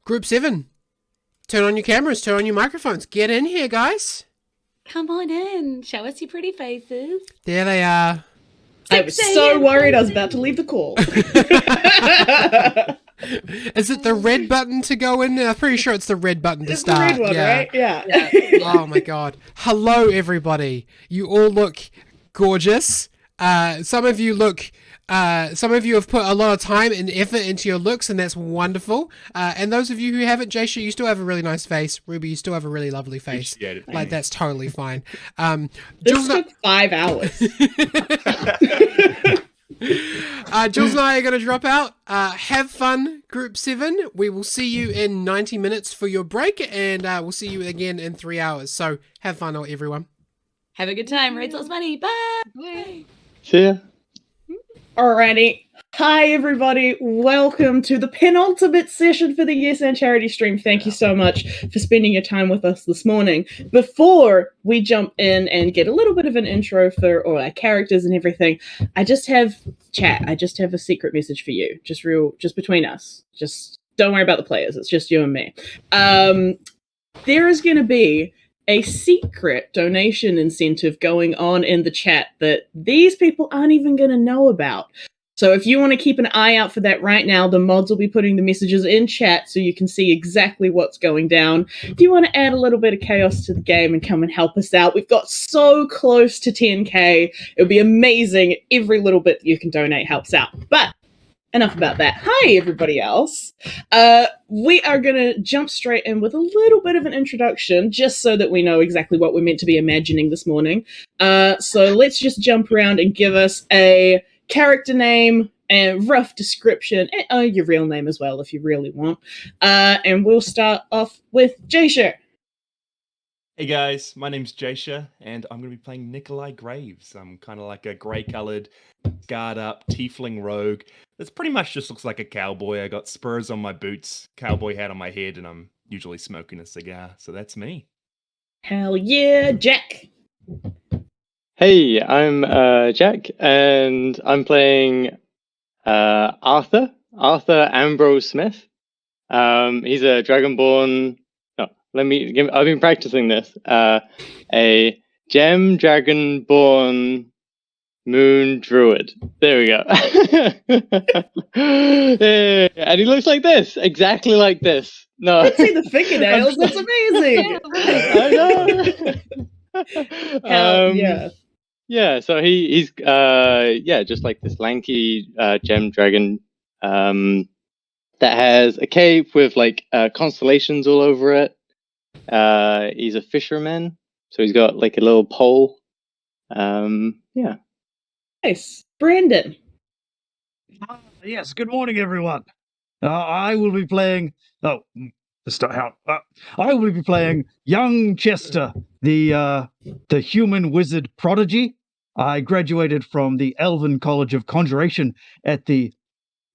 Group 7, turn on your cameras, turn on your microphones. Get in here, guys. Come on in. Show us your pretty faces. There they are. I was so worried I was about to leave the call. Is it the red button to go in? I'm pretty sure it's the red button to start. It's the red one, right? Yeah. Oh my god. Hello, everybody. You all look gorgeous. Some of you have put a lot of time and effort into your looks, and that's wonderful. And those of you who haven't, Jasher, you still have a really nice face. Ruby, you still have a really lovely face. Like, that's totally fine. This took 5 hours. Jules and I are going to drop out. Have fun, Group 7. We will see you in 90 minutes for your break, and we'll see you again in 3 hours. So have fun, everyone. Have a good time. Raise lots of money. Bye. Bye. See ya. Alrighty. Hi, everybody. Welcome to the penultimate session for the Yes and Charity stream. Thank you so much for spending your time with us this morning. Before we jump in and get a little bit of an intro for all our characters and everything, I just have a secret message for you. Just between us. Just don't worry about the players. It's just you and me. There is going to be a secret donation incentive going on in the chat that these people aren't even going to know about. So if you want to keep an eye out for that right now, the mods will be putting the messages in chat so you can see exactly what's going down. If you want to add a little bit of chaos to the game and come and help us out, we've got so close to 10k. It would be amazing. Every little bit that you can donate helps out. But enough about that. Hi, everybody else. We are going to jump straight in with a little bit of an introduction, just so that we know exactly what we're meant to be imagining this morning. So let's just jump around and give us a character name and rough description, and your real name as well, if you really want. And we'll start off with Jasher. Hey guys, my name's Jasher, and I'm going to be playing Nikolai Graves. I'm kind of like a grey-coloured, scarred-up tiefling rogue. This pretty much just looks like a cowboy. I got spurs on my boots, cowboy hat on my head, and I'm usually smoking a cigar. So that's me. Hell yeah, Jack. Hey, I'm Jack, and I'm playing Arthur Ambrose Smith. He's a Dragonborn. I've been practicing this. A gem Dragonborn moon druid. There we go. And he looks like this, exactly like this. No, I see the fingernails. That's amazing. I know. Yeah. Yeah, so he's just like this lanky gem dragon that has a cape with like constellations all over it. He's a fisherman, so he's got like a little pole. Yeah. Nice. Brendon. Yes, good morning, everyone. I will be playing. I will be playing young Chester, the human wizard prodigy. I graduated from the Elven College of Conjuration at the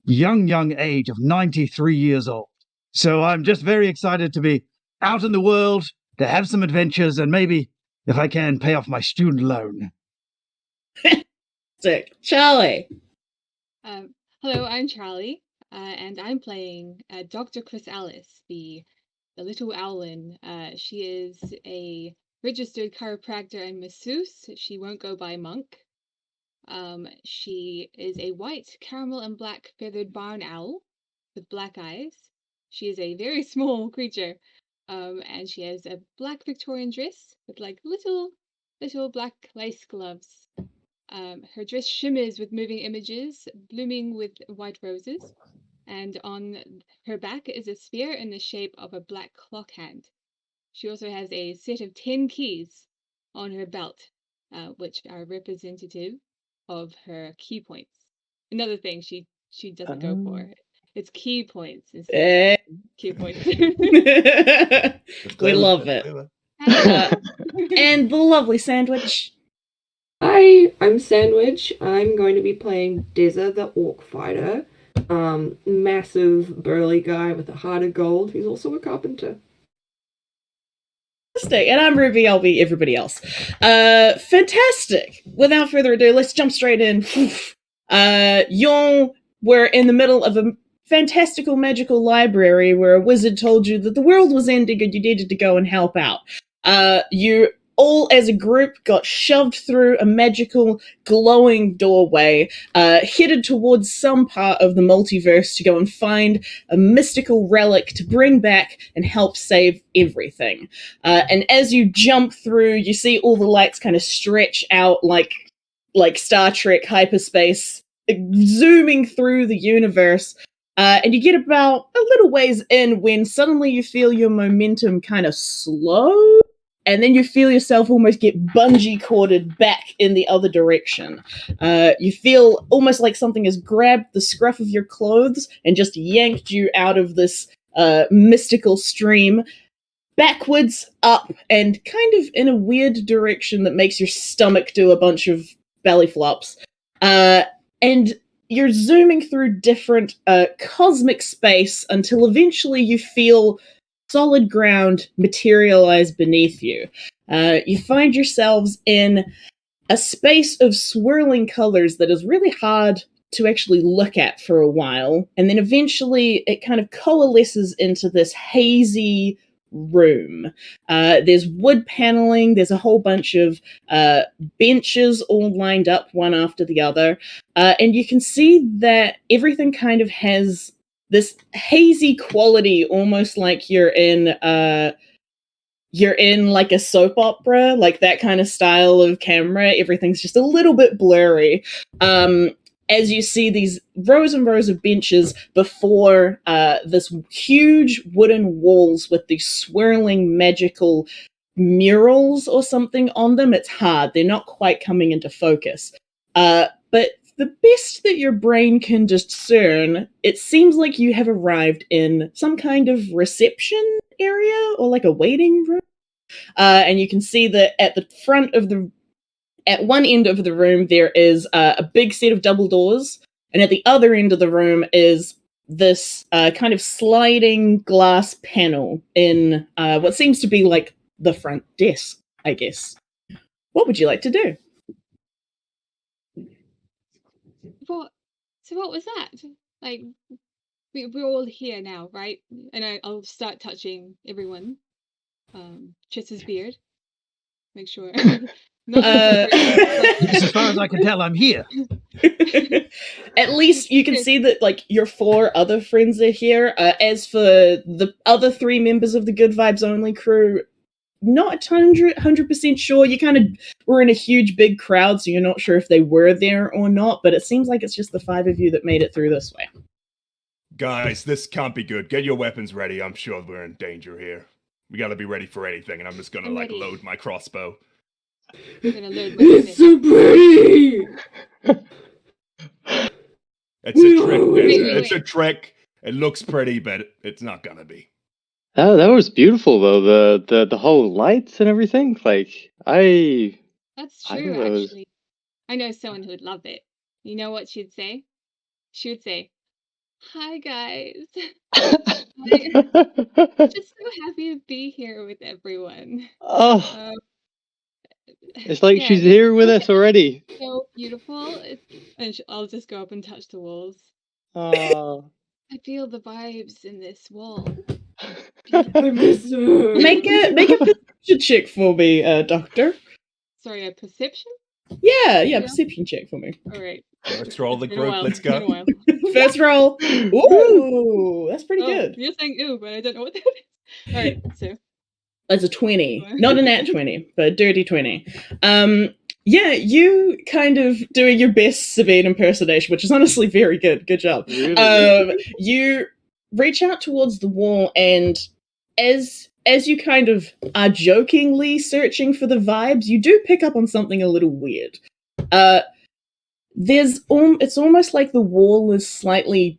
young age of 93 years old. So I'm just very excited to be out in the world, to have some adventures, and maybe, if I can, pay off my student loan. Sick. Charlie. Hello, I'm Charlie, and I'm playing Dr. Chrysalis, the little owlin. She is a registered chiropractor and masseuse. She won't go by monk. She is a white, caramel and black feathered barn owl with black eyes. She is a very small creature, and she has a black Victorian dress with like little black lace gloves. Her dress shimmers with moving images, blooming with white roses, and on her back is a sphere in the shape of a black clock hand. She also has a set of 10 keys on her belt, which are representative of her key points. Another thing she doesn't go for. It's key points instead of key points. We love it. And the lovely Sandwich. Hi, I'm Sandwich. I'm going to be playing Deza, the orc fighter. Massive, burly guy with a heart of gold. He's also a carpenter. Fantastic. And I'm Ruby. I'll be everybody else. Fantastic. Without further ado, let's jump straight in. We're in the middle of a fantastical magical library where a wizard told you that the world was ending and you needed to go and help out. You all as a group got shoved through a magical glowing doorway, headed towards some part of the multiverse to go and find a mystical relic to bring back and help save everything. And as you jump through, you see all the lights kind of stretch out like Star Trek hyperspace, zooming through the universe. And you get about a little ways in when suddenly you feel your momentum kind of slow, and then you feel yourself almost get bungee corded back in the other direction. You feel almost like something has grabbed the scruff of your clothes and just yanked you out of this mystical stream, backwards, up, and kind of in a weird direction that makes your stomach do a bunch of belly flops. And you're zooming through different cosmic space until eventually you feel solid ground materialize beneath you. You find yourselves in a space of swirling colors that is really hard to actually look at for a while, and then eventually it kind of coalesces into this hazy room. There's wood paneling, there's a whole bunch of benches all lined up one after the other, and you can see that everything kind of has this hazy quality, almost like you're in like a soap opera, like that kind of style of camera. Everything's just a little bit blurry. As you see these rows and rows of benches before this huge wooden walls with these swirling magical murals or something on them. It's hard. They're not quite coming into focus. But the best that your brain can discern, it seems like you have arrived in some kind of reception area or like a waiting room. And you can see that at one end of the room, there is a big set of double doors. And at the other end of the room is this kind of sliding glass panel in what seems to be like the front desk, I guess. What would you like to do? What was that? Like, we're all here now, right? And I'll start touching everyone. Chester's beard. Make sure. As far as I can tell, I'm here. At least you can see that, like, your 4 other friends are here. As for the other 3 members of the Good Vibes Only crew, not 100% sure. You kind of were in a huge, big crowd, so you're not sure if they were there or not, but it seems like it's just the 5 of you that made it through this way. Guys, this can't be good. Get your weapons ready. I'm sure we're in danger here. We gotta be ready for anything, and I'm just gonna, load my crossbow. I'm gonna load my It's so pretty! It's a trick. It's a trick. It looks pretty, but it's not gonna be. Oh, that was beautiful though. The whole lights and everything. That's I true, think that was- actually. I know someone who would love it. You know what she'd say? She would say, "Hi guys. I'm just so happy to be here with everyone." Oh, it's like she's this here with look us already. so beautiful. And I'll just go up and touch the walls. Oh. I feel the vibes in this wall. I miss her. Make a perception check for me, Doctor. Sorry, a perception? Yeah, perception check for me. All right. First roll of the It's been a group. while. Let's It's been a go. while. First roll. Ooh, that's pretty Oh, good. you're saying ooh, but I don't know what that is. All right, so That's a 20. Not a nat 20, but a dirty 20. Yeah, you kind of doing your best Sabine impersonation, which is honestly very good. Good job. Really good. You reach out towards the wall, and as you kind of are jokingly searching for the vibes, you do pick up on something a little weird. It's almost like the wall is slightly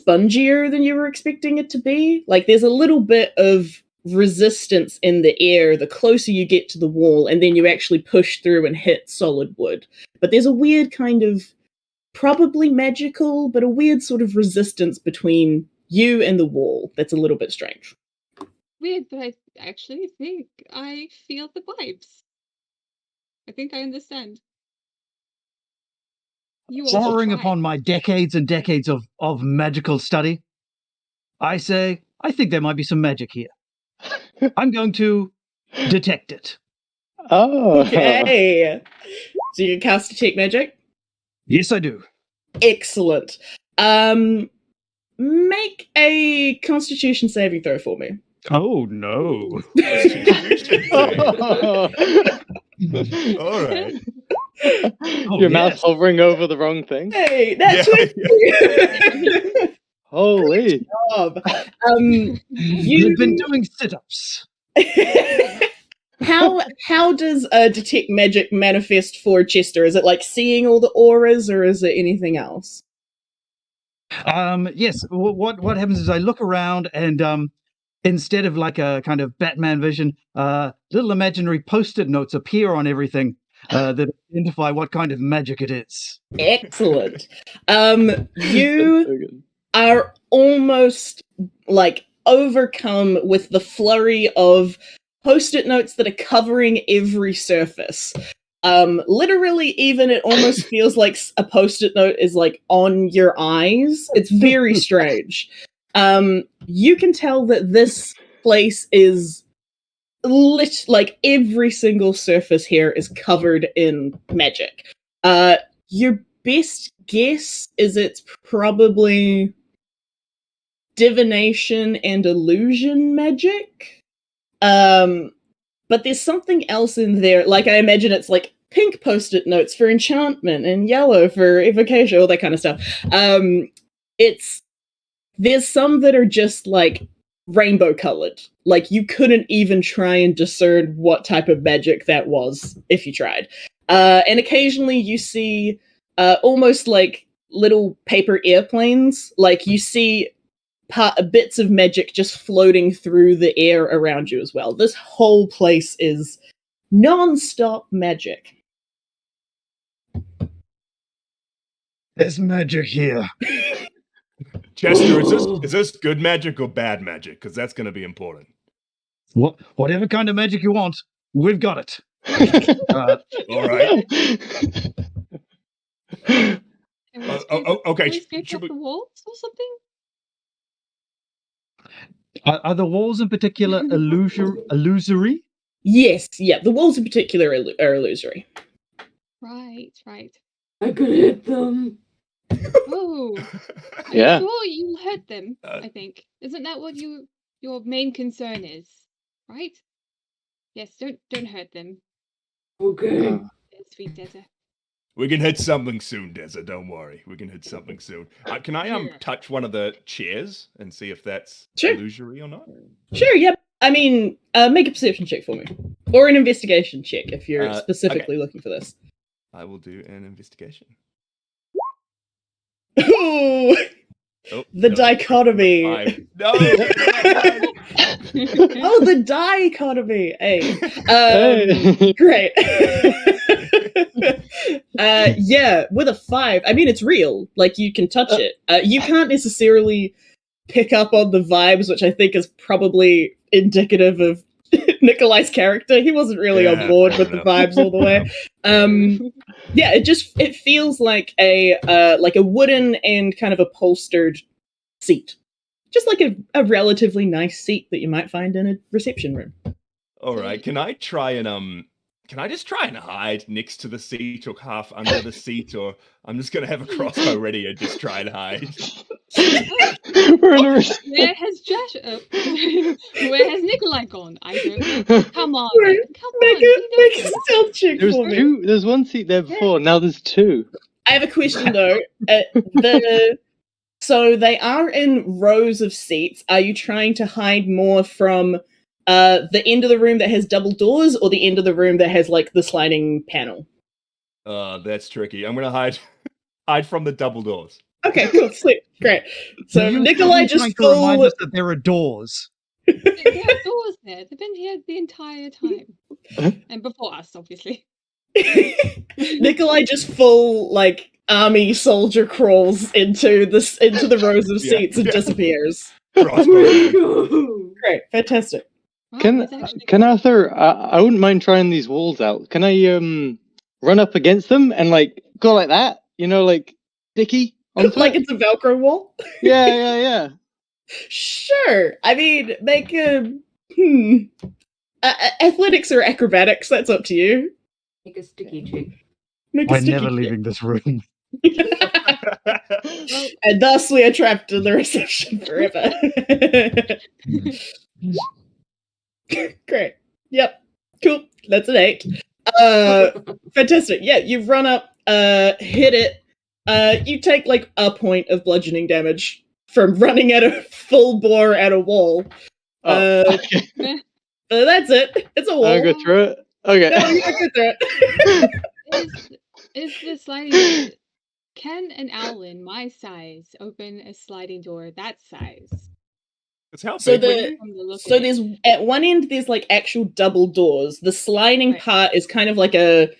spongier than you were expecting it to be. Like there's a little bit of resistance in the air the closer you get to the wall, and then you actually push through and hit solid wood. But there's a weird kind of, probably magical, but a weird sort of resistance between you and the wall that's a little bit strange. weird, but I actually think I feel the vibes. I think I understand. You all Drawing should try. upon my decades and decades of magical study, I think there might be some magic here. I'm going to detect it. Oh. Okay. So you can cast Detect Magic? Yes, I do. Excellent. Make a Constitution saving throw for me. Oh, no. All right. Your mouth yes. hovering over the wrong thing. Hey, that's Yeah, Holy. job. You've been doing sit-ups. How does Detect Magic manifest for Chester? Is it like seeing all the auras, or is it anything else? Yes. What happens is I look around and instead of like a kind of Batman vision, little imaginary post-it notes appear on everything that identify what kind of magic it is. Excellent. That's You so good. are almost like overcome with the flurry of post-it notes that are covering every surface. Literally, even it almost feels like a post-it note is like on your eyes. It's very strange. You can tell that this place is lit, like every single surface here is covered in magic. Your best guess is it's probably divination and illusion magic. But there's something else in there. Like, I imagine it's like pink post-it notes for enchantment and yellow for evocation, all that kind of stuff. There's some that are just like rainbow colored. Like, you couldn't even try and discern what type of magic that was if you tried. And occasionally you see almost like little paper airplanes. Like, you see bits of magic just floating through the air around you as well. This whole place is non-stop magic. There's magic here. Chester, is this good magic or bad magic? Because that's going to be important. Whatever kind of magic you want, we've got it. All right. Can we Okay. scrape off the walls or something? Are the walls in particular illusory? Yes, yeah, the walls in particular are illusory. Right. I could hit them. Oh, Yeah. sure, you'll hurt them. I think isn't that what your main concern is, right? Yes, don't hurt them. Okay. Sweet Deza. We can hit something soon, Deza. Don't worry. We can hit something soon. Can I Sure. touch one of the chairs and see if that's Sure. illusory or not? Sure, yep. I mean, make a perception check for me. Or an investigation check if you're specifically looking for this. I will do an investigation. Ooh! Oh, The no, dichotomy. 5. No! Oh, the dichotomy. Hey. Hey. Great. Yeah, with a 5. I mean, it's real. Like, you can touch it. You can't necessarily pick up on the vibes, which I think is probably indicative of Nikolai's character. He wasn't really on board with the vibes all the way. Yeah, it feels like a wooden and kind of upholstered seat. Just like a relatively nice seat that you might find in a reception room. All right. Can I just try and hide next to the seat or half under the seat, or I'm just gonna have a crossbow ready and just try and hide? We're in a Where has Jasher? Where has Nikolai gone? I don't know. Come on, Make a stealth check There's for me. two. There's one seat there before. Now there's two. I have a question though. So they are in rows of seats. Are you trying to hide more from the end of the room that has double doors, or the end of the room that has like the sliding panel? That's tricky. I'm gonna hide from the double doors. Okay, cool, sweet, great. So Nikolai just trying to remind us that there are doors. There are doors there. They've been here the entire time, and before us, obviously. Nikolai just full like army soldier crawls into the rows of seats and disappears. Great, fantastic. Wow, Can Arthur? I wouldn't mind trying these walls out. Can I run up against them and like go like that? like sticky onto Like it? it's a Velcro wall? Yeah. Sure. I mean, make a athletics or acrobatics. That's up to you. Make a sticky check. Make a We're sticky never check. leaving this room. Well, And thus we are trapped in the reception forever. Great. Yep. Cool. That's an 8. Fantastic. Yeah, you run up, hit it. You take like a point of bludgeoning damage from running at a full bore at a wall. Okay. But that's it. It's a wall. I'll go through it. Okay. No, you don't go through it. is the sliding door? Can an owlin my size open a sliding door that size? It's how So big were you? From the look So of it. there's at one end there's like actual double doors. The sliding Right. part is kind of like a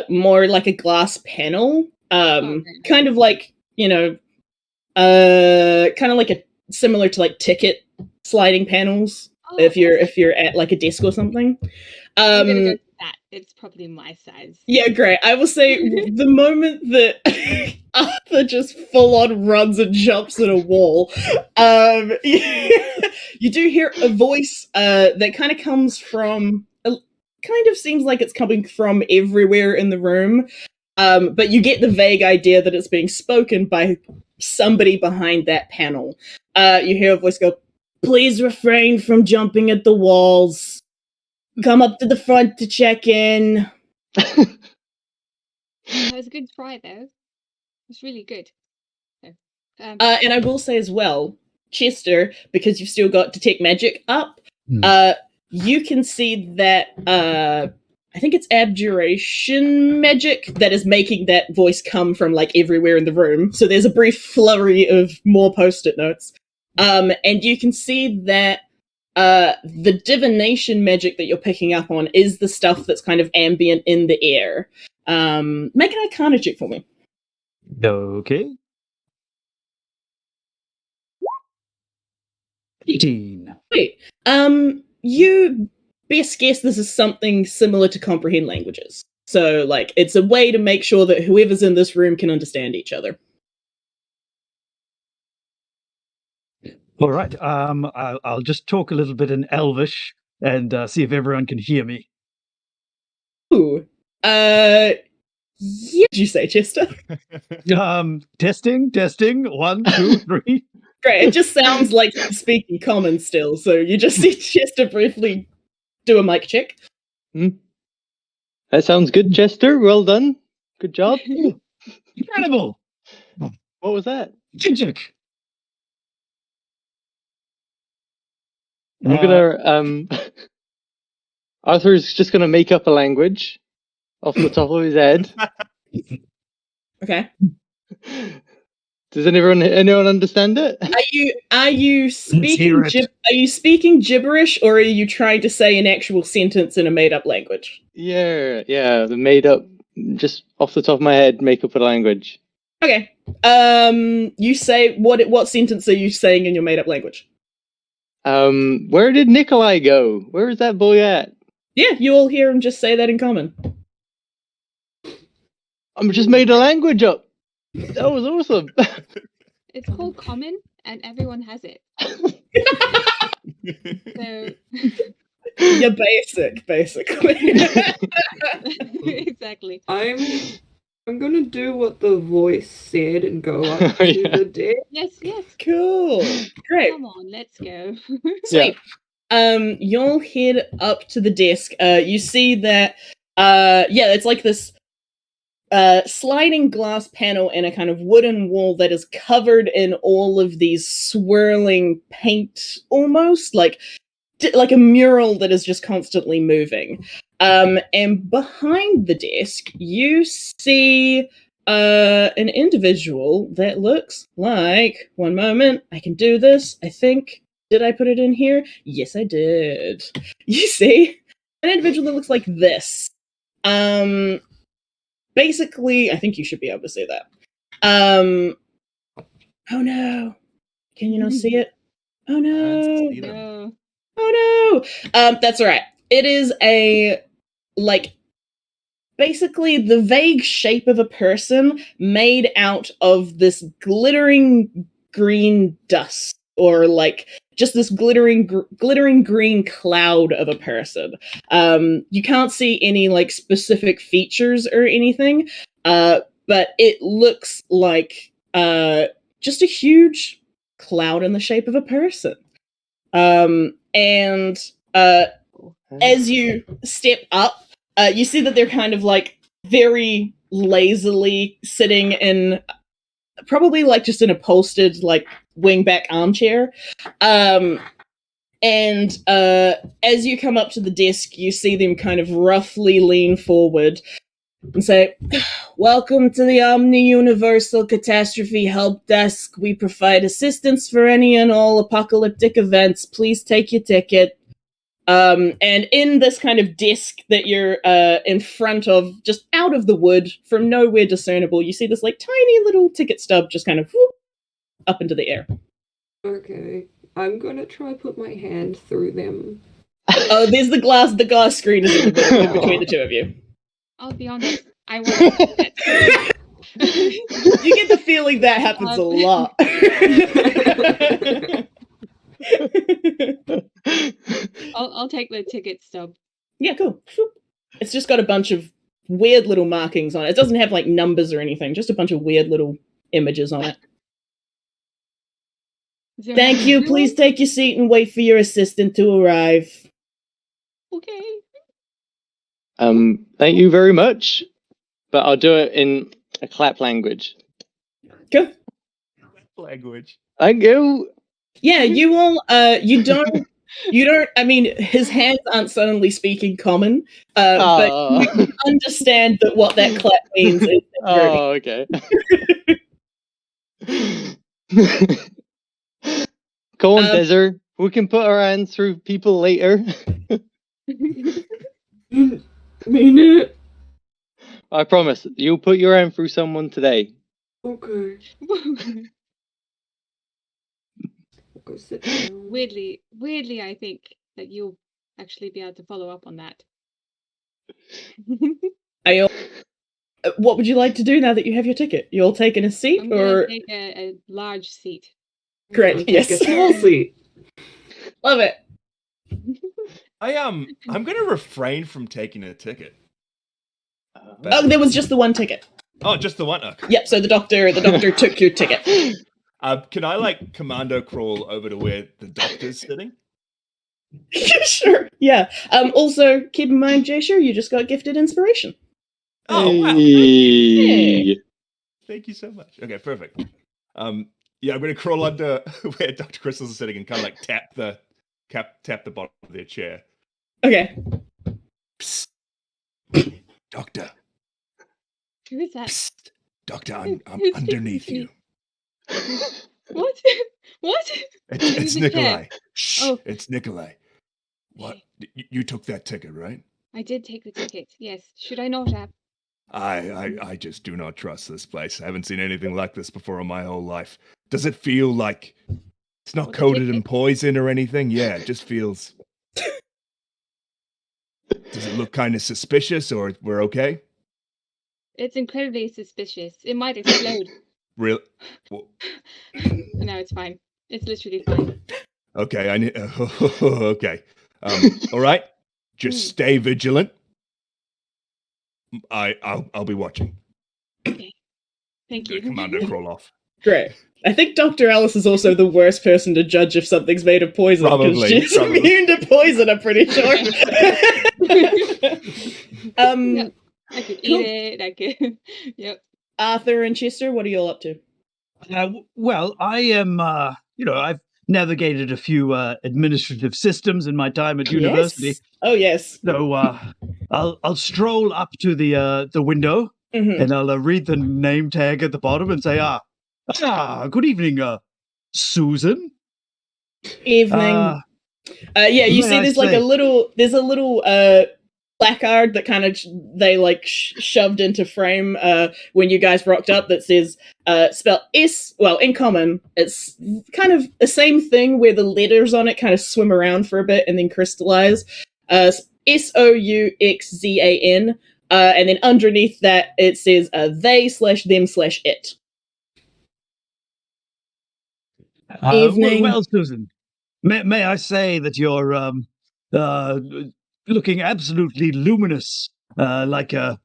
more like a glass panel. Okay. Kind of like, kind of like a similar to like ticket sliding panels Oh, if you're awesome. at like a desk or something. I'm gonna go with that. It's probably my size. Yeah, great. I will say the moment that Arthur just full on runs and jumps at a wall, you do hear a voice that kind of comes from, kind of seems like it's coming from everywhere in the room, but you get the vague idea that it's being spoken by somebody behind that panel. You hear a voice go, "Please refrain from jumping at the walls. Come up to the front to check in." That was a good try, though. It's really good. So, And I will say as well, Chester, because you've still got Detect Magic up, you can see that, I think it's Abjuration magic that is making that voice come from, like, everywhere in the room. So there's a brief flurry of more Post-it notes. And you can see that the divination magic that you're picking up on is the stuff that's kind of ambient in the air. Make an Arcana check for me. Okay. 18. Wait, you best guess this is something similar to comprehend languages. So, like, it's a way to make sure that whoever's in this room can understand each other. All right. I'll just talk a little bit in Elvish and see if everyone can hear me. Ooh. Yeah, did you say, Chester? Testing. 1, 2, 3. Great, it just sounds like he's speaking common still, so you just see Chester briefly do a mic check. That sounds good, Chester. Well done. Good job. Incredible. What was that? Magic. I'm gonna Arthur's just gonna make up a language off the top of his head. Okay. Does anyone understand it? Are you speaking are you speaking gibberish, or are you trying to say an actual sentence in a made up language? Yeah, the made up, just off the top of my head, make up a language. Okay. You say what sentence are you saying in your made up language? Where did Nikolai go? Where is that boy at? Yeah, you all hear him just say that in common. I just made a language up. That was awesome. it's called common, and everyone has it. So You're basic, basically. exactly. I'm gonna do what the voice said and go up to the deck. Yes. Cool. Great. Come on, let's go. Sweet. You'll head up to the desk. You see that it's like this sliding glass panel and a kind of wooden wall that is covered in all of these swirling paint, almost like a mural that is just constantly moving. And behind the desk, you see an individual that looks like, one moment, I can do this, I think. Did I put it in here? Yes, I did. You see an individual that looks like this. Basically, I think you should be able to see that. Oh no. Can you not see it? Oh no. No. Oh no. That's all right. It is a, like, basically the vague shape of a person made out of this glittering green dust, or like just this glittering green cloud of a person. You can't see any like specific features or anything, but it looks like just a huge cloud in the shape of a person. And as you step up, you see that they're kind of like very lazily sitting in probably like just an upholstered like wingback armchair. And as you come up to the desk, you see them kind of roughly lean forward and say, "Welcome to the Omni Universal Catastrophe Help Desk. We provide assistance for any and all apocalyptic events. Please take your ticket." And in this kind of disc that you're in front of, just out of the wood, from nowhere discernible, you see this like tiny little ticket stub just kind of whoop, up into the air. Okay, I'm gonna try put my hand through them. Oh, there's the glass screen is in the middle in between the two of you. I'll be honest, I want to do that too. You get the feeling that happens a lot. I'll take the ticket stub. Yeah, cool. It's just got a bunch of weird little markings on it. It doesn't have like numbers or anything, just a bunch of weird little images on it. Thank you. Please take your seat and wait for your assistant to arrive. Okay. Thank you very much, but I'll do it in a clap language. Go. Language. Thank you. Yeah, you all, you don't, I mean, his hands aren't suddenly speaking common, but you understand that what that clap means is... Oh, okay. Go on, Desert. We can put our hands through people later. Mean it? I promise. You'll put your hand through someone today. Okay. Go sit down. Weirdly, I think that you'll actually be able to follow up on that. What would you like to do now that you have your ticket? You all taking a seat, I'm or...? gonna take a large seat. Correct, yes. Take a small seat. Love it. I'm gonna refrain from taking a ticket. Oh, there was just the one ticket. Oh, just the one. Okay. Yep, so the doctor took your ticket. Can I like commando crawl over to where the doctor's sitting? Sure, yeah. Also, keep in mind, Jasher, you just got gifted inspiration. Oh, wow. Hey. Thank you so much. Okay, perfect. Yeah, I'm gonna crawl under where Dr. Crystals is sitting and kind of like tap the bottom of their chair. Okay. Psst. Doctor. Who is that? Psst. Doctor, I'm Who's underneath speaking you. to me? What? What? It's Who's the Nikolai. chair? Shh, Oh. it's Nikolai. What? You took that ticket, right? I did take the ticket. Yes. Should I not have? I just do not trust this place. I haven't seen anything like this before in my whole life. Does it feel like it's not Well, the coated in ticket- poison or anything? Yeah, it just feels. Does it look kind of suspicious, or we're okay? It's incredibly suspicious. It might explode. Real? Well, No, it's fine. It's literally fine. okay, I need. Okay. All right. Just stay vigilant. I'll be watching. Okay. Thank you. Commando crawl off. Great. I think Dr. Alice is also the worst person to judge if something's made of poison, because Probably, she's probably. immune to poison, I'm pretty sure. Yep. I could Cool. eat it. I could. Yep. Arthur and Chester, what are you all up to? Well, I am, I've navigated a few administrative systems in my time at university. Yes? Oh, yes. So I'll stroll up to the window Mhm. and I'll read the name tag at the bottom and say, good evening, Susan. Evening. Yeah, you may see I there's like say- there's a little placard that kind of they like shoved into frame when you guys rocked up that says spelled S, well, in common it's kind of the same thing where the letters on it kind of swim around for a bit and then crystallize. SOUXZAN, And then underneath that, it says they/them/it. Evening. Well, Susan, may I say that you're looking absolutely luminous, like a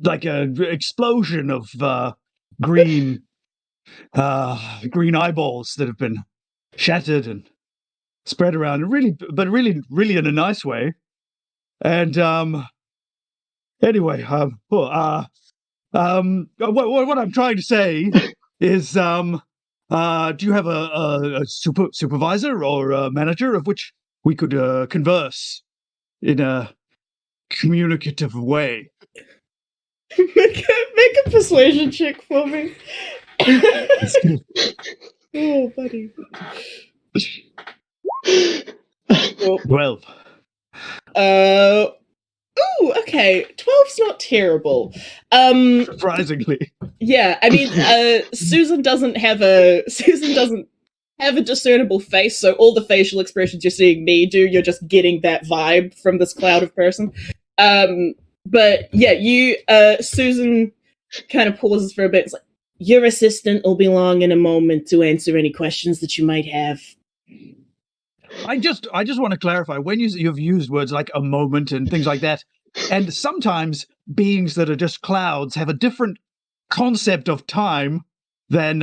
explosion of green green eyeballs that have been shattered and spread around, really in a nice way. And anyway, what I'm trying to say is, do you have a supervisor or a manager of which we could converse in a communicative way? Make a persuasion check for me. Oh, buddy. Well, 12. Ooh, okay. 12's not terrible. Surprisingly. Yeah, I mean, Susan doesn't have a discernible face, so all the facial expressions you're seeing me do, you're just getting that vibe from this cloud of person. But yeah, Susan kind of pauses for a bit. It's like, your assistant will be along in a moment to answer any questions that you might have. I just want to clarify, when you've used words like a moment and things like that, and sometimes beings that are just clouds have a different concept of time than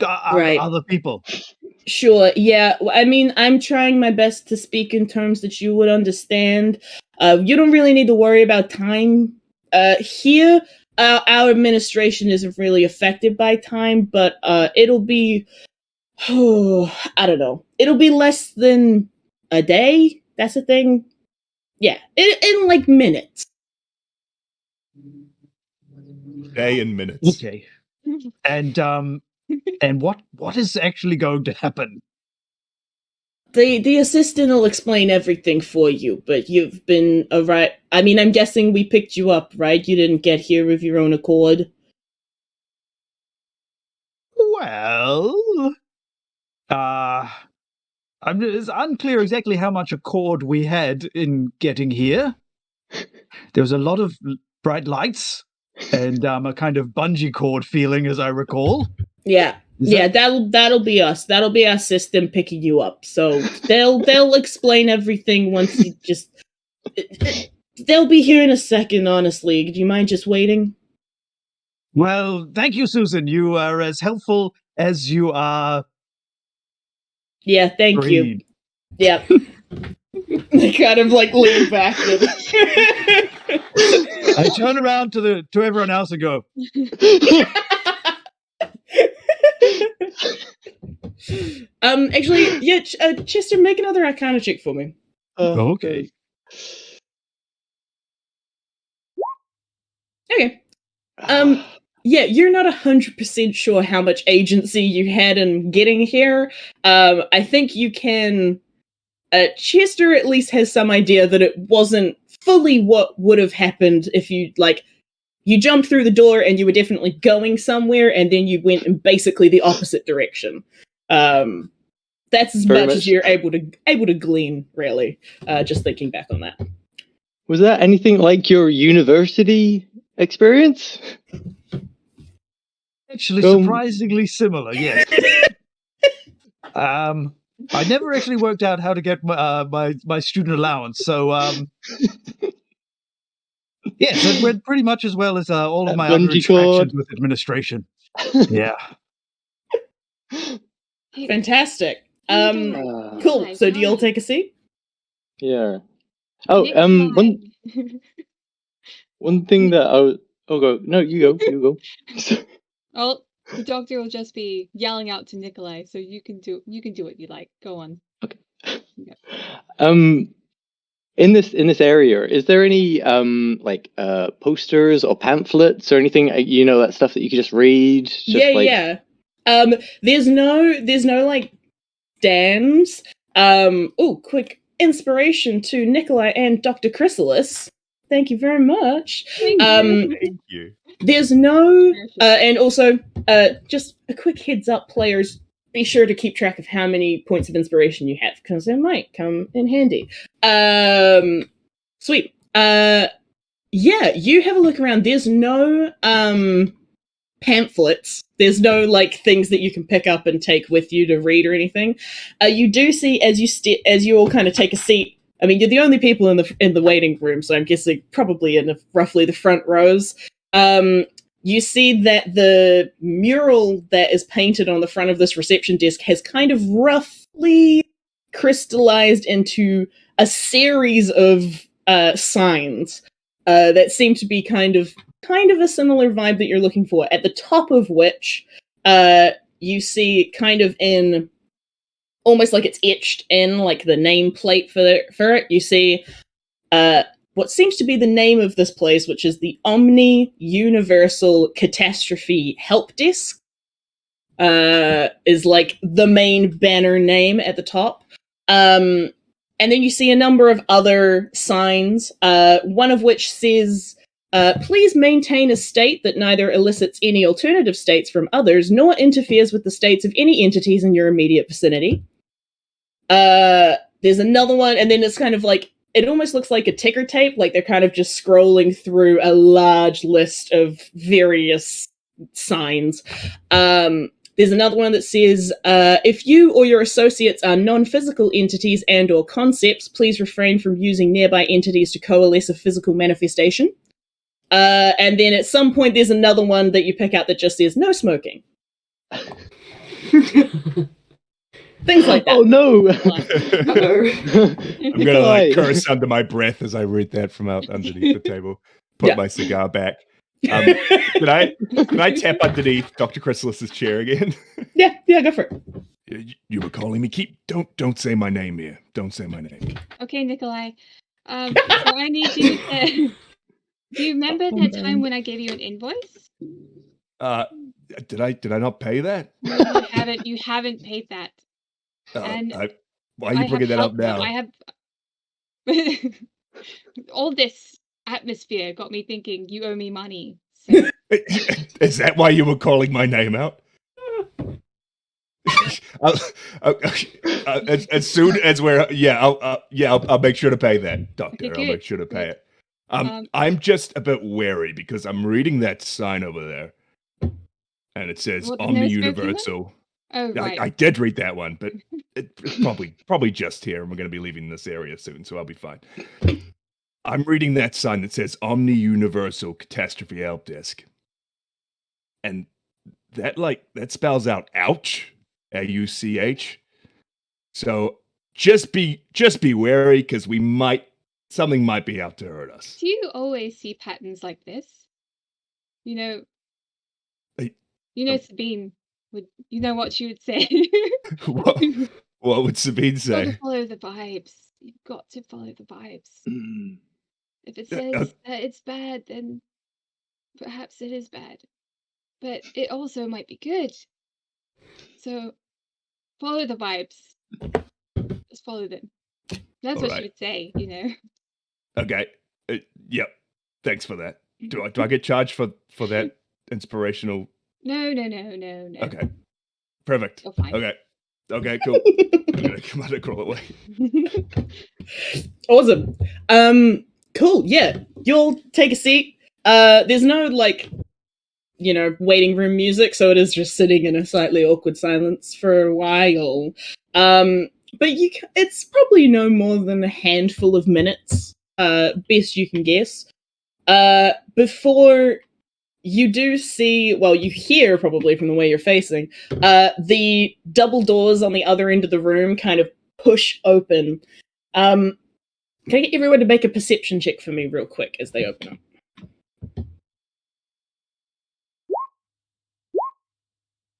Right. other people. Sure, yeah. I mean, I'm trying my best to speak in terms that you would understand. You don't really need to worry about time. Here, our administration isn't really affected by time, but it'll be, I don't know. It'll be less than a day. That's the thing. Yeah, in like minutes. Day and minutes. Okay. And what is actually going to happen? The assistant will explain everything for you, but you've been right. I mean, I'm guessing we picked you up, right? You didn't get here of your own accord. Well, it's unclear exactly how much accord we had in getting here. There was a lot of bright lights and a kind of bungee cord feeling, as I recall. Yeah. That'll be us. That'll be our system picking you up. So they'll explain everything once you just. They'll be here in a second. Honestly, do you mind just waiting? Well, thank you, Susan. You are as helpful as you are. Yeah, thank you. Yep. They kind of like lean back. I turn around to everyone else and go. Actually, yeah, Chester, make another Arcana check for me. Okay. Okay. Yeah, you're not 100% sure how much agency you had in getting here. I think you can. Chester at least has some idea that it wasn't fully what would have happened if you jumped through the door and you were definitely going somewhere, and then you went in basically the opposite direction. That's as much as you're able to glean, really. Just thinking back on that. Was that anything like your university experience? Actually, surprisingly similar. Yes. I never actually worked out how to get my student allowance, so yes, it went pretty much as well as all of my other interactions with administration. Yeah. Fantastic. Cool. So do you all take a seat? Yeah. Oh, one thing that I'll go. No, you go. Oh, the doctor will just be yelling out to Nikolai, so you can do what you like. Go on. Okay. Yeah. In this area, is there any posters or pamphlets or anything, that stuff that you could just read? Yeah. There's no like stands. Quick inspiration to Nikolai and Dr. Chrysalis. Thank you very much. Thank you. There's no, and also, just a quick heads up, players, be sure to keep track of how many points of inspiration you have, because they might come in handy. Sweet. Yeah, you have a look around. There's no pamphlets. There's no like things that you can pick up and take with you to read or anything. You do see as you all kind of take a seat. I mean, you're the only people in the waiting room, so I'm guessing probably in roughly the front rows. You see that the mural that is painted on the front of this reception desk has kind of roughly crystallized into a series of signs that seem to be kind of a similar vibe that you're looking for. At the top of which you see kind of in almost like it's etched in like the nameplate for it. You see what seems to be the name of this place, which is the Amie Universal Catastrophe Help Desk, is like the main banner name at the top. And then you see a number of other signs, one of which says, please maintain a state that neither elicits any alternative states from others, nor interferes with the states of any entities in your immediate vicinity. There's another one, and then it's kind of like, it almost looks like a ticker tape, like they're kind of just scrolling through a large list of various signs. There's another one that says, if you or your associates are non-physical entities and or concepts, please refrain from using nearby entities to coalesce a physical manifestation. And then at some point there's another one that you pick out that just says, no smoking. Things like that. Oh no! I'm gonna like curse under my breath as I read that from out underneath the table. Put my cigar back. Can I tap underneath Dr. Chrysalis's chair again? Yeah, go for it. You were calling me. Don't say my name here. Don't say my name. Okay, Nikolai. So I need you to. Do you remember that time when I gave you an invoice? Did I not pay that? No, you haven't paid that. And why are you bringing that up now? I have all this atmosphere got me thinking you owe me money. So. Is that why you were calling my name out? As soon as we're I'll make sure to pay that, Doctor. Okay, I'll make sure to pay it. I'm just a bit wary because I'm reading that sign over there, and it says Amie Universal. Oh, right. I did read that one, but it's probably just here, and we're going to be leaving this area soon, so I'll be fine. I'm reading that sign that says Amie Universal Catastrophe Help Desk, and that spells out ouch, AUCH. So just be wary because something might be out to hurt us. Do you always see patterns like this? Sabine would. You know what she would say. What would Sabine say? Follow the vibes. You've got to follow the vibes. If it says that it's bad, then perhaps it is bad. But it also might be good. So follow the vibes. Just follow them. That's what she would say, Okay. Yep. Thanks for that. Do I get charged for that inspirational? No. Okay. Perfect. You're fine. Okay, cool. I'm gonna crawl away. Awesome. Cool. Yeah, you'll take a seat. There's no waiting room music, so it is just sitting in a slightly awkward silence for a while. But it's probably no more than a handful of minutes, best you can guess, before you do see, you hear probably from the way you're facing, the double doors on the other end of the room kind of push open. Can I get everyone to make a perception check for me real quick as they open up?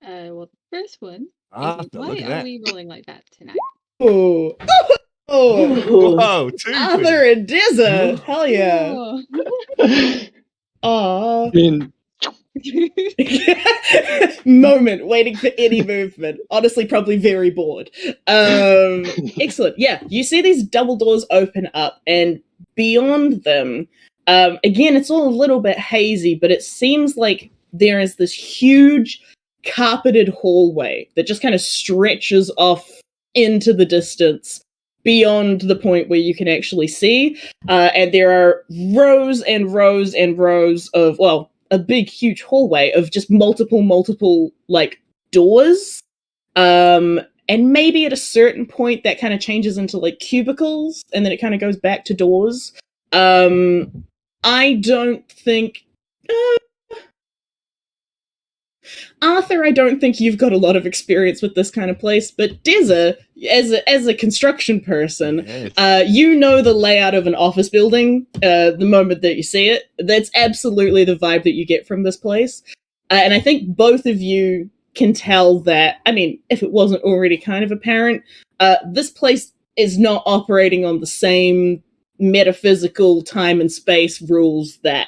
The first one. Why are we rolling like that tonight? Oh, whoa, two. Arthur and Dizza, hell yeah. Aww. Moment waiting for any movement. Honestly, probably very bored. Excellent. Yeah, you see these double doors open up, and beyond them, again, it's all a little bit hazy, but it seems like there is this huge carpeted hallway that just kind of stretches off into the distance. beyond the point where you can actually see. And there are rows and rows and rows of, well, a big, huge hallway of just multiple, like, doors. And maybe at a certain point that kind of changes into, like, cubicles, and then it kind of goes back to doors. I don't think... Arthur, I don't think you've got a lot of experience with this kind of place, but Deza, as a construction person, Yes. you know the layout of an office building the moment that you see it. That's absolutely the vibe that you get from this place. And I think both of you can tell that, I mean, if it wasn't already kind of apparent, this place is not operating on the same metaphysical time and space rules that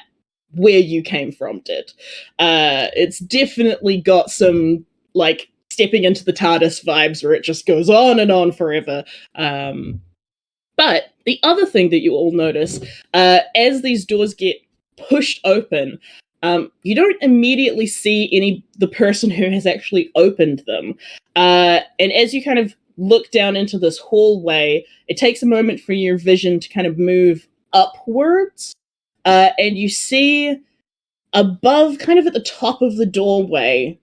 where you came from did. It's definitely got some, like, stepping into the TARDIS vibes where it just goes on and on forever. But the other thing that you all notice, as these doors get pushed open, you don't immediately see the person who has actually opened them. And as you kind of look down into this hallway, it takes a moment for your vision to kind of move upwards. And you see above, kind of at the top of the doorway,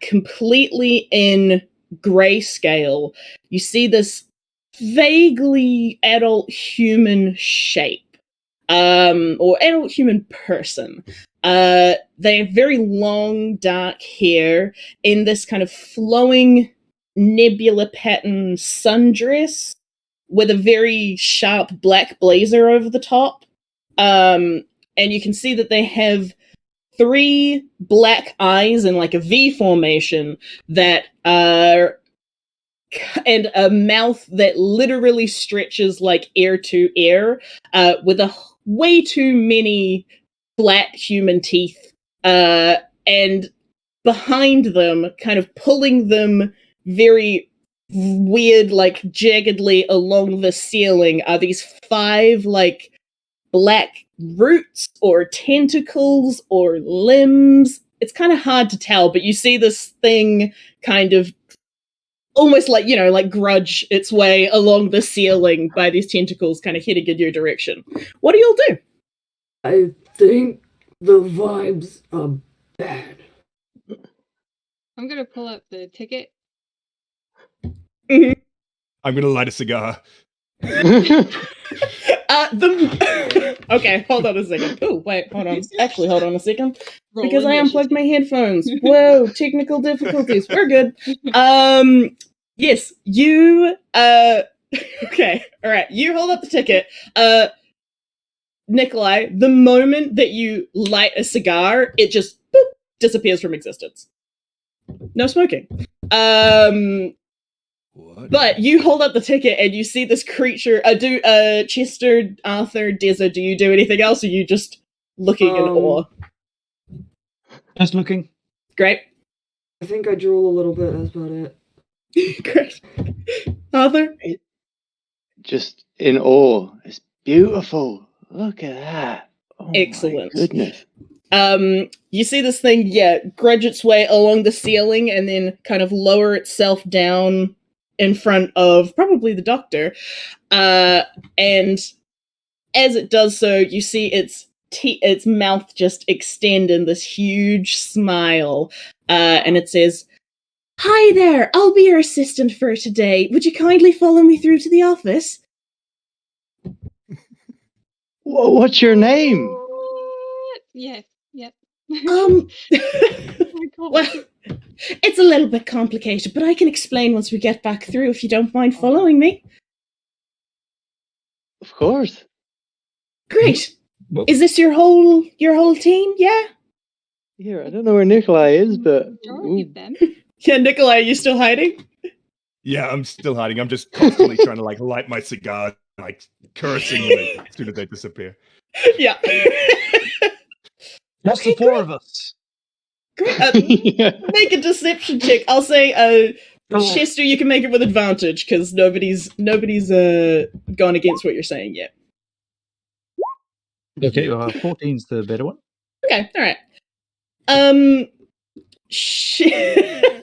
completely in grayscale, you see this vaguely adult human shape, or adult human person. They have very long, dark hair in this kind of flowing nebula pattern sundress with a very sharp black blazer over the top. And you can see that they have 3 black eyes in, like, a V formation that are, and a mouth that literally stretches like air to air, with way too many flat human teeth. And behind them, kind of pulling them very weird, like, jaggedly along the ceiling, are these 5, like, black roots or tentacles or limbs. It's kind of hard to tell, but you see this thing kind of almost like, like grudge its way along the ceiling by these tentacles kind of heading in your direction. What do y'all do? I think the vibes are bad. I'm gonna pull up the ticket. I'm gonna light a cigar. Okay, hold on a second. Oh, wait, hold on. Actually, hold on a second. Roll Because I unplugged initiative. my headphones. Whoa, technical difficulties. We're good. Yes, you, okay, alright, you hold up the ticket. Nikolai, the moment that you light a cigar, it just, boop, disappears from existence. No smoking. What? But you hold up the ticket and you see this creature. Chester, Arthur, Deza, do you do anything else, or are you just looking in awe? Just looking. Great. I think I drool a little bit, that's about it. Great. Arthur? Just in awe. It's beautiful. Look at that. Oh, Excellent. My goodness. You see this thing, grudge its way along the ceiling and then kind of lower itself down in front of probably the doctor. And as it does so, you see its mouth just extend in this huge smile. And it says, "Hi there, I'll be your assistant for today. Would you kindly follow me through to the office?" What's your name? Yes. Yep. Um, Oh well, it's a little bit complicated, but I can explain once we get back through if you don't mind following me. Of course. Great. Well- Is this your whole team? Yeah? Here, I don't know where Nikolai is, but Majority of them. Yeah, Nikolai, are you still hiding? Yeah, I'm still hiding. I'm just constantly trying to like light my cigar, like cursing them as soon as they disappear. Yeah. That's Okay, the 4 of us. Great. yeah. Make a deception check. I'll say, Oh. Chester, you can make it with advantage because nobody's gone against what you're saying yet. Okay, 14's the better one. Okay, all right.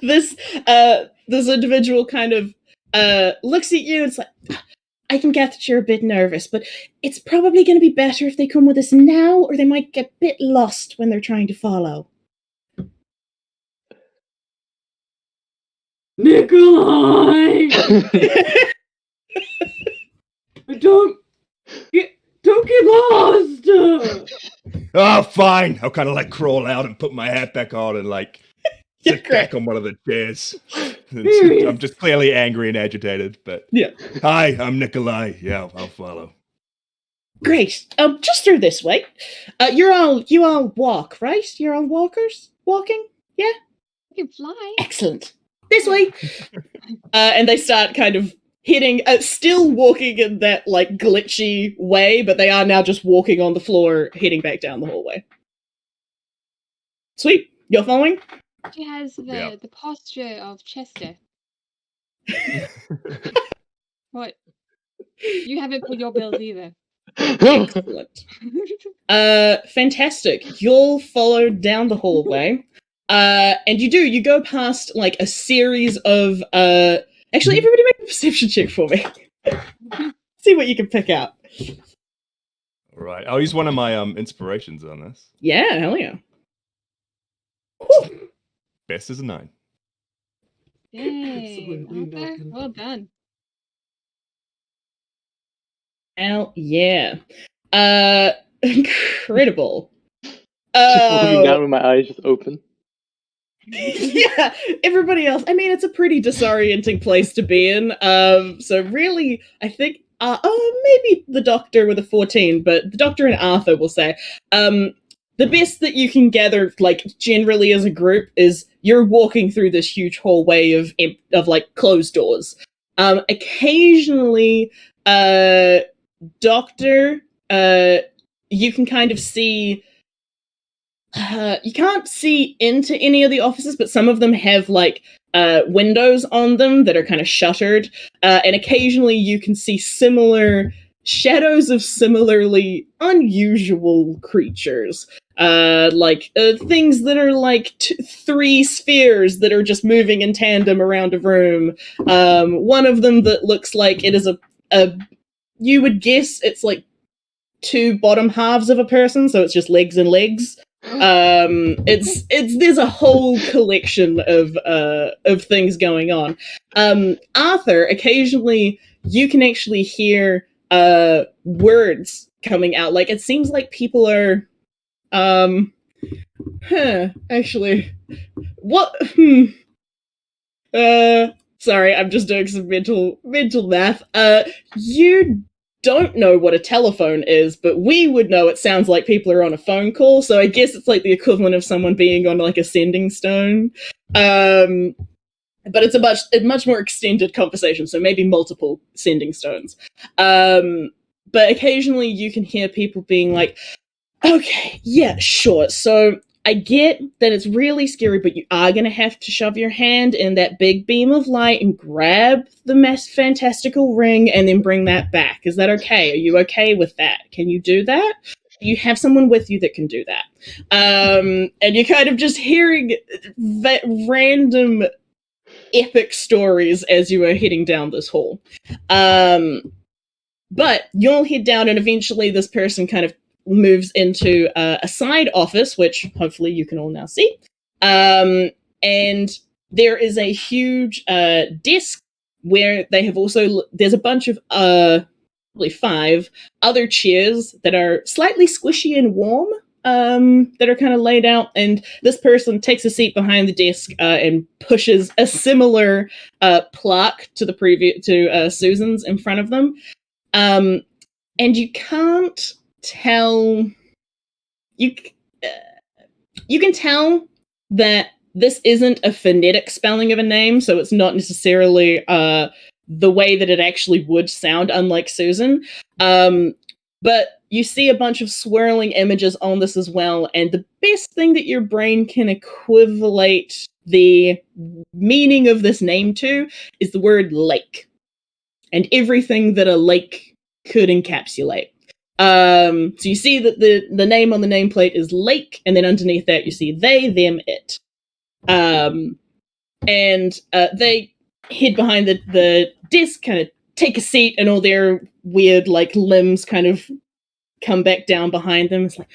This individual kind of looks at you and it's like, I can get that you're a bit nervous, but it's probably going to be better if they come with us now, or they might get a bit lost when they're trying to follow. Nikolai! Don't get lost! Oh, fine. I'll kind of like crawl out and put my hat back on and like sit back on one of the chairs. I'm just clearly angry and agitated, but yeah. Hi, I'm Nikolai. Yeah, I'll follow. Great. Just through this way. You all walk, right? You're all walkers? Walking? Yeah? You can fly. Excellent. This way. And they start kind of hitting, still walking in that, like, glitchy way, but they are now just walking on the floor, heading back down the hallway. Sweet. You're following? She has the posture of Chester. What? You haven't put your bills either. Excellent. Fantastic. You'll follow down the hallway. And you go past, like, a series of, actually, everybody make a perception check for me. See what you can pick out. All right. I'll use one of my inspirations on this. Yeah, hell yeah. Woo! Best is a 9. Yay. Arthur, well done. Hell yeah. Incredible. Just looking down with my eyes just open. Yeah, everybody else. I mean, it's a pretty disorienting place to be in. So really, I think, maybe the Doctor with a 14, but the Doctor and Arthur will say, the best that you can gather, like, generally as a group, is you're walking through this huge hallway of like, closed doors. Occasionally, Doctor, you can kind of see, you can't see into any of the offices, but some of them have, like, windows on them that are kind of shuttered, and occasionally you can see similar shadows of similarly unusual creatures. Things that are like 3 spheres that are just moving in tandem around a room. One of them that looks like it is a you would guess it's like 2 bottom halves of a person, so it's just legs and legs. There's a whole collection of things going on. Arthur, occasionally you can actually hear words coming out. Like, it seems like people are actually, what? Sorry, I'm just doing some mental math. You don't know what a telephone is, but we would know it sounds like people are on a phone call, so I guess it's like the equivalent of someone being on, like, a sending stone. But it's a much more extended conversation, so maybe multiple sending stones. But occasionally you can hear people being like, okay, yeah, sure. So I get that it's really scary, but you are going to have to shove your hand in that big beam of light and grab the fantastical ring and then bring that back. Is that okay? Are you okay with that? Can you do that? You have someone with you that can do that. And you're kind of just hearing random epic stories as you are heading down this hall. But you'll head down, and eventually this person kind of moves into a side office, which hopefully you can all now see. And there is a huge desk where they have also, there's a bunch of, probably 5 other chairs that are slightly squishy and warm, that are kind of laid out, and this person takes a seat behind the desk and pushes a similar plaque to Susan's in front of them. And you can't tell, you can tell that this isn't a phonetic spelling of a name, so it's not necessarily the way that it actually would sound, unlike Susan. But you see a bunch of swirling images on this as well, and the best thing that your brain can equivalate the meaning of this name to is the word lake, and everything that a lake could encapsulate. So you see that the name on the nameplate is Lake, and then underneath that you see they, them, it. And they hid behind the desk, kind of take a seat, and all their weird, like, limbs kind of come back down behind them. It's like,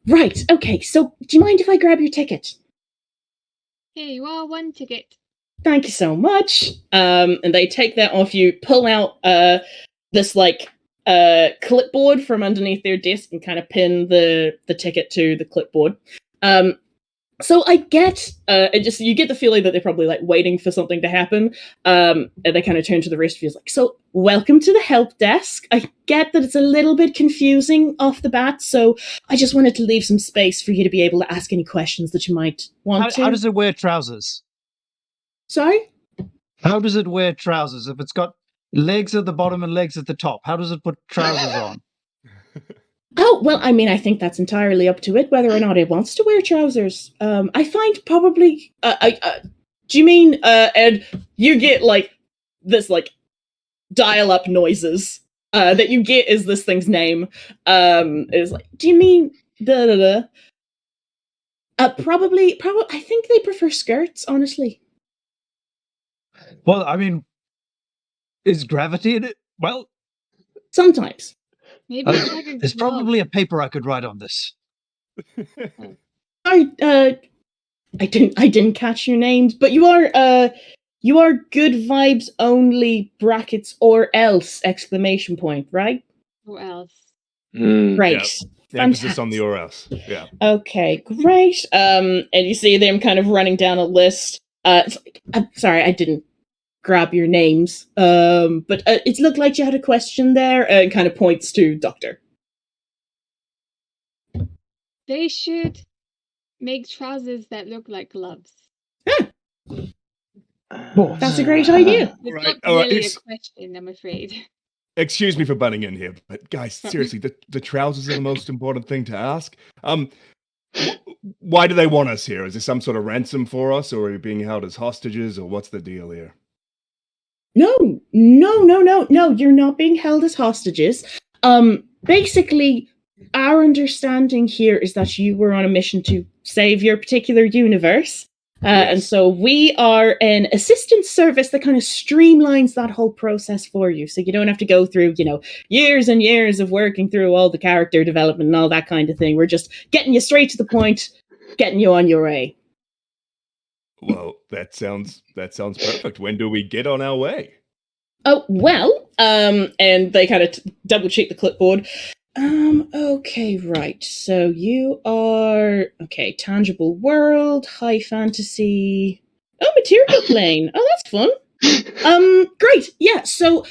right, okay, so do you mind if I grab your ticket? Here you are, 1 ticket. Thank you so much. And they take that off you, pull out this, like, clipboard from underneath their desk and kind of pin the ticket to the clipboard. So I get, you get the feeling that they're probably, like, waiting for something to happen. And they kind of turn to the rest of you, like, so, welcome to the help desk. I get that it's a little bit confusing off the bat, so I just wanted to leave some space for you to be able to ask any questions that you might want to. How does it wear trousers? Sorry? How does it wear trousers? If it's got legs at the bottom and legs at the top, how does it put trousers on? Oh, well, I mean, I think that's entirely up to it, whether or not it wants to wear trousers. I find probably... do you mean, Ed, you get, like, this, like, dial-up noises that you get is this thing's name. Is like, do you mean... Probably, I think they prefer skirts, honestly. Well, I mean, is gravity in it? Well, Sometimes. Maybe it's like a there's glove. probably a paper I could write on this. Sorry, I didn't catch your names, but you are good vibes only, brackets, or else, exclamation point, right? Or else. Great. Yeah, emphasis on the or else. Yeah. Okay, great. And you see them kind of running down a list. It's like, I'm sorry, I didn't grab your names. But it looked like you had a question there, and kind of points to Doctor. They should make trousers that look like gloves. That's a great idea. It's Right, not all right, really a it's- question, I'm afraid. Excuse me for butting in here, but guys, seriously, the trousers are the most important thing to ask. Why do they want us here? Is there some sort of ransom for us, or are we being held as hostages, or what's the deal here? No, you're not being held as hostages. Basically, our understanding here is that you were on a mission to save your particular universe. And so we are an assistance service that kind of streamlines that whole process for you. So you don't have to go through, years and years of working through all the character development and all that kind of thing. We're just getting you straight to the point, getting you on your way. Well, that sounds perfect. When do we get on our way? Oh, well, and they kind of double check the clipboard. Okay, right. So you are, tangible world, high fantasy. Oh, material plane. Oh, that's fun. Great. Yeah, so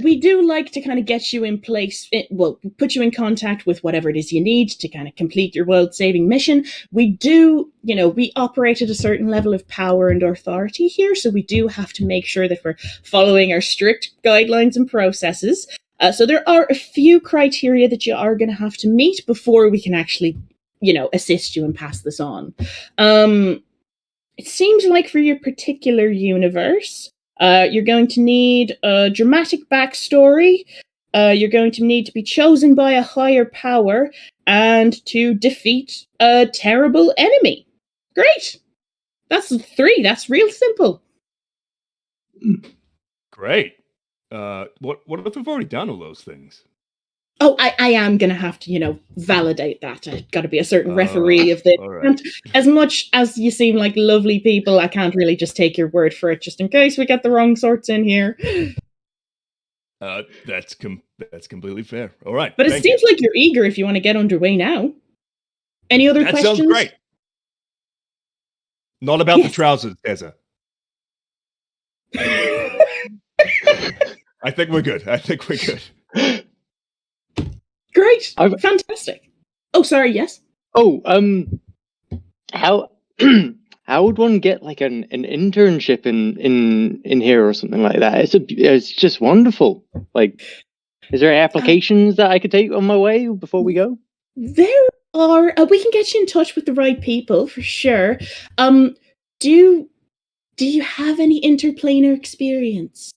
we do like to kind of get you in place, put you in contact with whatever it is you need to kind of complete your world-saving mission. We do, we operate at a certain level of power and authority here, so we do have to make sure that we're following our strict guidelines and processes. So there are a few criteria that you are going to have to meet before we can actually, assist you and pass this on. It seems like for your particular universe, you're going to need a dramatic backstory. You're going to need to be chosen by a higher power and to defeat a terrible enemy. Great. That's 3. That's real simple. Great. What if we've already done all those things? Oh, I am going to have to, validate that. I've got to be a certain referee of this. Right. And as much as you seem like lovely people, I can't really just take your word for it, just in case we get the wrong sorts in here. That's completely fair. All right. But it seems like you're eager if you want to get underway now. Any other questions? Sounds great. Not about the trousers, Tessa. I think we're good. Great. Fantastic. Oh, sorry, yes? Oh, how would one get like an internship in here or something like that? It's just wonderful. Like, is there applications that I could take on my way before we go? There are. We can get you in touch with the right people for sure. Do you have any interplanar experience?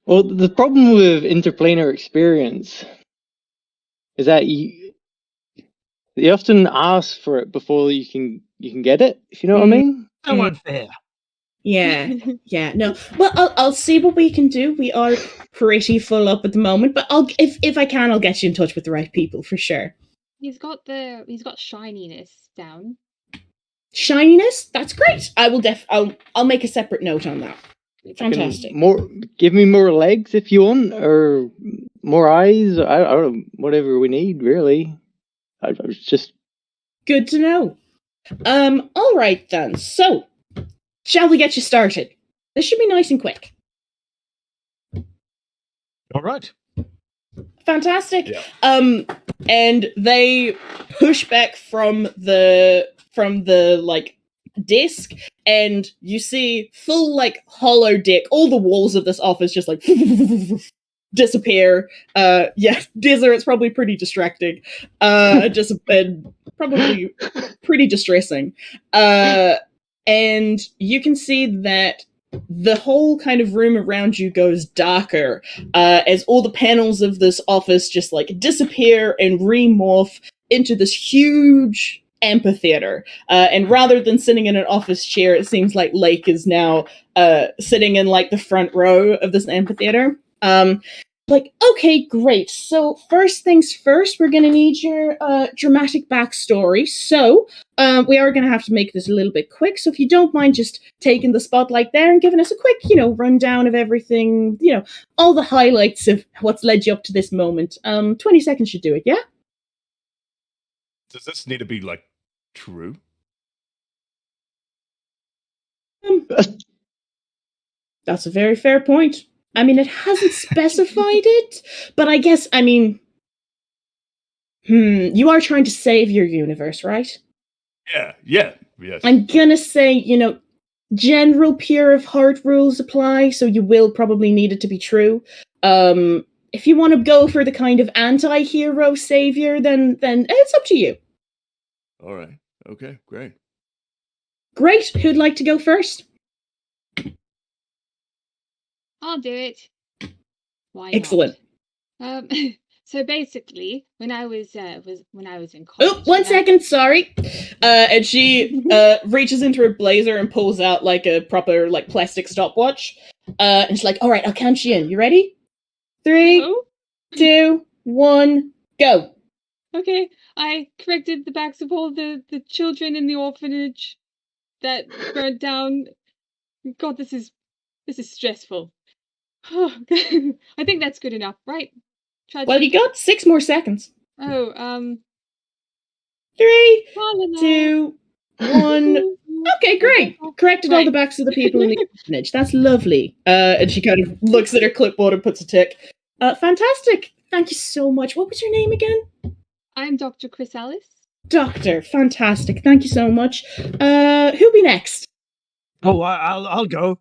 Well, the problem with interplanar experience is that you often ask for it before you can get it, if you know what I mean. So unfair. Yeah, yeah. No, well, I'll see what we can do. We are pretty full up at the moment, but if I can, I'll get you in touch with the right people for sure. He's got shininess down. Shininess? That's great. I will I'll make a separate note on that. Fantastic. Give me more legs if you want, or more eyes. I don't know, whatever we need, really. I was just good to know. All right then. So, shall we get you started? This should be nice and quick. All right. Fantastic. Yeah. And they push back from the like disc, and you see full like hollow deck. All the walls of this office just like disappear. Yeah, Dizzer, it's probably pretty distracting. Just and probably pretty distressing. And you can see that the whole kind of room around you goes darker as all the panels of this office just like disappear and remorph into this huge amphitheater. And rather than sitting in an office chair, it seems like Lake is now sitting in like the front row of this amphitheater. Like, okay, great. So first things first, we're going to need your dramatic backstory. So we are going to have to make this a little bit quick. So if you don't mind just taking the spotlight there and giving us a quick, rundown of everything, all the highlights of what's led you up to this moment. 20 seconds should do it, yeah? Does this need to be, like, true? That's a very fair point. I mean, it hasn't specified it, but I guess, you are trying to save your universe, right? Yeah, yes. I'm gonna say, general pure of heart rules apply, so you will probably need it to be true. If you want to go for the kind of anti-hero savior, then it's up to you. All right. Okay, great. Great. Who'd like to go first? I'll do it. Why Excellent. not? So basically, when I was in college. Oh, 1 second, sorry. And she reaches into her blazer and pulls out like a proper like plastic stopwatch. And she's like, "All right, I'll count you in. You ready? 3, 2, 1, go." Okay, I corrected the backs of all the children in the orphanage that burnt down. God, this is stressful. Oh, I think that's good enough, right? Well, you got 6 more seconds. 3, 2, 1. Okay, great. Corrected all the backs of the people in the orphanage. That's lovely. And she kind of looks at her clipboard and puts a tick. Fantastic. Thank you so much. What was your name again? I'm Dr. Chrysalis. Doctor. Fantastic. Thank you so much. Who'll be next? Oh, I'll go.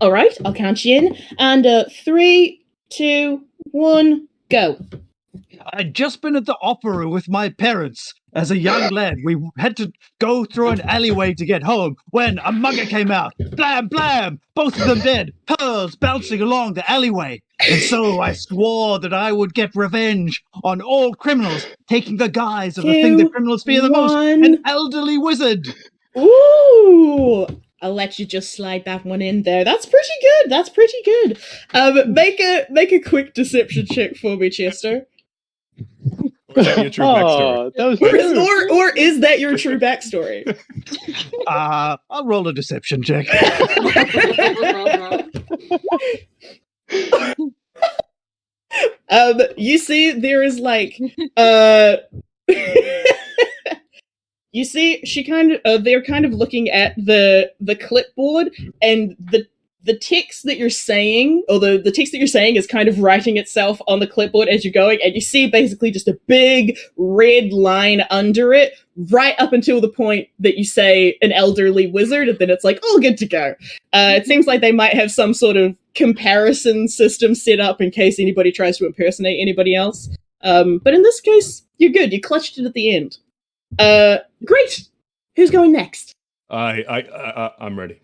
All right, I'll count you in. And 3, 2, 1, go. I'd just been at the opera with my parents. As a young lad, we had to go through an alleyway to get home when a mugger came out. Blam, blam! Both of them dead, pearls bouncing along the alleyway. And so I swore that I would get revenge on all criminals, taking the guise of the thing that criminals fear the most, an elderly wizard. Ooh! I'll let you just slide that one in there. That's pretty good. That's pretty good. Make a quick deception check for me, Chester. Or is that your true backstory? That was or is that your true backstory? I'll roll a deception check. You see, there is like, you see, she kind of, they're kind of looking at the clipboard, and the text that you're saying, or the text that you're saying is kind of writing itself on the clipboard as you're going, and you see basically just a big red line under it, right up until the point that you say an elderly wizard, and then it's like, all good to go. It seems like they might have some sort of comparison system set up in case anybody tries to impersonate anybody else. But in this case, you're good. You clutched it at the end. Great! Who's going next? I'm ready.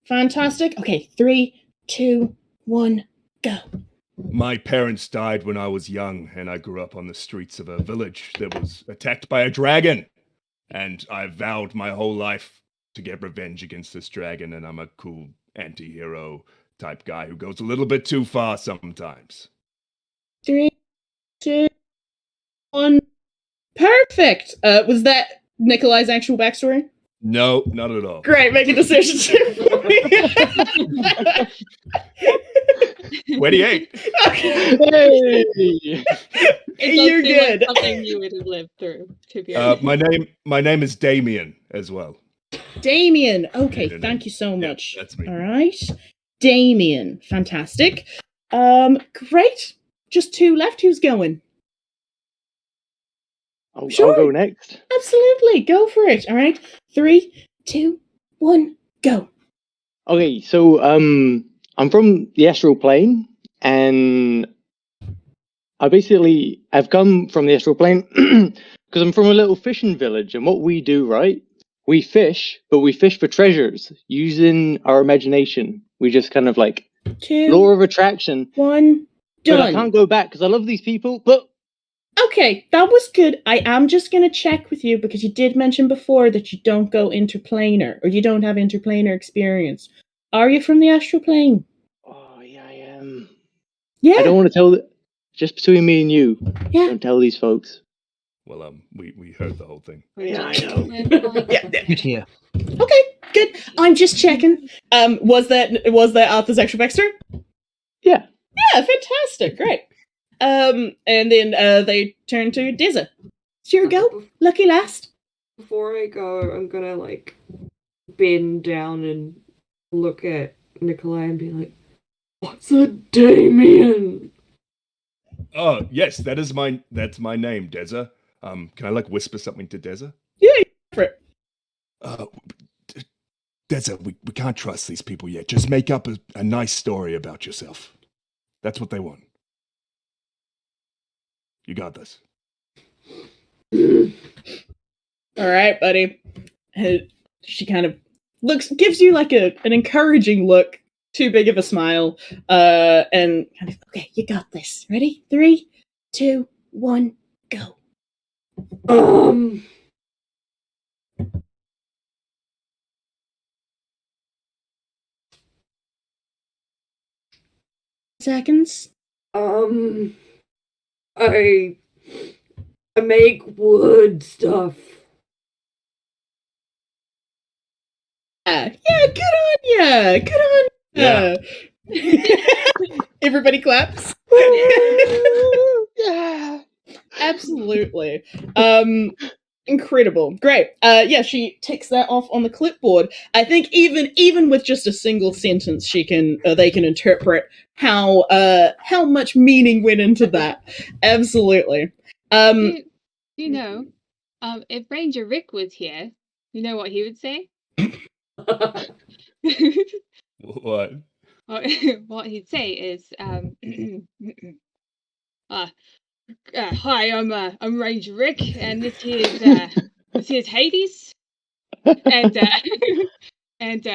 Fantastic. Okay, 3, 2, 1, go. My parents died when I was young, and I grew up on the streets of a village that was attacked by a dragon. And I vowed my whole life to get revenge against this dragon, and I'm a cool anti-hero type guy who goes a little bit too far sometimes. 3, 2, 1. Perfect. Was that Nikolai's actual backstory? No, not at all. Great, make a decision for me. 28. Okay. Hey! It does You're seem like good. something you would have lived through, to be honest. My name is Damien as well. Damien. Okay, Yeah, thank you so yeah, much. that's me. All right. Damien. Fantastic. Great. Just 2 left. Who's going? I'll Sure. go next. Absolutely. Go for it. All right. 3, 2, 1, go. Okay, so I'm from the astral plane, and I've come from the astral plane because I'm from a little fishing village, and what we do, right? We fish, but we fish for treasures using our imagination. We just kind of like 2, law of attraction. 1, But I done. can't go back because I love these people. But Okay, that was good. I am just going to check with you because you did mention before that you don't go interplanar or you don't have interplanar experience. Are you from the astral plane? oh yeah, I am. Yeah. I don't want to tell. Just between me and you. Yeah. Don't tell these folks. Well, we heard the whole thing. Yeah, I know. Yeah. Good here. Okay, good. I'm just checking. Was that Arthur's actual backstory? Yeah. Yeah, fantastic, great. And then they turn to Dizza. Sure, go. Lucky last. Before I go, I'm gonna like bend down and look at Nikolai and be like, "What's a Damien?" Oh yes, that's my name, Deza. Can I like whisper something to Deza? Yeah, for it. Deza, we can't trust these people yet. Just make up a nice story about yourself. That's what they want. You got this. All right, buddy. She kind of gives you like an encouraging look, too big of a smile, and kind of, okay, you got this. Ready? 3, 2, 1, go. Seconds. I make wood stuff. Yeah, good on ya. Good on ya. Everybody claps. Yeah. Absolutely. Incredible. Great. Yeah, she ticks that off on the clipboard. I think even with just a single sentence, they can interpret how much meaning went into that. Absolutely. You know, if Ranger Rick was here, you know what he would say? What? What he'd say is, "Hi, I'm Ranger Rick, and this here's Hades, and and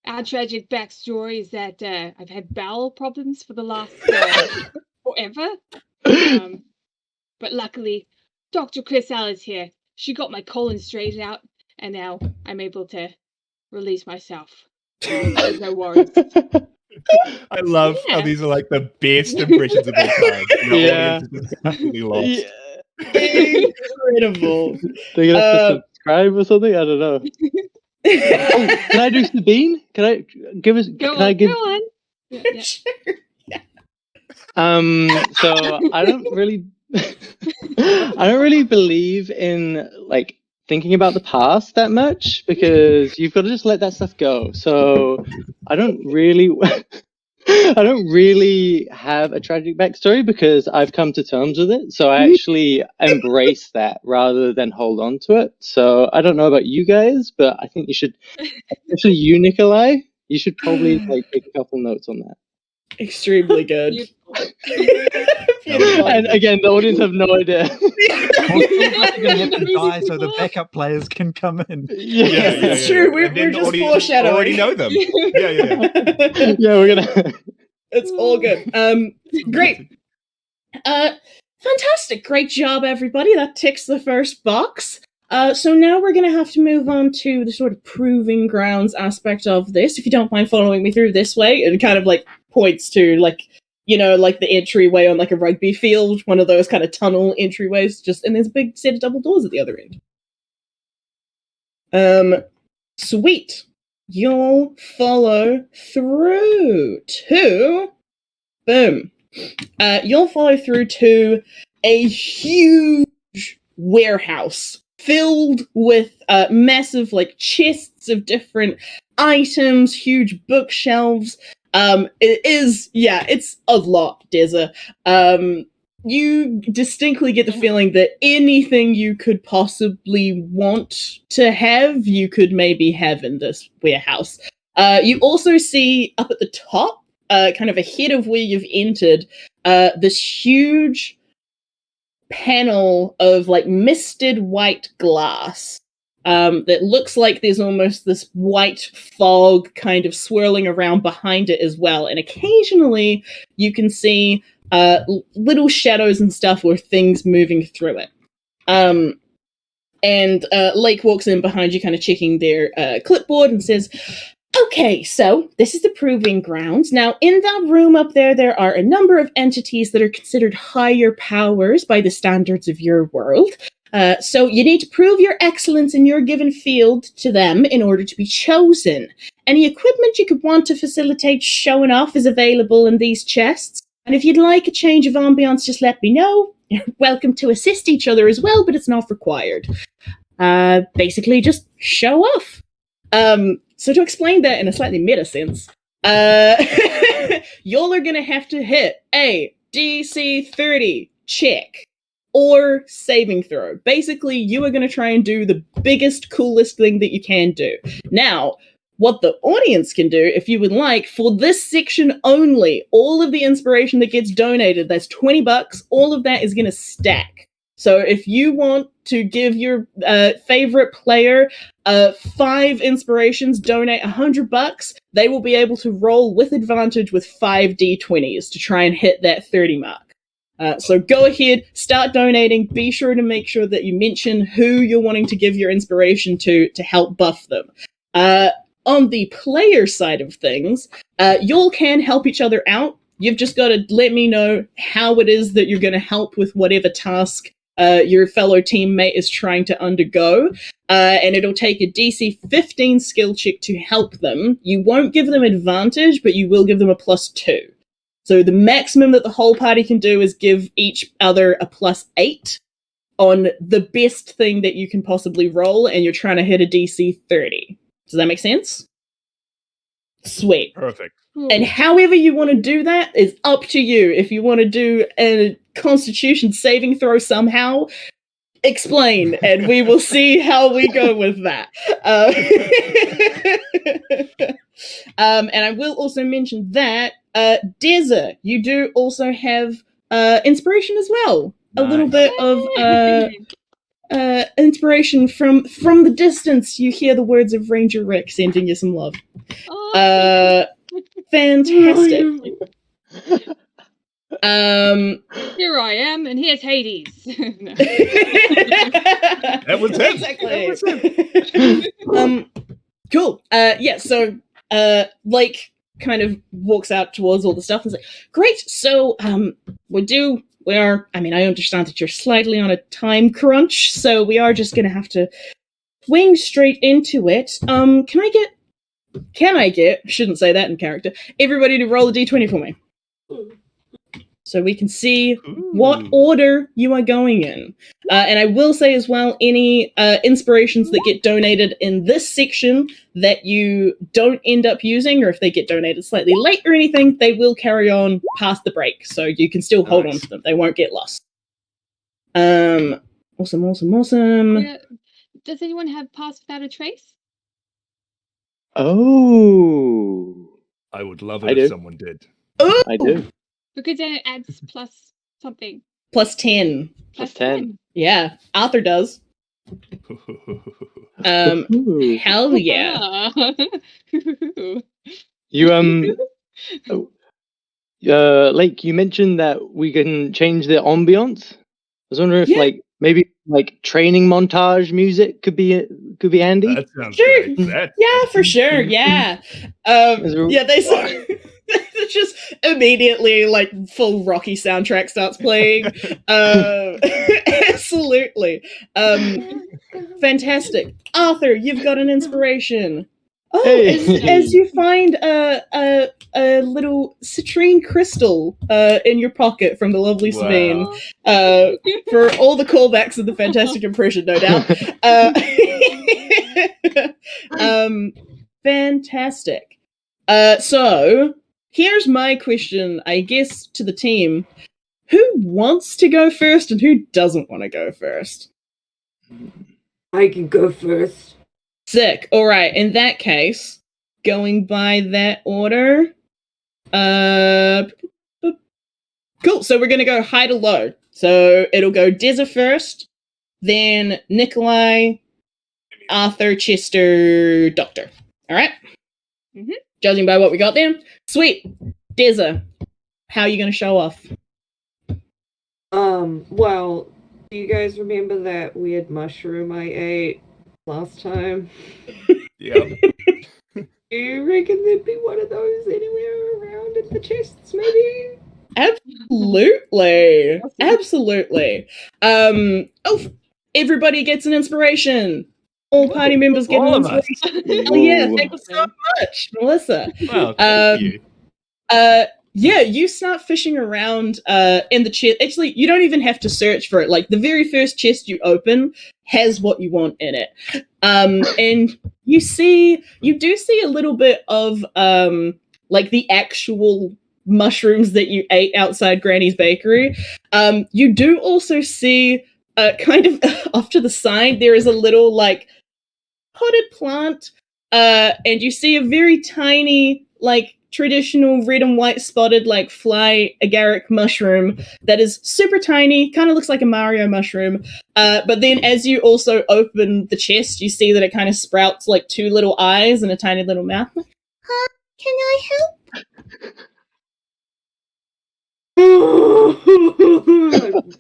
our tragic backstory is that I've had bowel problems for the last forever, but luckily, Dr. Chris is here. She got my colon straightened out, and now I'm able to release myself. There's no worries." I love how these are like the best impressions of all time. And the Yeah. audience is just completely lost. Incredible. They're gonna have to subscribe or something. I don't know. Oh, can I do Sabine? Can I give us? Go can I give? on. Yeah. So I don't really, I don't really believe in like thinking about the past that much because you've got to just let that stuff go. So I don't really, I don't really have a tragic backstory because I've come to terms with it. So I actually embrace that rather than hold on to it. So I don't know about you guys, but I think you should, especially you, Nikolai, you should probably like take a couple notes on that. Extremely good. Beautiful. And again, the audience have no idea. You're going to have to die so the backup players can come in. It's true. We're And then just the audience foreshadowing. already know them. Yeah. Yeah, we're gonna. It's all good. Great. Fantastic. Great job, everybody. That ticks the first box. So now we're going to have to move on to the sort of proving grounds aspect of this. If you don't mind following me through this way, it kind of like points to like, you know, like the entryway on like a rugby field, one of those kind of tunnel entryways. And there's a big set of double doors at the other end. Sweet. You'll follow through to, boom. You'll follow through to a huge warehouse filled with massive like chests of different items, huge bookshelves. It's a lot, Deza. You distinctly get the feeling that anything you could possibly want to have, you could maybe have in this warehouse. You also see up at the top, kind of ahead of where you've entered, this huge panel of like misted white glass that looks like there's almost this white fog kind of swirling around behind it as well. And occasionally you can see little shadows and stuff or things moving through it. And Lake walks in behind you, kind of checking their clipboard and says, "Okay, so this is the proving grounds. Now, in that room up there, there are a number of entities that are considered higher powers by the standards of your world. So you need to prove your excellence in your given field to them in order to be chosen. Any equipment you could want to facilitate showing off is available in these chests. And if you'd like a change of ambiance, just let me know. You're welcome to assist each other as well, but it's not required. Basically, just show off." So to explain that in a slightly meta sense, y'all are gonna have to hit a DC 30 check or saving throw. Basically, you are gonna try and do the biggest, coolest thing that you can do. Now, what the audience can do, if you would like, for this section only, all of the inspiration that gets donated, that's $20, all of that is gonna stack. So if you want to give your favorite player 5 inspirations, donate $100, they will be able to roll with advantage with 5 D20s to try and hit that 30 mark. So go ahead, start donating. Be sure to make sure that you mention who you're wanting to give your inspiration to help buff them. On the player side of things, y'all can help each other out. You've just got to let me know how it is that you're going to help with whatever task your fellow teammate is trying to undergo, and it'll take a DC 15 skill check to help them. You won't give them advantage, but you will give them a +2. So the maximum that the whole party can do is give each other a +8 on the best thing that you can possibly roll, and you're trying to hit a DC 30. Does that make sense? Sweet. Perfect. And however you want to do that is up to you. If you want to do a Constitution saving throw somehow, explain, and we will see how we go with that. And I will also mention that, Deza, you do also have inspiration as well. Nice. A little bit of inspiration from the distance. You hear the words of Ranger Rick sending you some love. Fantastic. Here I am, and here's Hades. No. That was him. Exactly. That was him. Cool. So Lake kind of walks out towards all the stuff and is like, "Great. So I understand that you're slightly on a time crunch, so we are just gonna have to swing straight into it. Can I get, shouldn't say that in character, everybody to roll a d20 for me. So we can see what order you are going in. And I will say as well, any inspirations that get donated in this section that you don't end up using, or if they get donated slightly late or anything, they will carry on past the break. So you can still hold on to them. They won't get lost. Awesome. Yeah. Does anyone have Pass Without a Trace? Oh. I would love I it do. if someone did. Ooh! I do. Because then it adds plus something. Plus 10. Plus 10. Yeah, Arthur does. Ooh. Hell yeah. You Lake, you mentioned that we can change the ambiance. I was wondering if Yeah. maybe like training montage music could be handy. That sounds Sure. great. Yeah, for sure. Yeah. Yeah, they it's just immediately like full Rocky soundtrack starts playing. Absolutely. Fantastic. Arthur, you've got an inspiration. Oh, Hey. as you find a little citrine crystal in your pocket from the lovely Wow. Sabine, for all the callbacks of the Fantastic Impression, no doubt. Fantastic. So here's my question, I guess, to the team: who wants to go first, and who doesn't want to go first? I can go first. Sick. All right. In that case, going by that order. Cool. So we're gonna go high to low. So it'll go Deza first, then Nikolai, Arthur, Chester, Doctor. All right. Mhm. Judging by what we got there, sweet. Deza, how are you gonna show off? Well, do you guys remember that weird mushroom I ate last time? Yep. Do you reckon there'd be one of those anywhere around in the chests, maybe? Absolutely. Absolutely. Everybody gets an inspiration. All party members get All an of us. inspiration. Hell yeah, Ooh. thank you so much, Melissa. Wow, thank you. Yeah, you start fishing around in the chest. Actually, you don't even have to search for it. Like, the very first chest you open has what you want in it. And you do see a little bit of like the actual mushrooms that you ate outside Granny's bakery. You do also see kind of off to the side, there is a little like potted plant, and you see a very tiny, like, traditional red and white spotted, like, fly agaric mushroom that is super tiny, kind of looks like a Mario mushroom. But then as you also open the chest, you see that it kind of sprouts like two little eyes and a tiny little mouth. Can I help?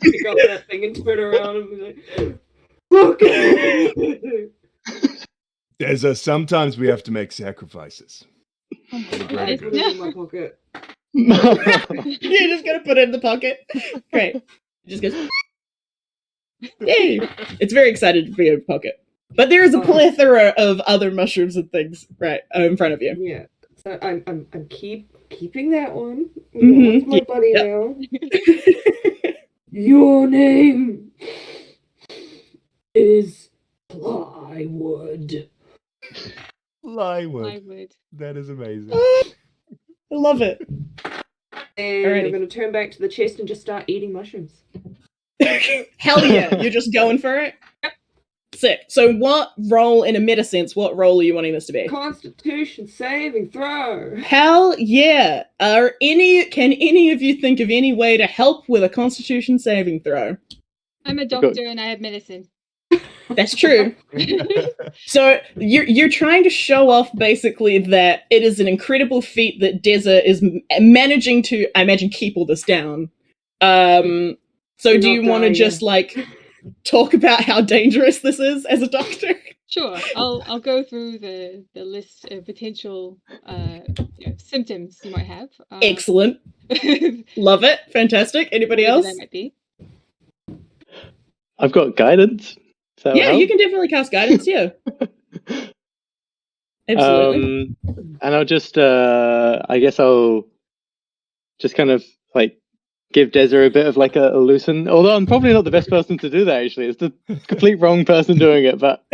Pick up that thing and turn around and be like, okay. Sometimes we have to make sacrifices. Oh my Great. goodness. Put it in my pocket. You're just gonna put it in the pocket? Great. It just goes, yay! It's very excited to be in your pocket. But there is a plethora of other mushrooms and things right in front of you. Yeah. So I'm keeping that one. Mhm. What's my buddy Yep. now? Your name is Plywood. Plywood. Plywood. That is amazing. I love it. And Alrighty. I'm going to turn back to the chest and just start eating mushrooms. Hell yeah, you're just going for it? Sick. So what role, in a meta sense, what role are you wanting this to be? Constitution saving throw. Hell yeah. Can any of you think of any way to help with a Constitution saving throw? I'm a doctor and I have medicine. That's true. So you're trying to show off basically that it is an incredible feat that Deza is managing to, I imagine, keep all this down. So You're do you not want to dying, just like talk about how dangerous this is as a doctor? Sure, I'll go through the list of potential symptoms you might have. Excellent. Love it. Fantastic. Anybody whatever else? that might be. I've got guidance. So Yeah, you can definitely cast guidance. Yeah. Absolutely. And I'll just, I guess I'll just kind of like give Deza a bit of like a loosen. Although I'm probably not the best person to do that. Actually, it's the complete wrong person doing it. But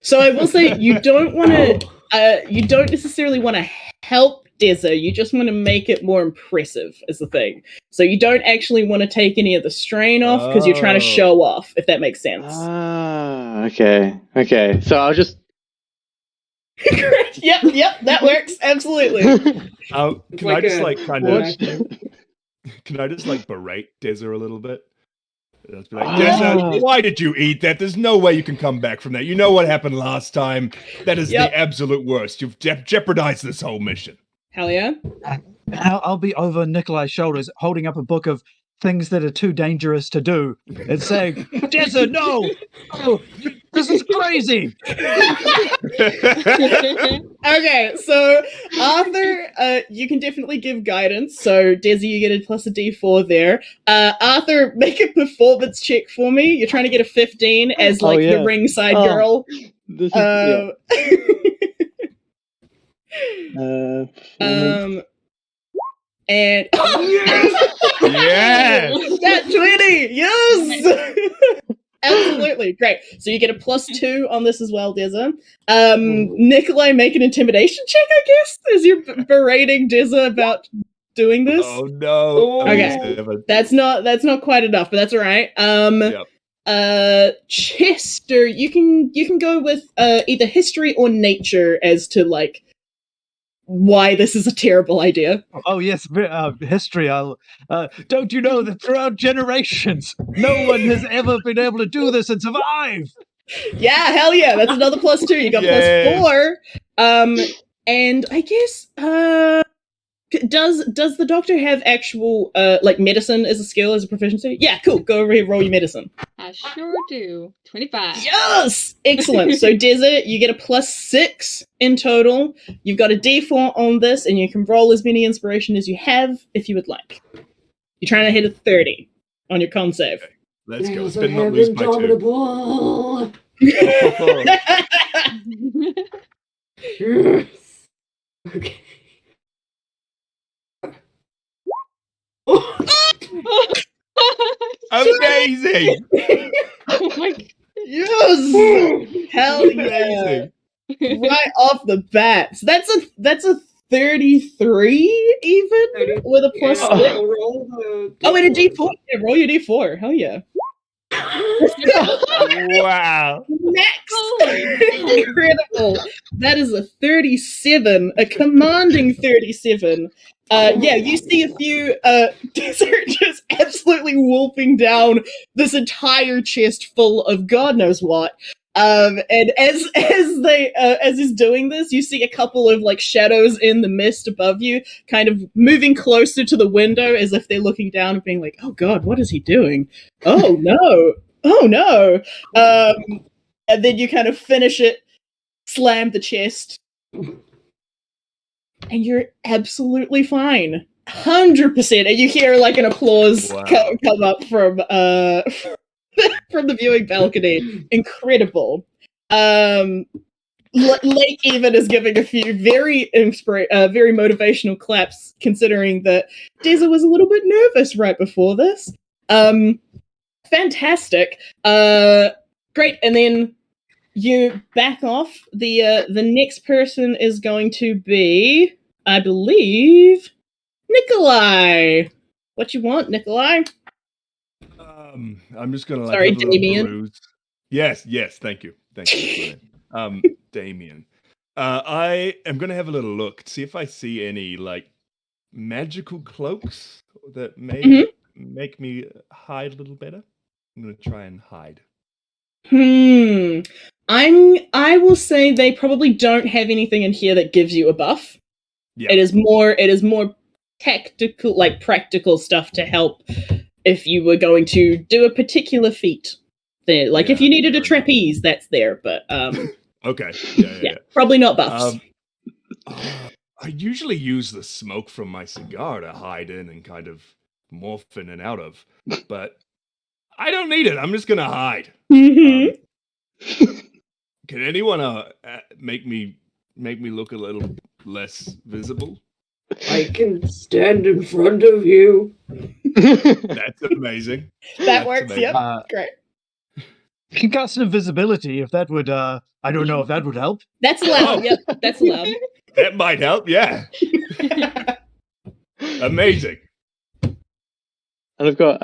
So I will say you don't want to. You don't necessarily want to help Deza. You just want to make it more impressive, is the thing. So you don't actually want to take any of the strain off because you're trying to show off, if that makes sense. ah, okay. So I'll just. Yep, that works absolutely. Can I just like kind of? Can I just like berate Deza a little bit? Just be like, Deza, why did you eat that? There's no way you can come back from that. You know what happened last time? That is the absolute worst. You've jeopardized this whole mission. Hell yeah. I'll be over Nikolai's shoulders, holding up a book of things that are too dangerous to do and saying, Deza, no! Oh, this is crazy! Okay, so Arthur, you can definitely give guidance. So Desi, you get a plus a D4 there. Arthur, make a performance check for me. You're trying to get a 15 as like the ringside girl. This is And Yes! That 20! Yes! Absolutely. Great. So you get a +2 on this as well, Deza. Nikolai, make an intimidation check, I guess, as you're berating Deza about doing this. Oh no! Okay. That's not quite enough, but that's all right. Chester, you can go with either history or nature as to like why this is a terrible idea. Oh yes, history. Don't you know that throughout generations, no one has ever been able to do this and survive? Yeah, hell yeah! That's another +2. You got +4. And I guess does the doctor have actual like medicine as a skill, as a proficiency? Yeah, cool. Go over here, roll your medicine. I sure do. 25. Yes! Excellent. So, Desert, you get a +6 in total. You've got a D4 on this, and you can roll as many inspiration as you have if you would like. You're trying to hit a 30 on your con save. Let's go. Also Spin not have lose by 2. indomitable. Yes. Okay. Amazing! Oh my god. Yes! Hell yeah! Amazing. Right off the bat. So that's a 33 even with a +6. Roll the Oh, and a D4. Yeah, roll your D4. Hell yeah. Wow. Max! Incredible. That is a 37, a commanding 37. Yeah, you see a few Desert just absolutely wolfing down this entire chest full of God knows what. And as he's doing this, you see a couple of like shadows in the mist above you, kind of moving closer to the window as if they're looking down and being like, "Oh God, what is he doing? Oh no, oh no!" And then you kind of finish it, slam the chest, and you're absolutely fine, 100%. And you hear like an applause come up from from the viewing balcony. Incredible. Lake even is giving a few very very motivational claps, considering that Deza was a little bit nervous right before this. Fantastic. Great. And then you back off. The next person is going to be, I believe, Nikolai. What you want, Nikolai? I'm just gonna like Sorry, have a little Damien. peruse. Yes, thank you. Damien. I am gonna have a little look, see if I see any like magical cloaks that may make me hide a little better. I'm gonna try and hide. I will say they probably don't have anything in here that gives you a buff. Yeah. It is more tactical, like practical stuff to help if you were going to do a particular feat. There, like if you needed a trapeze, that's there, but Okay. Yeah. probably not buffs. I usually use the smoke from my cigar to hide in and kind of morph in and out of, but I don't need it. I'm just gonna hide. Can anyone make me look a little less visible? I can stand in front of you. That's amazing. That works. Yep. Great. You can cast invisibility if that would, I don't know if that would help. That's allowed. Yep, that's allowed. That might help, yeah. Amazing. And I've got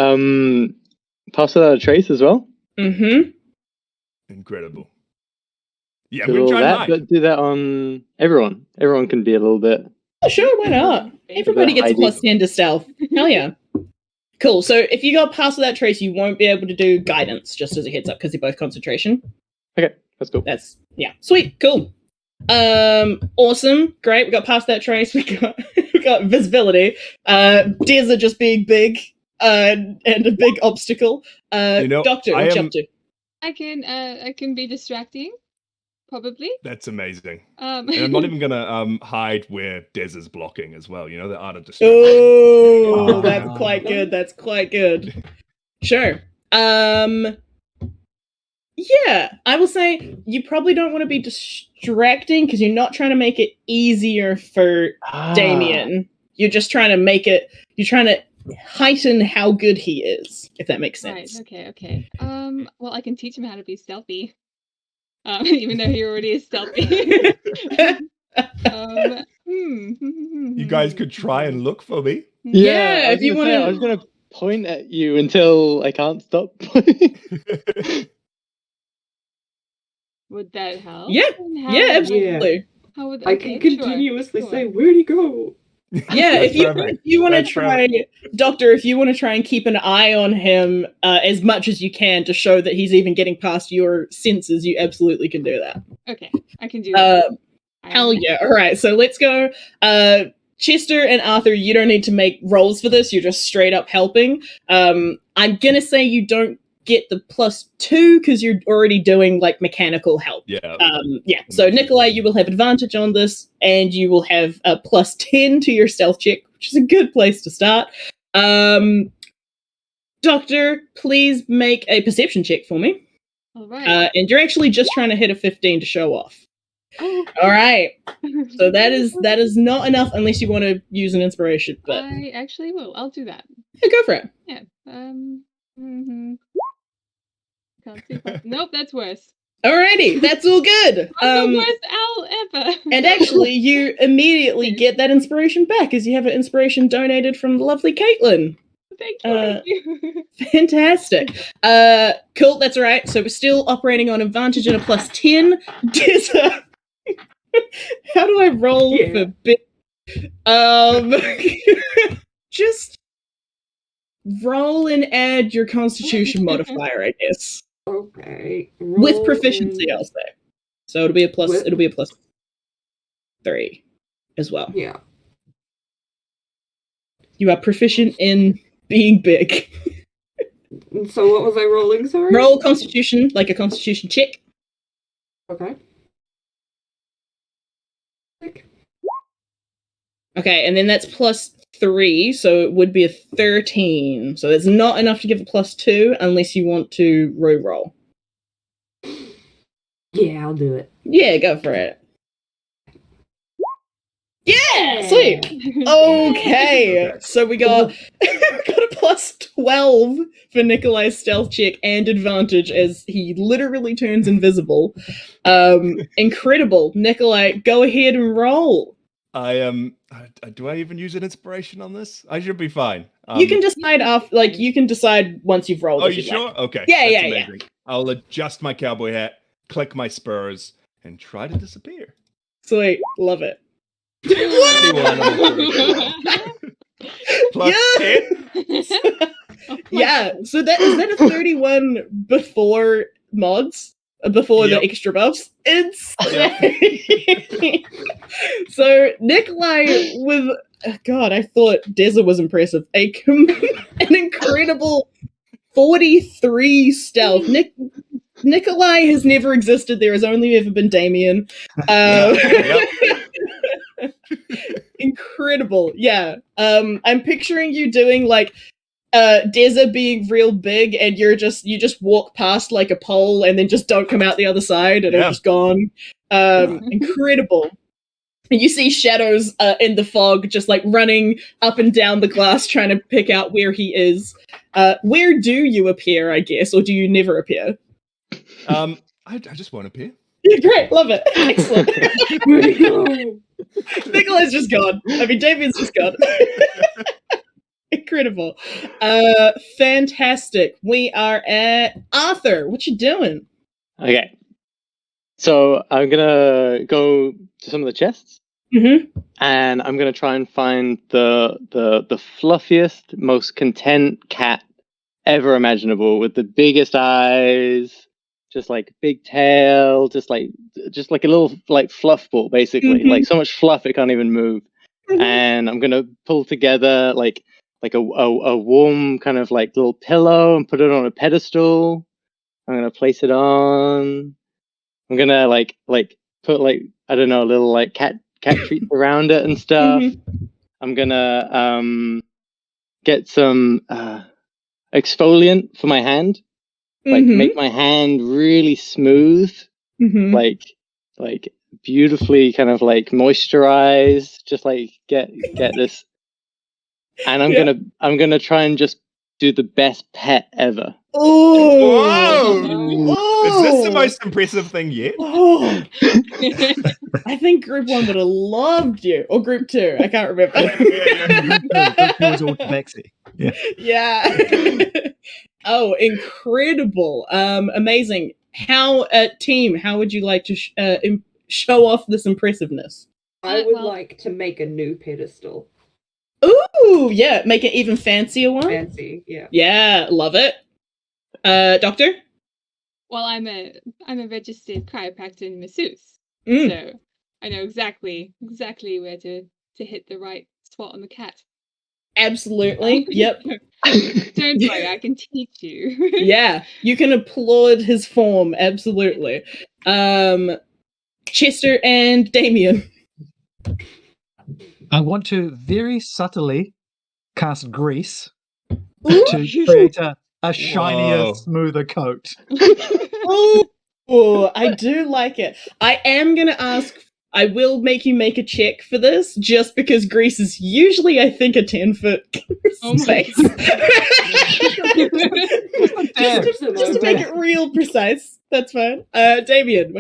pass without a trace as well. Incredible. Yeah, I'm gonna try and hide. But do that on everyone. Everyone can be a little bit. Oh, sure, why not? Everybody gets a +10 to stealth. Hell yeah. Cool. So if you go past that trace, you won't be able to do guidance, just as a heads up, because they're both concentration. Okay, that's cool. That's sweet, cool. Awesome, great. We got past that trace. We got visibility. Deza just being big and a big obstacle. Doctor, what you up to? I can be distracting, probably. That's amazing. And I'm not even gonna hide where Des is blocking as well. You know, the art of distraction. Oh, that's quite good. That's quite good. Sure. Yeah, I will say you probably don't want to be distracting because you're not trying to make it easier for Damien. You're just trying to make it. You're trying to heighten how good he is, if that makes sense. Right. Okay. Well, I can teach him how to be stealthy. Even though he already is stealthy. You guys could try and look for me. Yeah, if you want to. I was gonna point at you until I can't stop pointing. Would that help? Yeah, absolutely. How would I can continuously say, "Where'd he go?" Yeah, if you want to try, Doctor, if you want to try and keep an eye on him as much as you can to show that he's even getting past your senses, you absolutely can do that. Okay, I can do that. Hell yeah! All right, so let's go. Chester and Arthur, you don't need to make rolls for this. You're just straight up helping. I'm gonna say you don't get the +2 because you're already doing like mechanical help. Yeah. So Nikolai, you will have advantage on this, and you will have a +10 to your stealth check, which is a good place to start. Doctor, please make a perception check for me. All right. And you're actually just trying to hit a 15 to show off. Oh. All right. So that is not enough unless you want to use an inspiration. But I actually will. I'll do that. Yeah, go for it. Yeah. Can't see. Nope, that's worse. Alrighty, that's all good. I'm the worst owl ever. And actually, you immediately get that inspiration back as you have an inspiration donated from the lovely Caitlin. Thank you. Fantastic. Cool, that's all right. So we're still operating on advantage and a +10. How do I roll for bit? Just roll and add your Constitution modifier, I guess. Okay. With proficiency, I'll say. So it'll be a plus. It'll be a +3 as well. Yeah. You are proficient in being big. So what was I rolling? Sorry. Roll Constitution, like a Constitution check. Okay. Okay, and then that's +3, so it would be a 13. So that's not enough to give a +2 unless you want to re-roll. Yeah, I'll do it. Yeah, go for it. Yeah, sweet. Okay, so we got a +12 for Nikolai's stealth check and advantage as he literally turns invisible. Incredible, Nikolai. Go ahead and roll. Do I even use an inspiration on this? I should be fine. You can decide after, you can decide once you've rolled. Oh, you sure? Like. Okay. Yeah. I'll adjust my cowboy hat, click my spurs, and try to disappear. Sweet, love it. 31 on the +10. Yeah. So is that a 31 before mods? Before the extra buffs? Insane! So Nikolai with God, I thought Deza was impressive. An incredible 43 stealth. Nikolai has never existed. There has only ever been Damien. Incredible. Yeah. I'm picturing you doing like Deza being real big, and you just walk past like a pole and then just don't come out the other side and are just gone. Incredible. And you see shadows in the fog just like running up and down the glass trying to pick out where he is. Where do you appear, I guess, or do you never appear? I just won't appear. Yeah, great, love it. Excellent. Where'd he go? Nikolai's just gone. I mean, Damien's just gone. Incredible. Fantastic. We are at Arthur. What you doing? Okay. So I'm gonna go to some of the chests, and I'm gonna try and find the fluffiest, most content cat ever imaginable, with the biggest eyes, just like big tail, just like a little like fluff ball, basically, like so much fluff it can't even move. And I'm gonna pull together like a warm kind of like little pillow and put it on a pedestal. I'm gonna place it on. I'm gonna like put like I don't know, little like cat treats around it and stuff. I'm gonna get some exfoliant for my hand, like make my hand really smooth, like beautifully kind of like moisturized, just like get this. And I'm gonna try and just do the best pet ever. Whoa! Is this the most impressive thing yet? Oh. I think Group 1 would have loved you. Or Group 2, I can't remember. Group 2 was all Tabaxi. Yeah. Oh, incredible. Amazing. How, team, how would you like to show off this impressiveness? I would like to make a new pedestal. Ooh, yeah, make it even fancier one. Fancy, yeah. Yeah, love it. Doctor? Well, I'm a registered chiropractor and masseuse, so I know exactly where to hit the right spot on the cat. Absolutely. Yep. Don't worry, I can teach you. Yeah, you can applaud his form. Absolutely. Chester and Damien. I want to very subtly cast grease to create a shinier, smoother coat. Oh, I do like it. I am going to ask, I will make you make a check for this, just because grease is usually, I think, a 10-foot space. just to make it real precise. That's fine. Damien,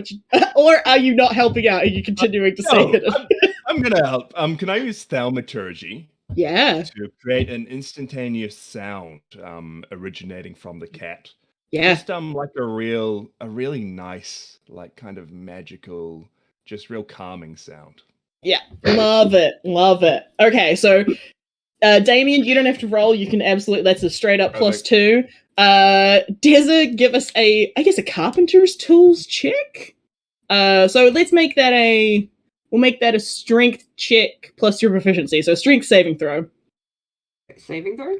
or are you not helping out? Are you continuing to say it? I'm gonna help. Can I use thaumaturgy? Yeah. To create an instantaneous sound originating from the cat. Yeah. Just like a really nice, like kind of magical, just real calming sound. Yeah. Love it. Love it. Okay, so Damien, you don't have to roll. You can absolutely, that's a straight up +2. Deza, give us a carpenter's tools check. So let's make that we'll make that a strength check plus your proficiency. So strength saving throw. Saving throw?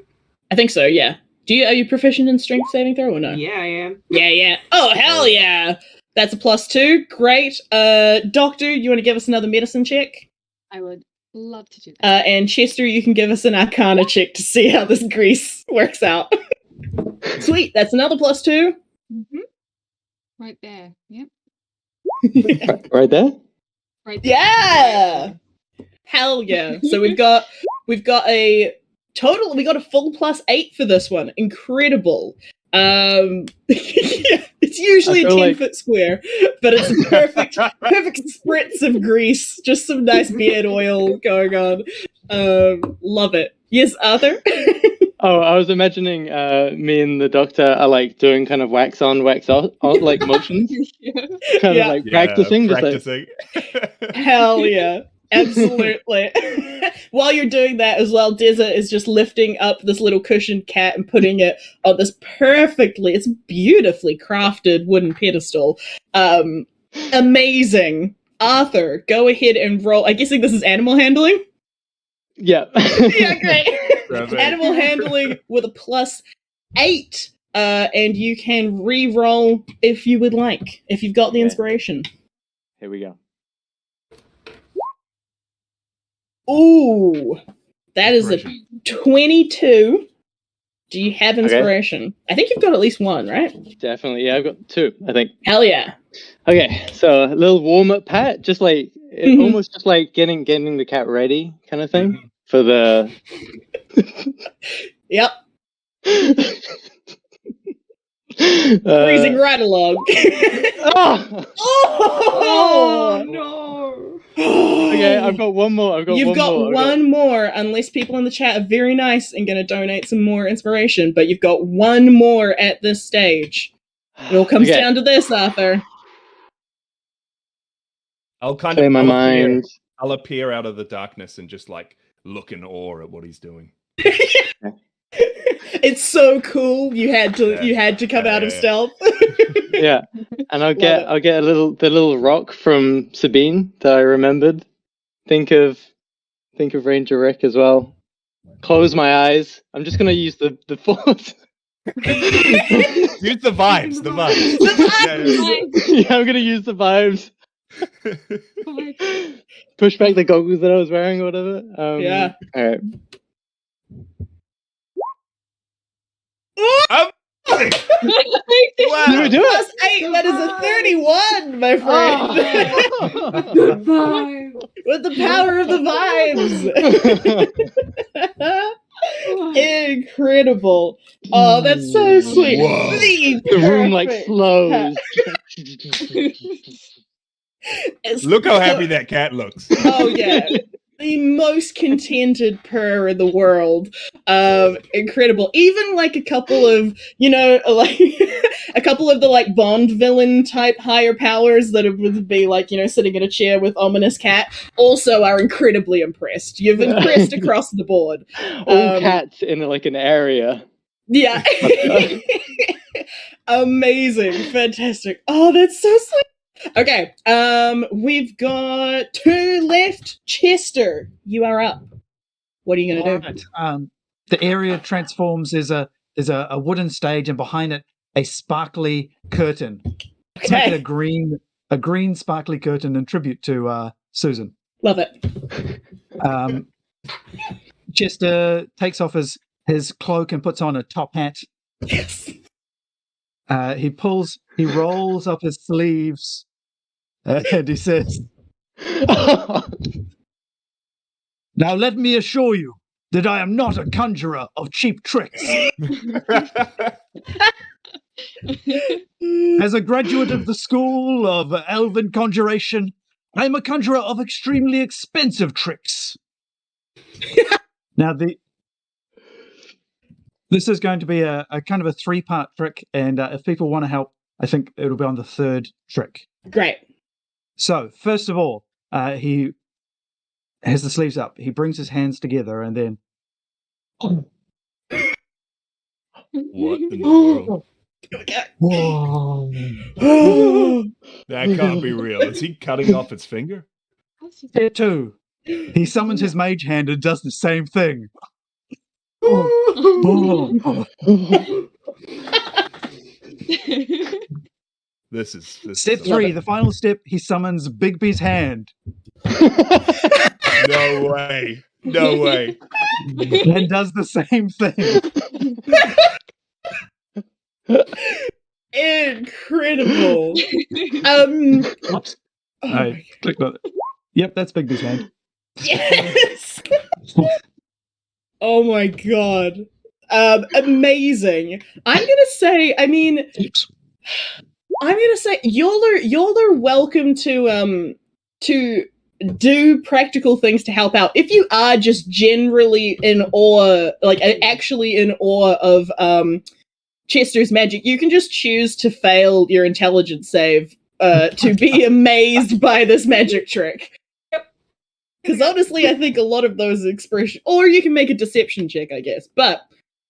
I think so, yeah. Are you proficient in strength saving throw or no? Yeah, I am. Yeah. Oh, hell yeah. That's a +2. Great. Doctor, you want to give us another medicine check? I would love to do that. And Chester, you can give us an arcana check to see how this grease works out. Sweet. That's another +2. Mm-hmm. Right there. Yep. Right there? Right there. Yeah. Hell yeah. So we've got a full +8 for this one. Incredible. It's usually a 10-foot square, but it's a perfect spritz of grease. Just some nice beard oil going on. Love it. Yes, Arthur? Oh, I was imagining me and the doctor are like doing kind of wax on, wax off like motions. Kind of like practicing. Just like... Hell yeah. Absolutely. While you're doing that as well, Deza is just lifting up this little cushioned cat and putting it on this it's beautifully crafted wooden pedestal. Amazing. Arthur, go ahead and roll. I'm guessing this is animal handling? Yeah. Yeah, great. Animal handling with a +8. And you can re-roll if you would like, if you've got the inspiration. Here we go. Ooh, that is a 22. Do you have inspiration? Okay. I think you've got at least one, right? Definitely, yeah, I've got 2, I think. Hell yeah. Okay, so a little warm-up pat, just like, almost just like getting the cat ready kind of thing for the... Yep. Freezing right along. Oh no! Okay, I've got one more. You've got one more, unless people in the chat are very nice and going to donate some more inspiration. But you've got one more at this stage. It all comes down to this, Arthur. I'll appear out of the darkness and just like look in awe at what he's doing. It's so cool. You had to come out of stealth. Yeah, and I'll get the little rock from Sabine that I remembered. Think of Ranger Rick as well. close my eyes. I'm just gonna use the force. Use the vibes. The vibes. Yeah, I'm gonna use the vibes. Push back the goggles that I was wearing or whatever. Yeah. Alright. Wow. Did we do Plus it? 8, that is a 31, my friend. The vibe. With the power of the vibes. Incredible. Oh, that's so sweet. Whoa. The room like perfect slows. It's Look how so- happy that cat looks. Oh yeah. The most contented purr in the world. Incredible. Even like a couple of, like a couple of the like Bond villain type higher powers that would be like, sitting in a chair with ominous cat also are incredibly impressed. You've impressed across the board. All cats in like an area. Yeah. Amazing. Fantastic. Oh, that's so sweet. Okay, we've got 2 left. Chester, you are up. What are you gonna do? Alright, the area transforms as a wooden stage, and behind it a sparkly curtain. Let's make it a green sparkly curtain in tribute to Susan. Love it. Chester takes off his cloak and puts on a top hat. Yes. He rolls up his sleeves, and he says, "Now let me assure you that I am not a conjurer of cheap tricks. As a graduate of the School of Elven Conjuration, I am a conjurer of extremely expensive tricks." Now, this is going to be a kind of a 3-part trick, and if people want to help, I think it'll be on the 3rd trick. Great. So, first of all, he has the sleeves up. He brings his hands together, and then... What in the world? Whoa. That can't be real. Is he cutting off its finger? Step 2. He summons his mage hand and does the same thing. This is Step 3, the final step, he summons Bigby's hand No way. No way. and does the same thing. Incredible. Oops. I clicked on it. Yep, that's Bigby's hand. Yes. Oh my god. Amazing. I'm gonna say y'all are welcome to do practical things to help out. If you are just generally in awe, like actually in awe of Chester's magic, you can just choose to fail your intelligence save to be amazed by this magic trick. Because honestly, I think a lot of those expressions, or you can make a deception check, I guess. But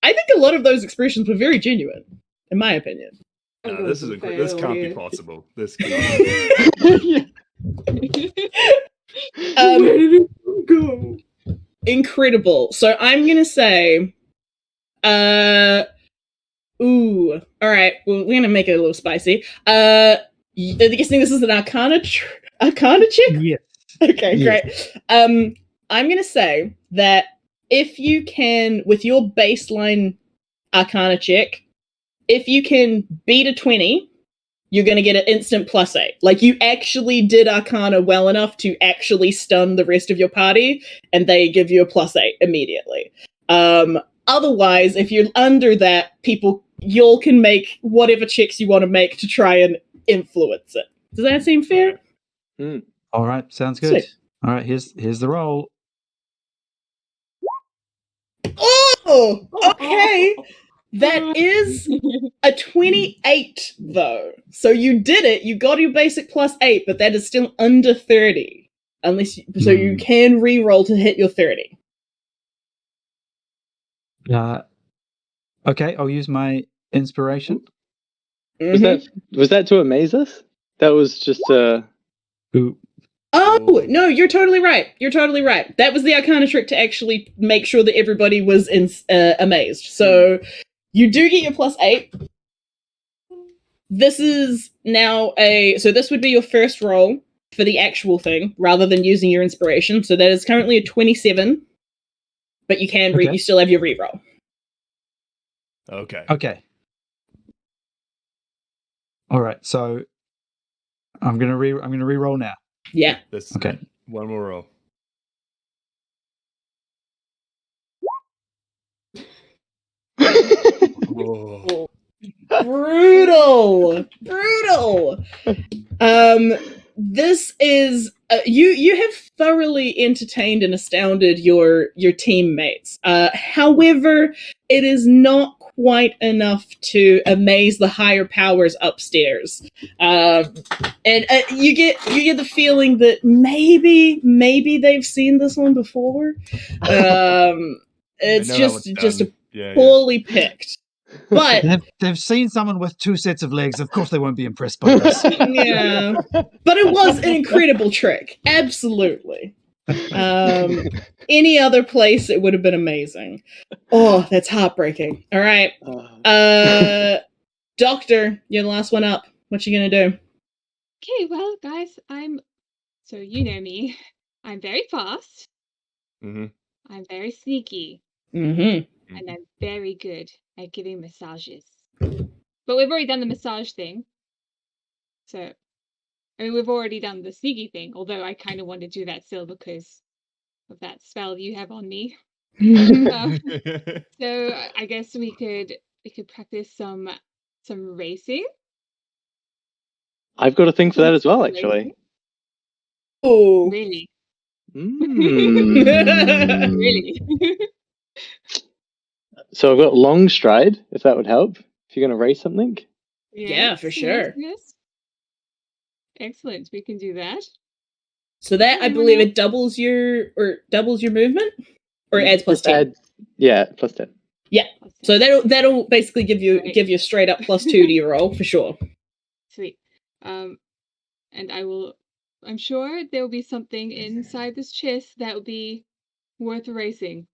I think a lot of those expressions were very genuine, in my opinion. No, this can't be possible. This can't. Where did it go? Incredible. So I'm gonna say, all right. Well, we're gonna make it a little spicy. I'm guessing this is an Arcana check. Yes. Okay, Yes. great. I'm gonna say that if you can, with your baseline Arcana check, if you can beat a 20, you're gonna get an instant +8. Like, you actually did Arcana well enough to actually stun the rest of your party, and they give you a +8 immediately. Otherwise, if you're under that, y'all can make whatever checks you want to make to try and influence it. Does that seem fair? All right, sounds good. Sweet. All right, here's the roll. Oh, okay. That is a 28, though. So you did it. You got your basic +8, but that is still under 30. So you can re-roll to hit your 30. Okay, I'll use my inspiration. Was that to amaze us? That was just Ooh. Oh, no, you're totally right. You're totally right. That was the Arcana trick to actually make sure that everybody was amazed. So you do get your +8. This is now so this would be your first roll for the actual thing, rather than using your inspiration. So that is currently a 27, but you can Okay. you still have your reroll. Okay. Okay. All right. So I'm gonna re-roll now. Yeah. This Okay. one more roll. Whoa. Brutal. This is you have thoroughly entertained and astounded your teammates. However, it is not quite enough to amaze the higher powers upstairs. And you get the feeling that maybe they've seen this one before. It's know that one's just done. a poorly picked. But they've seen someone with 2 sets of legs. Of course, they won't be impressed by this. yeah, but it was an incredible trick. Absolutely. Any other place, it would have been amazing. Oh, that's heartbreaking. All right, Doctor, you're the last one up. What you gonna do? Okay, well, guys, so you know me. I'm very fast. Mm-hmm. I'm very sneaky. Mm-hmm. And I'm very good at giving massages. But we've already done the massage thing. So, I mean, we've already done the sneaky thing, although I kind of want to do that still because of that spell you have on me. So I guess we could practice some racing. I've got a thing for that as well, actually. Oh, Really? really? So I've got long stride, if that would help. If you're going to race something. Yeah, for sure. Yes. Excellent. We can do that. So that, I believe, it doubles your movement, or it adds +10. +10. Yeah. So that'll basically give you a straight up +2 to your roll for sure. Sweet. And I'm sure there'll be something inside this chest that will be worth racing.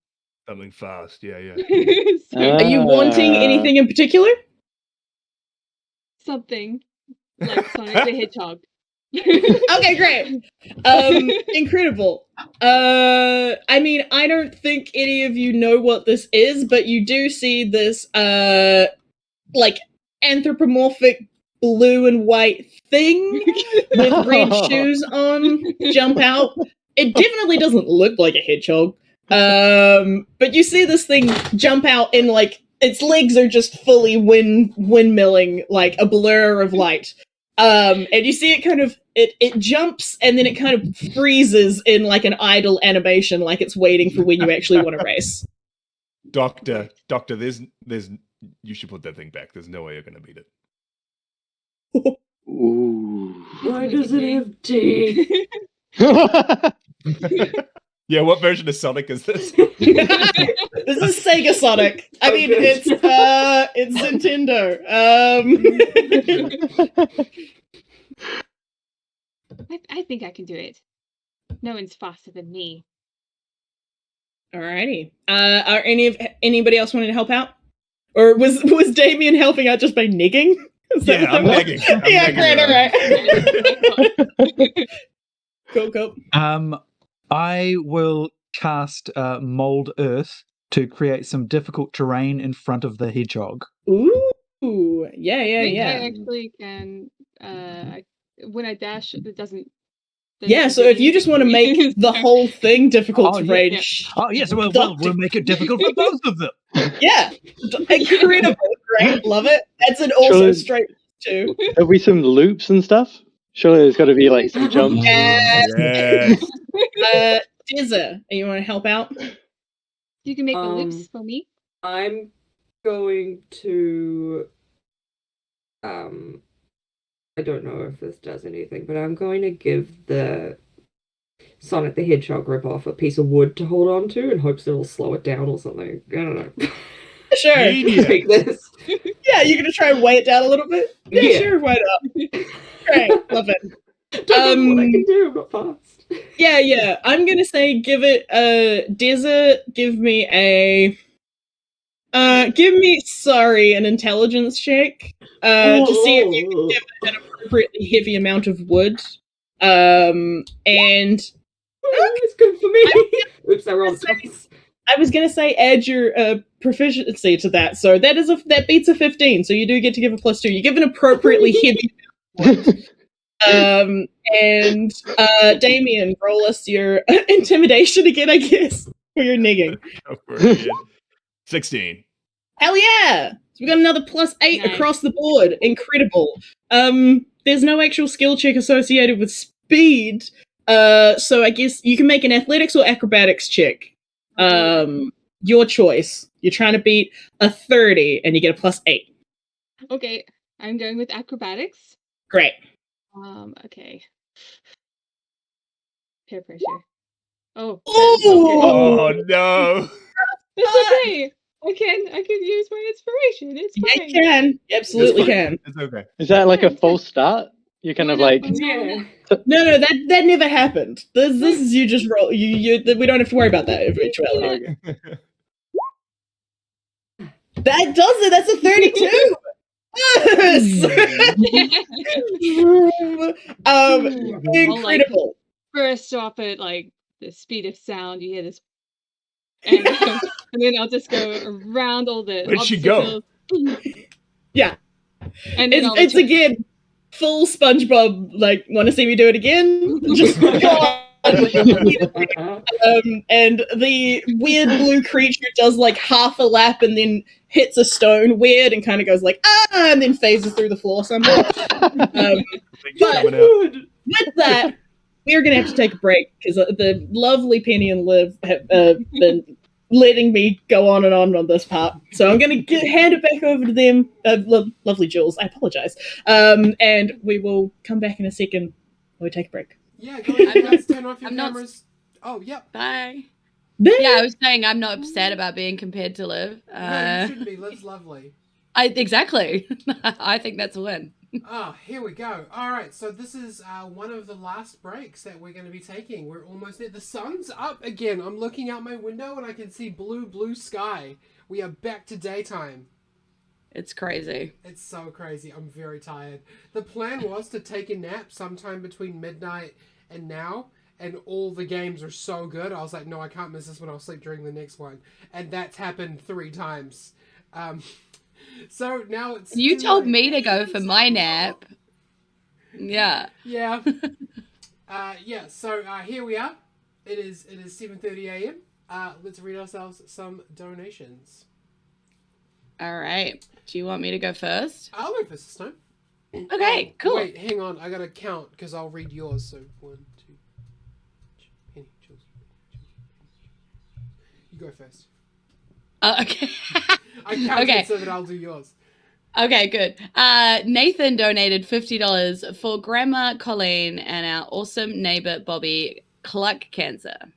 Something fast, yeah. Are you wanting anything in particular? Something like Sonic the Hedgehog. Okay, great. Incredible. I mean, I don't think any of you know what this is, but you do see this like anthropomorphic blue and white thing with red shoes on jump out. It definitely doesn't look like a hedgehog. But you see this thing jump out and like its legs are just fully windmilling like a blur of light. And you see it kind of it jumps and then it kind of freezes in like an idle animation, like it's waiting for when you actually want to race. Doctor, there's you should put that thing back. There's no way you're gonna beat it. Ooh. Why does it have teeth? Yeah, what version of Sonic is this? This is Sega Sonic. I mean, it's Nintendo. I think I can do it. No one's faster than me. Alrighty. Are anybody else wanting to help out? Or was Damien helping out just by nigging? Yeah, I'm negging. Yeah, great, alright. Cool. I will cast Mold Earth to create some difficult terrain in front of the hedgehog. Ooh, yeah. I actually can. When I dash, it doesn't. Yeah, so if you just want to make the whole thing difficult to range. Oh, yes, we'll make it difficult for both of them. Yeah, incredible, great, love it. That's an also straight too. There'll be some loops and stuff. Surely there's got to be like some jumps. Yes. Dizza, you want to help out? You can make the loops for me. I'm going to I don't know if this does anything, but I'm going to give the Sonic the Hedgehog ripoff a piece of wood to hold on to in hopes it'll slow it down or something. I don't know. Sure. Take this. Yeah, you're gonna try and weigh it down a little bit? Yeah. Sure, why not? Great, love it. Don't know what I can do. I'm not fast. Yeah. I'm gonna say give it Desert. Give me an intelligence check. To see if you can give it an appropriately heavy amount of wood. And It's good for me. Oops, I rolled twice. I was gonna say add your proficiency to that, so that beats a 15. So you do get to give a +2. You give an appropriately heavy amount of wood. And Damien, roll us your intimidation again, I guess, for your nigging. Go for it, kid. 16. Hell yeah! So we got another +8 Nice. across the board. Incredible. There's no actual skill check associated with speed, so I guess you can make an athletics or acrobatics check. Your choice. You're trying to beat a 30, and you get a +8. Okay, I'm going with acrobatics. Great. Okay. Peer pressure. Oh. Oh no. It's okay. I can use my inspiration. It's Yeah, fine. you can. You absolutely can. It's okay. Is that like a It's false start? You're kind of No, like, no. No, that never happened. This is you just roll. We don't have to worry about that eventuality. okay. That does it. That's a 32. Incredible. Burst off at like the speed of sound. You hear this, and then I'll just go around all the. Where'd she go? Yeah, and then it's again full SpongeBob. Like, want to see me do it again? Just go on. And the weird blue creature does like half a lap and then hits a stone weird and kind of goes like and then phases through the floor somehow. But with that, we're gonna have to take a break because the lovely Penny and Liv have been letting me go on on this part. So I'm gonna hand it back over to them. Lovely Jules, I apologize. And we will come back in a second when we take a break. Yeah, go ahead, guys, turn off your I'm not- cameras. Oh, yep. Bye. Yeah, I was saying I'm not upset about being compared to Liv. No, you shouldn't be. Liv's lovely. Exactly. I think that's a win. Oh, here we go. All right, so this is one of the last breaks that we're going to be taking. We're almost there. The sun's up again. I'm looking out my window and I can see blue sky. We are back to daytime. It's crazy. It's so crazy. I'm very tired. The plan was to take a nap sometime between midnight and now, and all the games are so good. I was like, no, I can't miss this one. I'll sleep during the next one. And that's happened 3 times. So now it's... You told me to go for my nap. Yeah. Yeah. So here we are. It is 7:30 a.m. Let's read ourselves some donations. All right. Do you want me to go first? I'll go first this time. Okay, cool. Wait, hang on. I gotta count because I'll read yours. So 1, 2, Penny, Jules. You go first. Okay. I counted so that I'll do yours. Okay, good. Nathan donated $50 for Grandma Colleen and our awesome neighbor Bobby Cluck Cancer.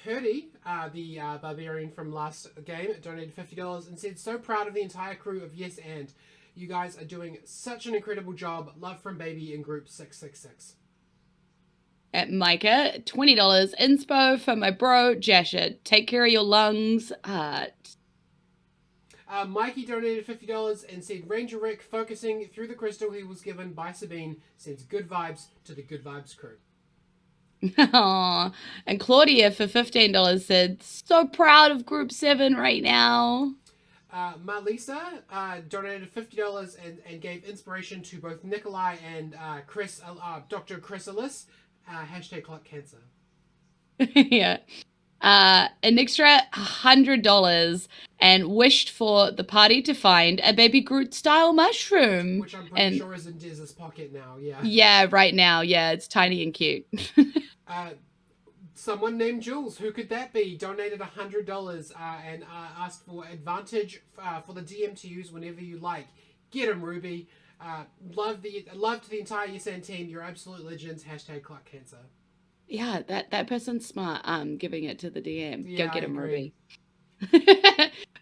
Purdy, the barbarian from last game, donated $50 and said, so proud of the entire crew of Yes and. You guys are doing such an incredible job. Love from Baby in group 666. At Micah, $20 inspo for my bro, Jasher. Take care of your lungs. Mikey donated $50 and said, Ranger Rick, focusing through the crystal he was given by Sabine, sends good vibes to the Good Vibes crew. Aww. And Claudia for $15 said, so proud of Group 7 right now. Marlisa donated $50 and gave inspiration to both Nikolai and Dr. Chrysalis. Hashtag Clock Cancer. Yeah. An extra $100 and wished for the party to find a baby Groot style mushroom. Which I'm pretty sure is in Dez's pocket now, yeah. Yeah, right now. Yeah, it's tiny and cute. Someone named Jules, who could that be, donated $100 and asked for advantage for the DM to use whenever you like. Get him, Ruby. Love to the entire YesAnd team. You're absolute legends. Hashtag Clock Cancer. Yeah, that person's smart. Giving it to the DM. Yeah, Go get him, Ruby.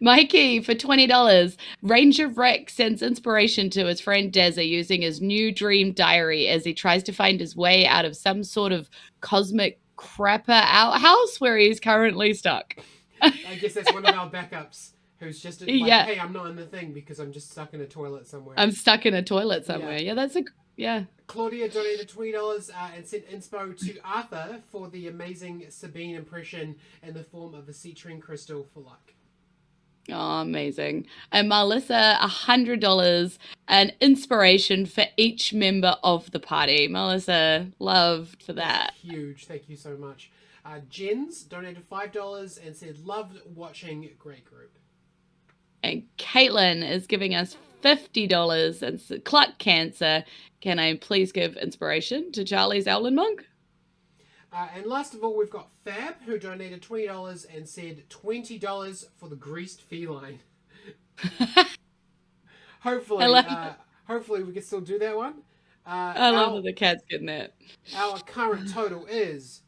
Mikey for $20. Ranger Rick sends inspiration to his friend Dazza using his new dream diary as he tries to find his way out of some sort of cosmic crapper outhouse where he's currently stuck. I guess that's one of our backups who's just like, Yeah. hey, I'm not in the thing because I'm just stuck in a toilet somewhere. I'm stuck in a toilet somewhere. Yeah, that's a yeah. Claudia donated $20 and sent inspo to Arthur for the amazing Sabine impression in the form of a citrine crystal for luck. Oh, amazing. And Melissa, $100, an inspiration for each member of the party. Melissa, loved for that. That's huge. Thank you so much. Jens donated $5 and said, loved watching. Great group. And Caitlin is giving us $50 and said, Cluck Cancer, can I please give inspiration to Charlie's Owlin Monk? And last of all, we've got Fab, who donated $20 and said $20 for the greased feline. Hopefully we can still do that one. I love that the cat's getting that. Our current total is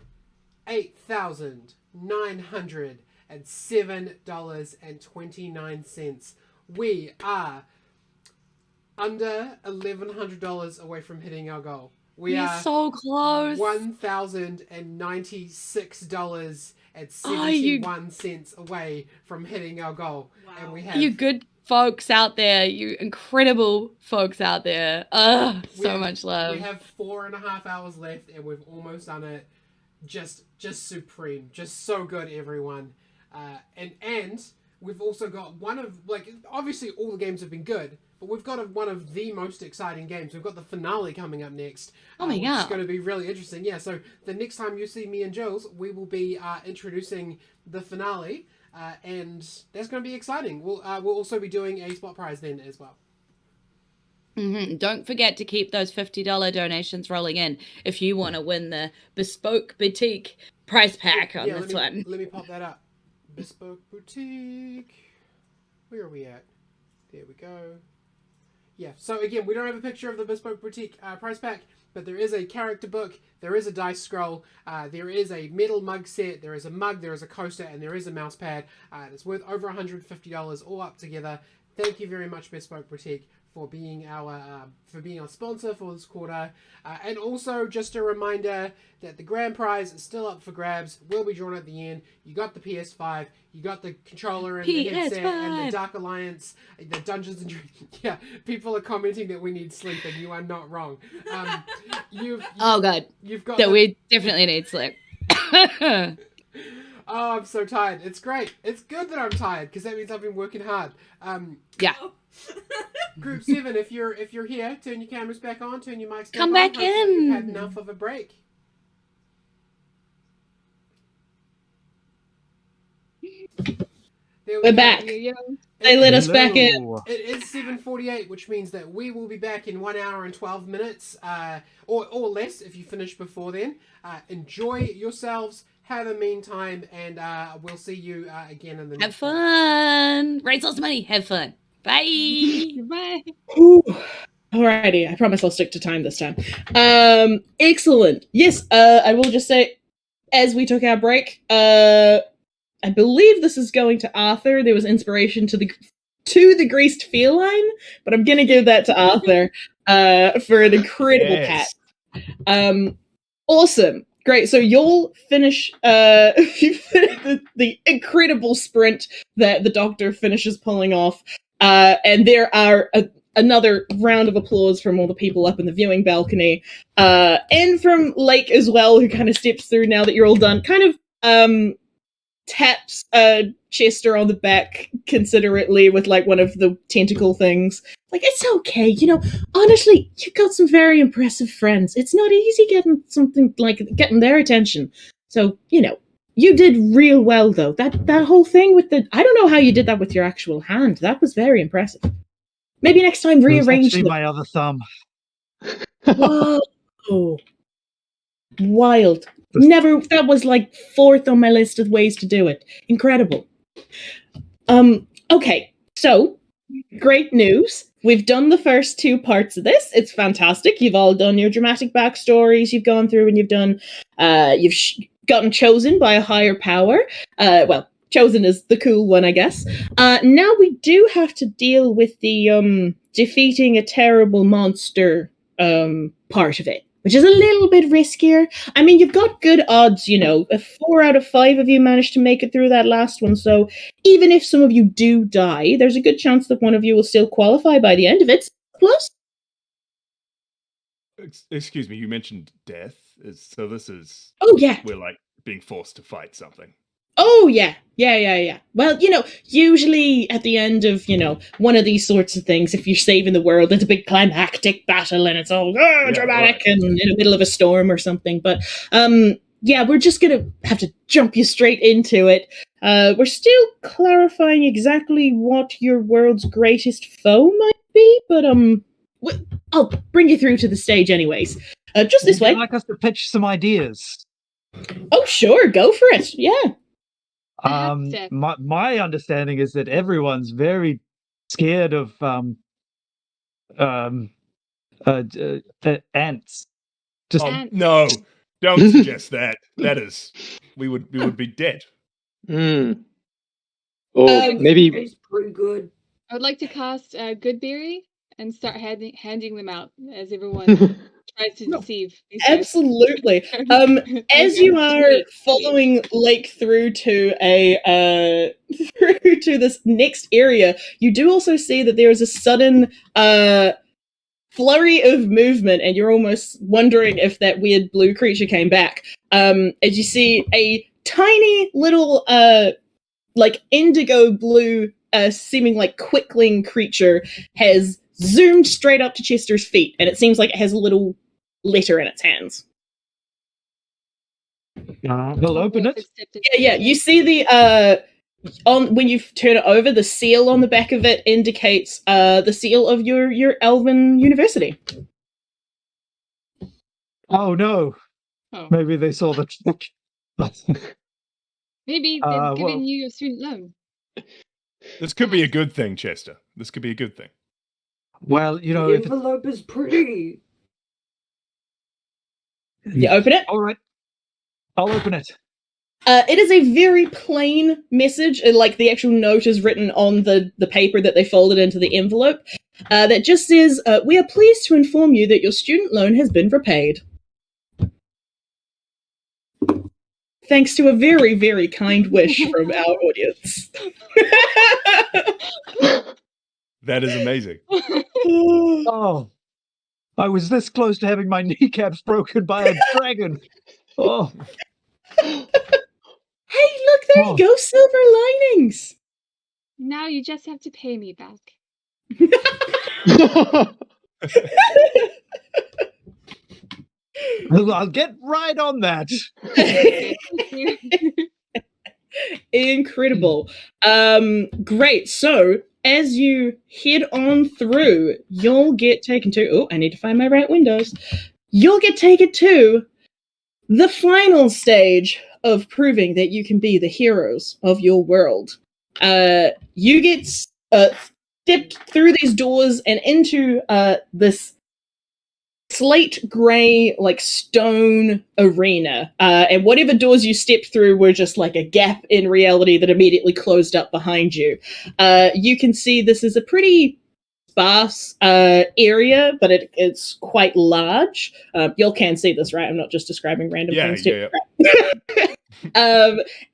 $8,907.29. We are under $1,100 away from hitting our goal. We are so close. $1,096.71 away from hitting our goal. Wow. And we have You good folks out there, you incredible folks out there. So much love. We have 4.5 hours left and we've almost done it. Just supreme. Just so good, everyone. And we've also got one of, like, obviously all the games have been good, but we've got one of the most exciting games. We've got the finale coming up next. Oh my God. It's going to be really interesting. Yeah, so the next time you see me and Jules, we will be introducing the finale, and that's going to be exciting. We'll also be doing a spot prize then as well. Mm-hmm. Don't forget to keep those $50 donations rolling in if you want to win the Bespoke Boutique prize pack on this one. Let me pop that up. Bespoke Boutique. Where are we at? There we go. Yeah, so again, we don't have a picture of the Bespoke Boutique prize pack, but there is a character book, there is a dice scroll, there is a metal mug set, there is a mug, there is a coaster, and there is a mouse pad. It's worth over $150 all up together. Thank you very much, Bespoke Boutique, for being our sponsor for this quarter, and also just a reminder that the grand prize is still up for grabs. Will be drawn at the end. You got the PS5, you got the controller and the headset and the Dark Alliance, the Dungeons and Dragons. Yeah, people are commenting that we need sleep, and you are not wrong. Oh God, you've got that we definitely need sleep. Oh, I'm so tired. It's great. It's good that I'm tired because that means I've been working hard. Yeah. Group 7, if you're here, turn your cameras back on, turn your mics back Come on. back Hopefully in. You've had enough of a break. We're back. They let us back in. It is 7:48, which means that we will be back in 1 hour and 12 minutes, or less if you finish before then. Enjoy yourselves. Have a mean time, and we'll see you again in the next Have fun. Raise lots of money. Have fun. Bye. Bye. Ooh. Alrighty, I promise I'll stick to time this time. Excellent. Yes, I will just say, as we took our break, I believe this is going to Arthur. There was inspiration to the greased feline, but I'm gonna give that to Arthur for an incredible cat. Awesome. Great. So you'll finish the incredible sprint that the doctor finishes pulling off, and there are another round of applause from all the people up in the viewing balcony, and from Lake as well, who kind of steps through now that you're all done. Kind of taps Chester on the back considerately with like one of the tentacle things. Like, it's okay, you know, honestly, you've got some very impressive friends. It's not easy getting their attention. So, you know, you did real well though. That whole thing with I don't know how you did that with your actual hand. That was very impressive. Maybe next time rearrange them. My other thumb. Whoa. Wild. Never, that was like 4th on my list of ways to do it. Incredible. Okay, so great news. We've done the first 2 parts of this. It's fantastic. You've all done your dramatic backstories. You've gone through and you've done, gotten chosen by a higher power. chosen as the cool one, I guess. Now we do have to deal with the defeating a terrible monster part of it, which is a little bit riskier. I mean, you've got good odds, you know. 4 out of 5 of you managed to make it through that last one, so even if some of you do die, there's a good chance that one of you will still qualify by the end of it. Plus, Excuse me, you mentioned death. So this is... oh yeah. We're like being forced to fight something. Oh, yeah. Yeah. Well, you know, usually at the end of, you know, one of these sorts of things, if you're saving the world, there's a big climactic battle and it's all dramatic right. and in the middle of a storm or something. But, yeah, we're just going to have to jump you straight into it. We're still clarifying exactly what your world's greatest foe might be, but, I'll bring you through to the stage anyways. Just this Would way. you like us to pitch some ideas? Oh, sure. Go for it. Yeah. My understanding is that everyone's very scared of ants. Just Ants. No, don't suggest that. That is, we would be dead. Or maybe It's pretty good. I would like to cast Goodberry and start handing them out as everyone tries to deceive these guys. Absolutely. As you are following Lake through to a through to this next area, you do also see that there is a sudden flurry of movement, and you're almost wondering if that weird blue creature came back. As you see a tiny little like indigo blue seeming like quickling creature has zoomed straight up to Chester's feet, and it seems like it has a little letter in its hands. we'll open it. Yeah. You see the on when you turn it over, the seal on the back of it indicates the seal of your elven university. Oh no! Oh. Maybe they saw the trick. Maybe they've given well- you your student loan. This could be a good thing, Chester. This could be a good thing. Well, you know, The if it's envelope is pretty. You open it. all right, I'll open it. It is a very plain message, like the actual note is written on the paper that they folded into the envelope, that just says, we are pleased to inform you that your student loan has been repaid. Thanks to a very, very kind wish from our audience. That is amazing. Oh, I was this close to having my kneecaps broken by a dragon. Oh, Hey, look, there you go, silver linings. Now you just have to pay me back. I'll get right on that. Incredible. Great. So as you head on through, you'll get taken to. Oh, I need to find my right windows. You'll get taken to the final stage of proving that you can be the heroes of your world. You get stepped through these doors and into this slate gray, like stone arena, and whatever doors you stepped through were just like a gap in reality that immediately closed up behind you. You can see this is a pretty sparse area, but it's quite large. Y'all can see this, right? I'm not just describing random things to you.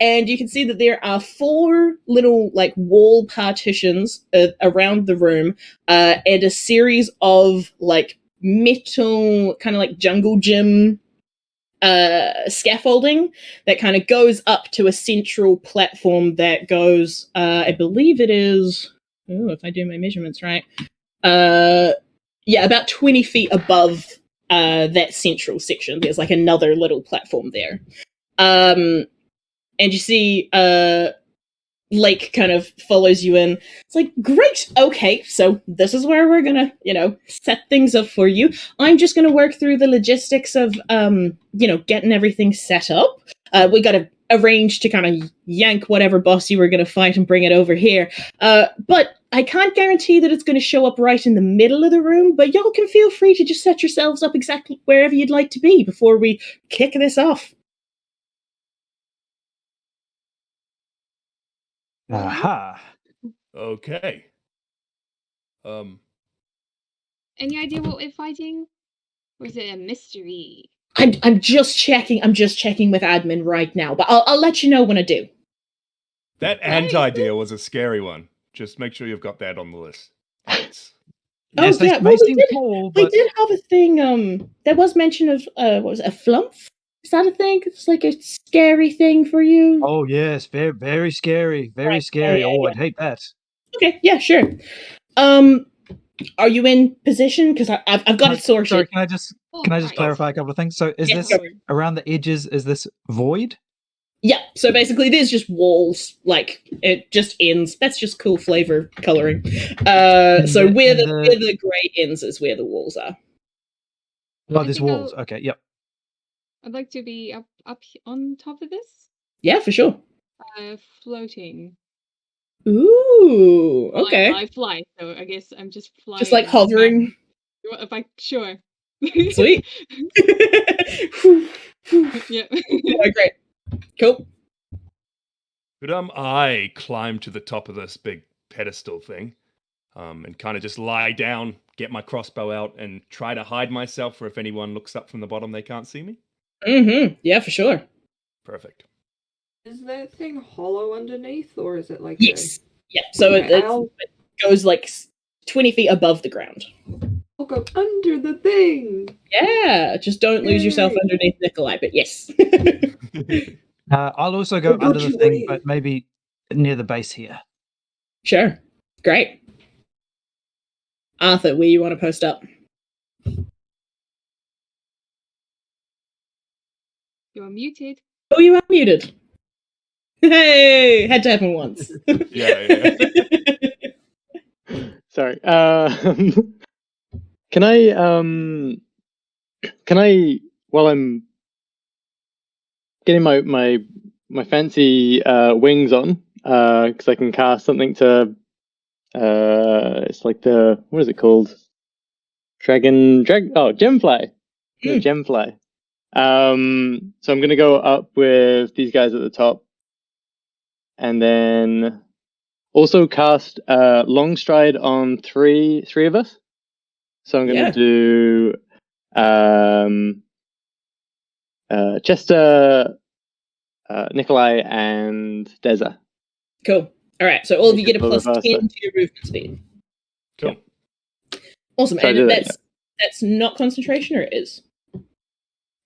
And you can see that there are 4 little like wall partitions around the room, and a series of like metal kind of like jungle gym scaffolding that kind of goes up to a central platform that goes I believe it is, if I do my measurements right, about 20 feet above that central section. There's like another little platform there, and you see Lake kind of follows you in. It's like, great, okay, so this is where we're gonna, set things up for you. I'm just gonna work through the logistics of, getting everything set up. We gotta arrange to kind of yank whatever boss you were gonna fight and bring it over here. But I can't guarantee that it's gonna show up right in the middle of the room, but y'all can feel free to just set yourselves up exactly wherever you'd like to be before we kick this off. Aha. Okay. Any idea what we're fighting? Or is it a mystery? I'm just checking. I'm just checking with admin right now, but I'll let you know when I do. That ant idea was a scary one. Just make sure you've got that on the list. Ants. Yes, Oh they yeah, may well, seem small, we but did have a thing. There was mention of what was it, a flump? Is that a thing? It's like a scary thing for you. oh yes, very very scary, very Right, scary. yeah, Oh, yeah. I'd hate that. Okay, yeah, sure. Are you in position? Because I've got it sorted. Sorry, can I just right. clarify a couple of things? So, is Yes, this go. around the edges? Is this void? Yeah, so basically there's just walls, like it just ends. That's just cool flavor coloring. So where the grey ends is where the walls are. Oh, I there's think walls. Okay, yep. I'd like to be up on top of this. Yeah, for sure. Floating. Ooh, Well, okay. I fly, so I guess I'm just flying. Just like hovering. If I sure. Sweet. Yeah. Oh, great. Cool. Could I climb to the top of this big pedestal thing, and kind of just lie down, get my crossbow out, and try to hide myself for if anyone looks up from the bottom, they can't see me? Mm-hmm. Yeah, for sure. Perfect. Is that thing hollow underneath, or is it like Yes. Yeah. So Okay, it goes like 20 feet above the ground. I'll go under the thing? Yeah. Just don't lose yourself Yay. underneath Nikolai, but yes. I'll also go I'll under put the you thing, in. but maybe near the base here. Sure. Great. Arthur, where you want to post up? You're muted. Oh, you are muted. Hey, had to happen once. Yeah. Sorry. Can I while I'm getting my fancy wings on, because I can cast something to it's like the, what is it called? Gemfly. The Gemfly. So I'm gonna go up with these guys at the top, and then also cast Long Stride on three of us. So I'm gonna do Chester, Nikolai, and Deza. Cool. All right. So all of you Make get it a a plus little 10 faster. to your movement speed. Cool. Awesome. So I do And that, that's not concentration, or it is?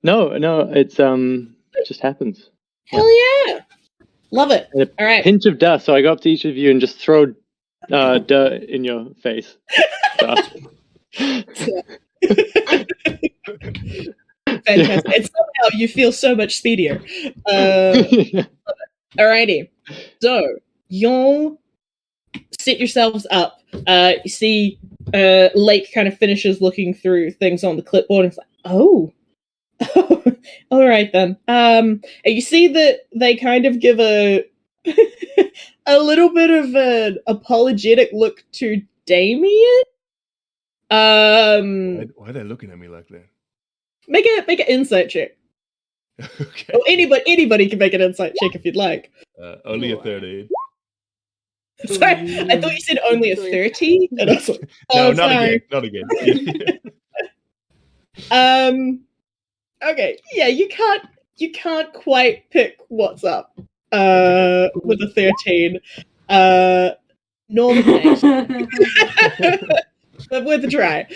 No, it's it just happens. Hell yeah. Love it. And All right. Pinch of dust. So I go up to each of you and just throw dirt in your face. Fantastic. And somehow you feel so much speedier. Alrighty. So you'll sit yourselves up. You see Lake kind of finishes looking through things on the clipboard and it's like, oh. All right then. And you see that they kind of give a a little bit of an apologetic look to Damien. Why are they looking at me like that? Make an insight check. Okay. Oh, anybody can make an insight check if you'd like. Only a 13. Sorry, I thought you said only a 30. And I was like, No, oh, not sorry. again. Not again. Okay, yeah, you can't quite pick what's up. With a 13. Nor with an 8. But worth a try.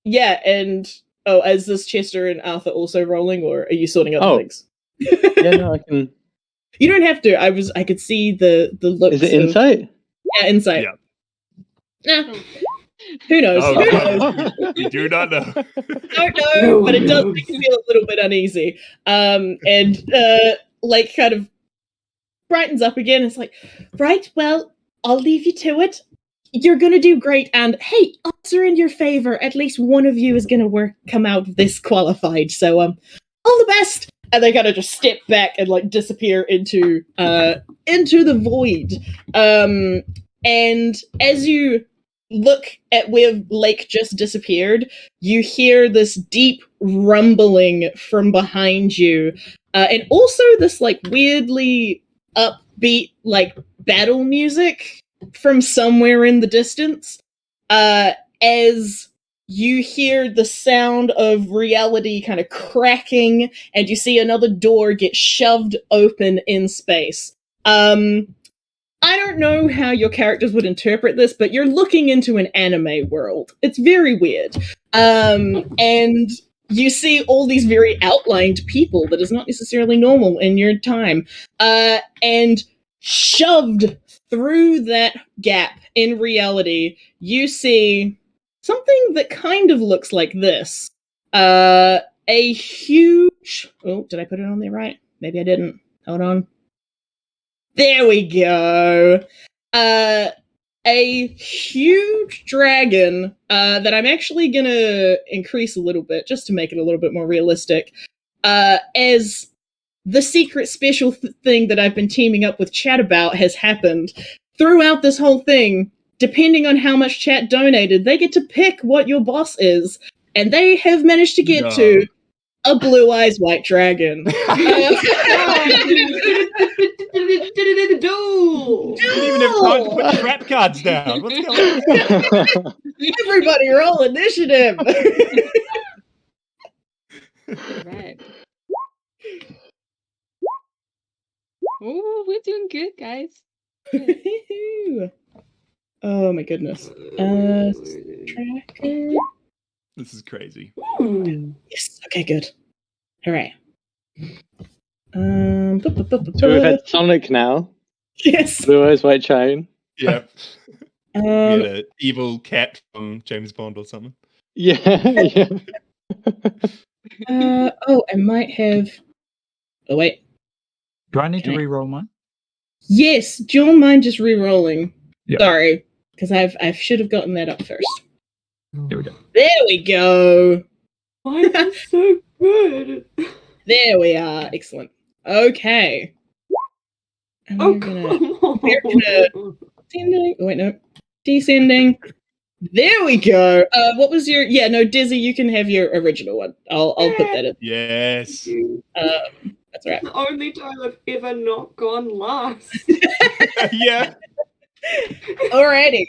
Yeah, and is this Chester and Arthur also rolling, or are you sorting other things? Yeah, no, I can. You don't have to. I could see the looks. Is it insight? Yeah, insight. Yeah. Nah. Who knows? Oh, Who God. knows? You do not know. Don't know, but it does make me feel a little bit uneasy. And Lake kind of brightens up again. It's like, right, well, I'll leave you to it. You're gonna do great, and hey, odds are in your favor. At least one of you is gonna come out of this qualified. So, all the best. And they kind of just step back and like disappear into the void. And as you look at where Lake just disappeared, you hear this deep rumbling from behind you, and also this like weirdly upbeat, like, battle music from somewhere in the distance, as you hear the sound of reality kind of cracking, and you see another door get shoved open in space. I don't know how your characters would interpret this, but you're looking into an anime world. It's very weird. And you see all these very outlined people that is not necessarily normal in your time. And shoved through that gap in reality, you see something that kind of looks like this. A huge... Oh, did I put it on there right? Maybe I didn't. Hold on. There we go. A huge dragon that I'm actually gonna increase a little bit just to make it a little bit more realistic. As the secret special thing that I've been teaming up with chat about has happened throughout this whole thing. Depending on how much chat donated, they get to pick what your boss is, and they have managed to get to a blue eyes white dragon. You didn't even have time to put trap cards down. What's going on? Everybody roll initiative. Right. Oh, we're doing good, guys. Oh my goodness. Tracker. This is crazy. Yes. Okay, good. Hooray. So we've had Sonic now. Yes. Blue Eyes White Chain. Yep. We had an evil cat from James Bond or something. Yeah, yeah. I might have... Oh, wait. Do I need to re-roll mine? Yes. Do you all mind just re-rolling? Yeah. Sorry, because I should have gotten that up first. Here we go. There we go. Mine is so good. There we are. Excellent. Okay. And Oh, we're gonna... come on. Descending. Oh, wait, no. Descending. There we go. What was your... Yeah, no, Dizzy, you can have your original one. I'll put that in. Yes. That's right. The only time I've ever not gone last. Yeah. Alrighty.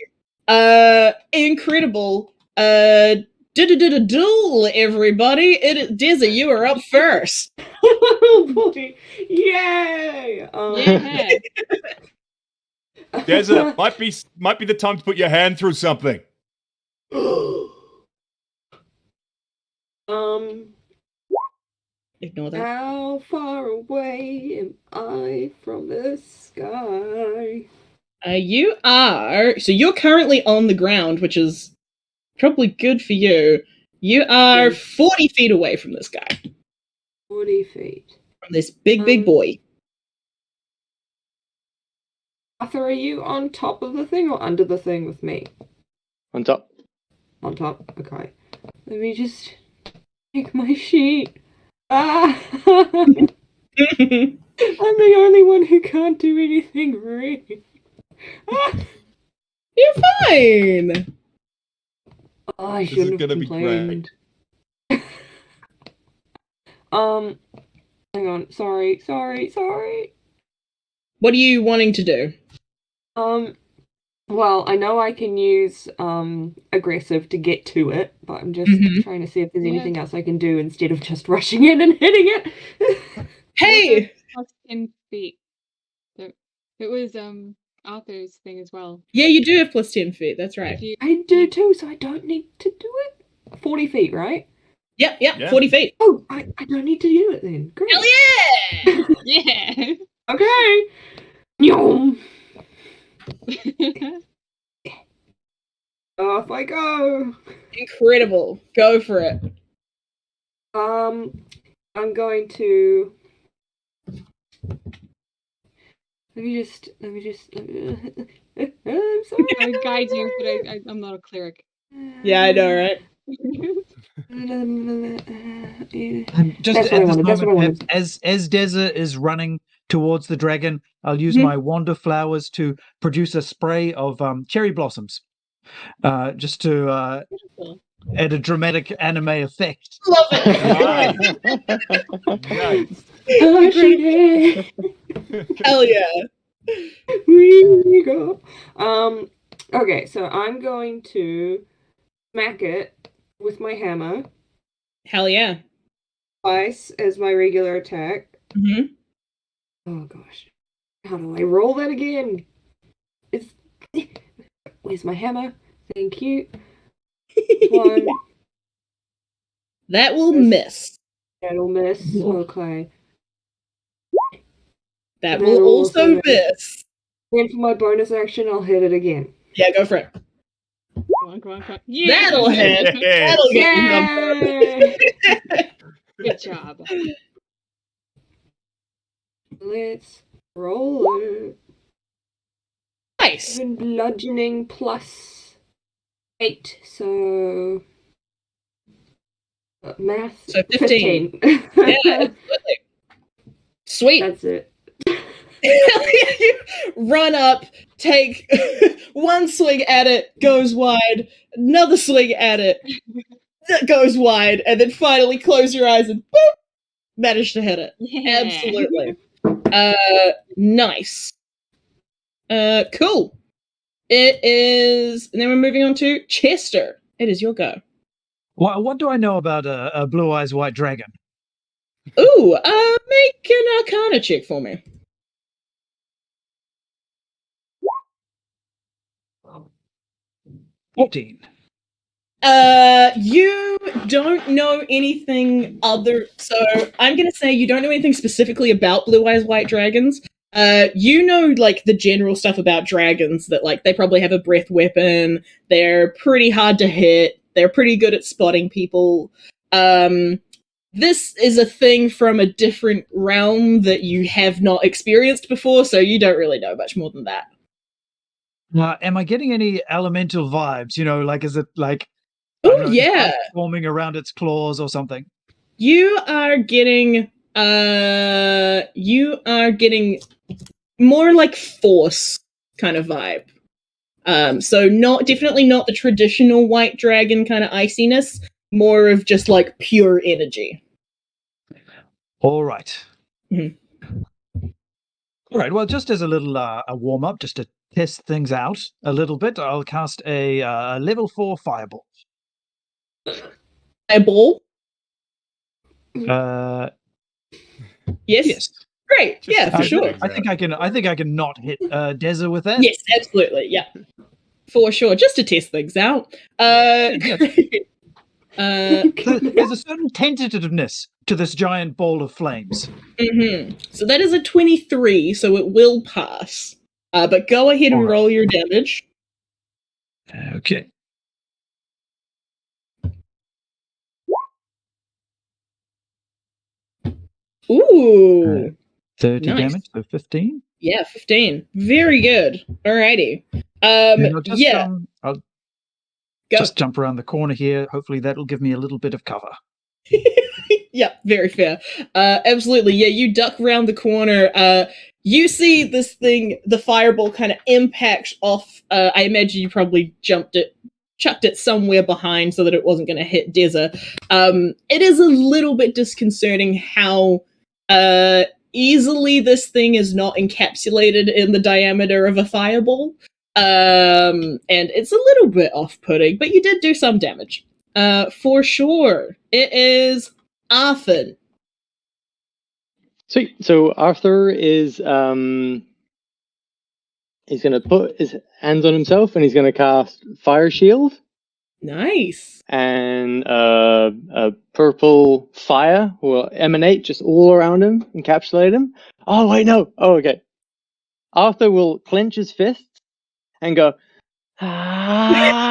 Incredible. Duel, everybody. Dizzy, you are up first. Oh boy. Yay! Yeah. Desert might be the time to put your hand through something. Ignore that. How far away am I from the sky? You are... So you're currently on the ground, which is probably good for you. You are 40 feet away from this guy. 40 feet. From this big boy. Arthur, are you on top of the thing or under the thing with me? On top. On top? Okay. Let me just take my sheet. Ah! I'm the only one who can't do anything right. Ah! You're fine! Oh, I This is shouldn't have gonna be complained. Hang on. Sorry. What are you wanting to do? Well, I know I can use aggressive to get to it, but I'm just trying to see if there's anything else I can do instead of just rushing in and hitting it. Hey! Plus 10 feet. So it was Arthur's thing as well. Yeah, you do have plus 10 feet, that's right. I do too, so I don't need to do it. 40 feet, right? Yep, Yeah. 40 feet. Oh, I don't need to do it then. Great. Hell yeah! Yeah. Okay. Yum. Off I go. Incredible. Go for it. I'm going to. Let me just. I'm sorry. I guide you, but I'm not a cleric. Yeah, I know, right? Just That's at what I this wanted, moment, as Deza is running towards the dragon, I'll use my wand of flowers to produce a spray of cherry blossoms, just to Add a dramatic anime effect. Love it. Nice. Oh, she did. Hell yeah. We go. Okay, so I'm going to smack it with my hammer Hell yeah. twice as my regular attack. hmm Oh gosh. How do I roll that again? It's where's my hammer? Thank you. One. That will Yes. miss. That'll miss. Okay. That That'll will also also miss. Then for my bonus action, I'll hit it again. Yeah, go for it. Come on, come on, come on. Yeah. That'll hit. That'll get you something. Yay! Good job. Let's roll it. Nice. Even bludgeoning plus 8, so math. So 15. 15. Yeah, absolutely. Sweet. That's it. You run up, take one swing at it, goes wide, another swing at it, that goes wide, and then finally close your eyes and boop, manage to hit it. Yeah. Absolutely. Nice. Cool. It is, and then we're moving on to Chester. It is your go. What do I know about a blue eyes white dragon? Ooh, make an Arcana check for me. 14. You don't know anything other. So I'm gonna say you don't know anything specifically about blue eyes white dragons. You know like the general stuff about dragons that like they probably have a breath weapon. They're pretty hard to hit. They're pretty good at spotting people. This is a thing from a different realm that you have not experienced before, so you don't really know much more than that. Am I getting any elemental vibes? You know, like is it like I don't Oh know, yeah. ice forming around its claws or something? You are getting more like force kind of vibe. So definitely not the traditional white dragon kind of iciness, more of just like pure energy. All right. Mhm. All right. Well, just as a little a warm up, just to test things out a little bit, I'll cast a level 4 fireball. A ball? Yes. Yes. Great. Just Yeah, for test sure. things I think I can not hit Deza with that. Yes, absolutely. Yeah. For sure. Just to test things out. Yes. Great. There's a certain tentativeness to this giant ball of flames. So that is a 23, so it will pass. But go ahead and All right. roll your damage. Okay. Ooh. 30 Nice. damage, so 15. Yeah, 15. Very good. Alrighty. And I'll just, yeah. I'll Go. just jump around the corner here. Hopefully that'll give me a little bit of cover. Yeah, very fair. Absolutely. Yeah, you duck around the corner. You see this thing, the fireball kind of impact off. I imagine you probably chucked it somewhere behind so that it wasn't going to hit Deza. It is a little bit disconcerting how easily this thing is not encapsulated in the diameter of a fireball. And it's a little bit off-putting, but you did do some damage. For sure. It is Arthur. Sweet. So Arthur is he's gonna put his hands on himself and he's gonna cast Fire Shield. Nice. And a purple fire will emanate just all around him, encapsulate him. Oh wait, no. Oh, okay. Arthur will clench his fists and go. Ah!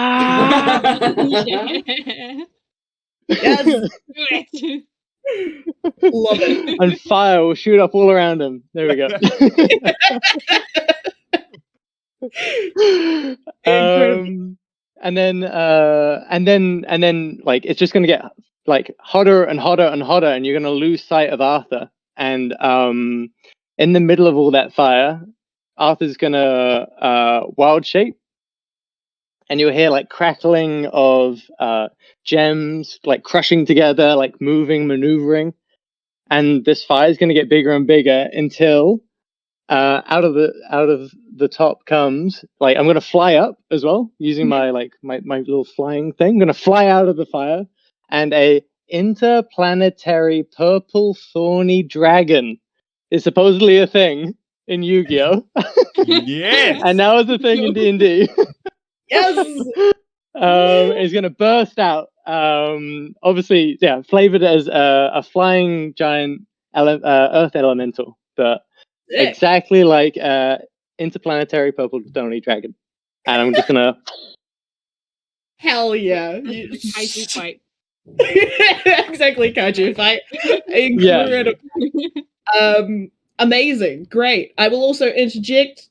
Yes. Good. Love it. And fire will shoot up all around him. There we go. And then like it's just gonna get like hotter and hotter and hotter, and you're gonna lose sight of Arthur. And in the middle of all that fire, Arthur's gonna wild shape, and you'll hear like crackling of gems like crushing together, like moving, maneuvering, and this fire is going to get bigger and bigger until out of the top comes like I'm going to fly up as well using my little flying thing. I'm going to fly out of the fire, and a interplanetary purple thorny dragon is supposedly a thing in Yu-Gi-Oh. Yes. And now it's a thing in D&D. Yes. Is going to burst out. Obviously, yeah, flavored as a flying giant earth elemental, but Sick. exactly like interplanetary purple thorny dragon. And I'm just gonna. Hell yeah. Kaiju fight. Exactly, kaiju fight. Incredible. Amazing. Great. I will also interject.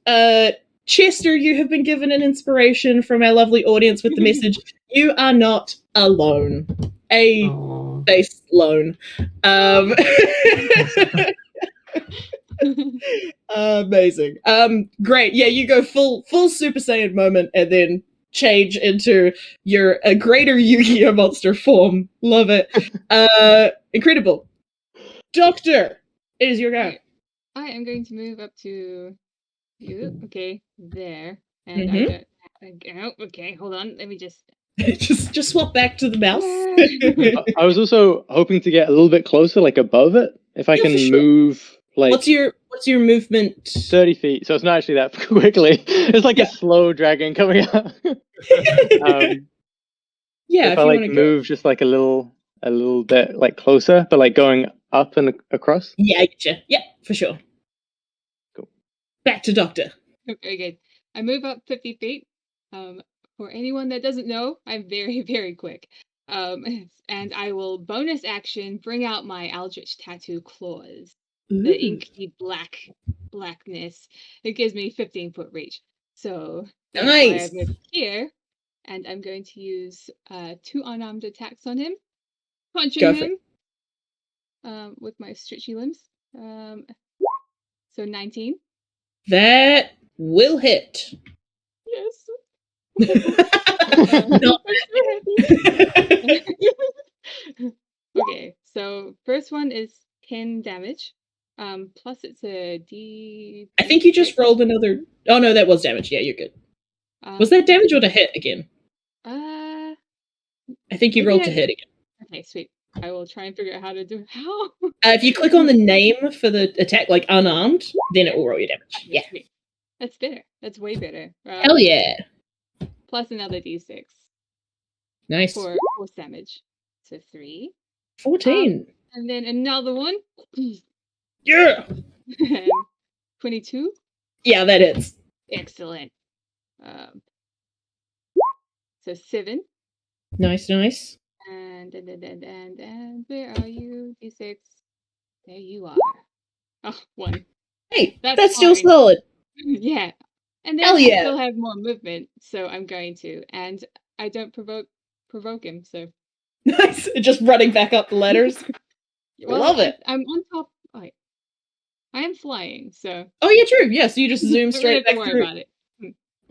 Chester, you have been given an inspiration from our lovely audience with the message, you are not alone. Aw. Base loan. Amazing. Great. Yeah, you go full Super Saiyan moment and then change into a greater Yu-Gi-Oh monster form. Love it. Incredible. Doctor, it is your go. I am going to move up to you. Okay, there. And Mhm. okay, hold on. Let me just. just swap back to the mouse. I was also hoping to get a little bit closer, like above it, if I Yeah, can for sure. move like What's your movement? 30 feet. So it's not actually that quickly. It's like a slow dragon coming out. Yeah, if if I you like want to go. move just like a little bit like closer, but like going up and across. Yeah, I get you. Yeah, for sure. Cool. Back to Doctor. Okay, good. I move up 50 feet. For anyone that doesn't know, I'm very, very quick. And I will bonus action bring out my Eldritch Tattoo Claws. The Ooh. inky blackness. It gives me 15-foot reach. So that's why Nice. I've moved here. And I'm going to use 2 unarmed attacks on him. Punching Go for him with my stretchy limbs. So 19. That will hit. Yes. Not I'm so happy. Okay, so first one is 10 damage. Plus it's a D. I think you just rolled another. Oh no, that was damage. Yeah, you're good. Was that damage or to hit again? I think you maybe rolled to that- hit again. Okay, sweet. I will try and figure out how to do how. If you click on the name for the attack, like unarmed, then it will roll your damage. Yeah. Sweet. That's better. That's way better. Hell yeah. Plus another D6 Nice. for force damage. So 3. 14. And then another one. Yeah. 22. Yeah, that hits. Excellent. So 7. Nice. And where are you? D6. There you are. Oh, 1. Hey, That's that's still fine. solid. Yeah. And then Hell I yeah. still have more movement, so I'm going to. And I don't provoke him, so. Nice. Just running back up the ladders. Love it. I'm on top. Wait. I am flying, so. Oh yeah, true. Yeah, so you just zoom Don't really straight have to back worry through. about it.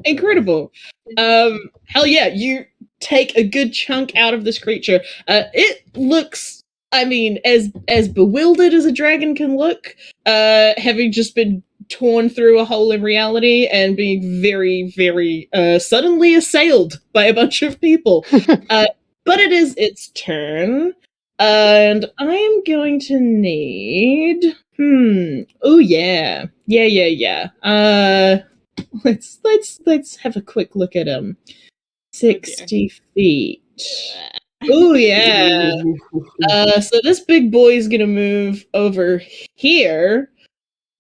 Incredible. Hell yeah, you take a good chunk out of this creature. It looks, I mean, as bewildered as a dragon can look, having just been torn through a hole in reality and being very, very suddenly assailed by a bunch of people. But it is its turn, and I am going to need. Oh yeah. Let's have a quick look at him. 60 feet. Oh yeah. So this big boy's gonna move over here.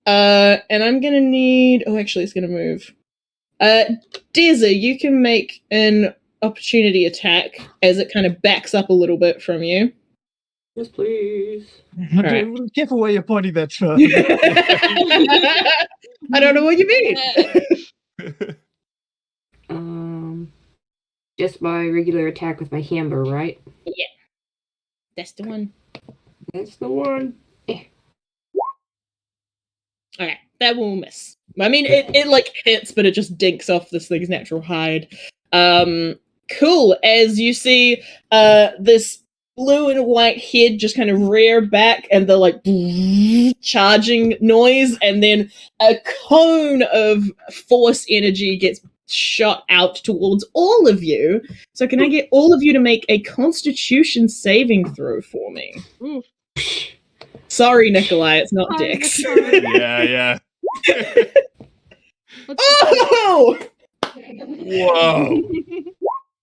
And I'm gonna need. Oh, actually, it's gonna move. Dizzy, you can make an opportunity attack as it kind of backs up a little bit from you. Yes, please. Right. Careful where you're pointing that from. I don't know what you mean. Just my regular attack with my hammer, right? Yeah. That's the one. That's the one. Okay, that will miss. I mean, it like hits, but it just dinks off this thing's natural hide. Cool. As you see, this blue and white head just kind of rear back, and the like charging noise, and then a cone of force energy gets shot out towards all of you. So can I get all of you to make a Constitution saving throw for me? Ooh. Sorry, Nikolai, it's not Fine, Dex. that's fine. Yeah. What's Oh! Whoa.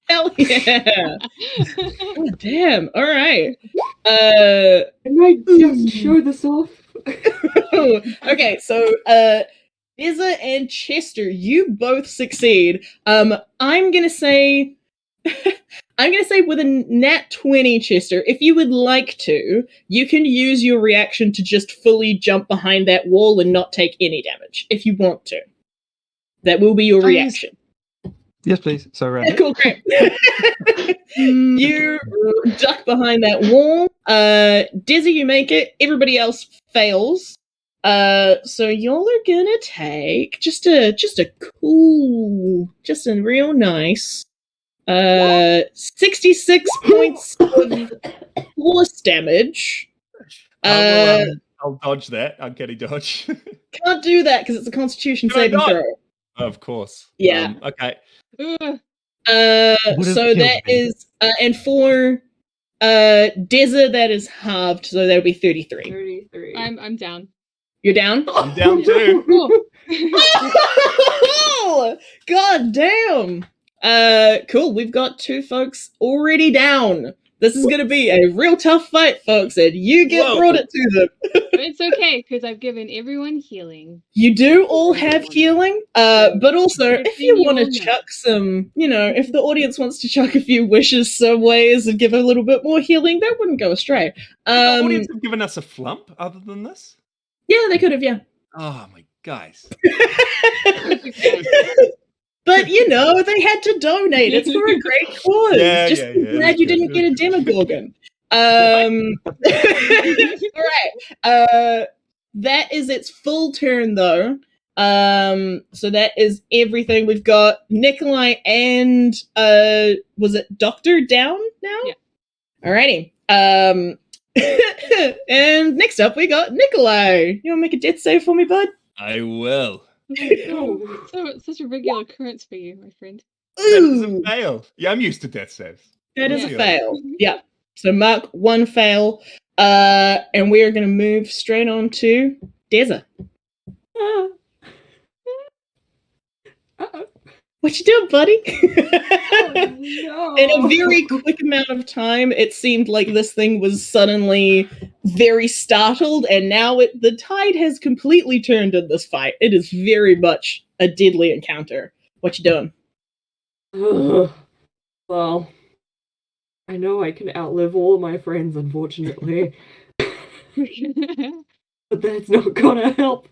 Hell yeah! Oh, damn. All right. Can I just show this off? Okay, so Izza and Chester, you both succeed. I'm gonna say with a nat 20, Chester, if you would like to, you can use your reaction to just fully jump behind that wall and not take any damage, if you want to. That will be your reaction. Yes, please. So around here. Cool, great. You duck behind that wall. Dizzy, you make it. Everybody else fails. So y'all are gonna take just a real nice 66 points of force damage. I'll dodge that. Uncanny dodge. Can't do that because it's a Constitution Can I saving not? throw. Of course. Yeah. Okay. Ugh. Would've So killed that me. is and for Dizza that is halved, so that'll be 33. 33. I'm down. You're down? I'm down too. Cool. Oh, God damn. Cool. We've got 2 folks already down. This is gonna be a real tough fight, folks, and you get brought it to them. It's okay, because I've given everyone healing. You do all have healing, but also if you want to chuck some, if the audience wants to chuck a few wishes some ways and give a little bit more healing, that wouldn't go astray. The audience have given us a flump other than this? Yeah, they could have, yeah. Oh my guys. But they had to donate. It's for a great cause. Yeah, glad you didn't get a Demogorgon. All right. That is its full turn, though. So that is everything. We've got Nikolai and was it Doctor down now? Yeah. Alrighty. And next up we got Nikolai. You wanna make a death save for me, bud? I will. So it's such a regular occurrence for you, my friend. That is Ooh, a fail. Yeah, I'm used to death saves. that is a Yeah. fail. Yeah. So mark 1 fail. And we are gonna move straight on to Deza. Ah. Uh-oh. What you doing, buddy? No. In a very quick amount of time, it seemed like this thing was suddenly very startled, and now the tide has completely turned in this fight. It is very much a deadly encounter. What you doing? Ugh. Well, I know I can outlive all of my friends, unfortunately, but that's not gonna help.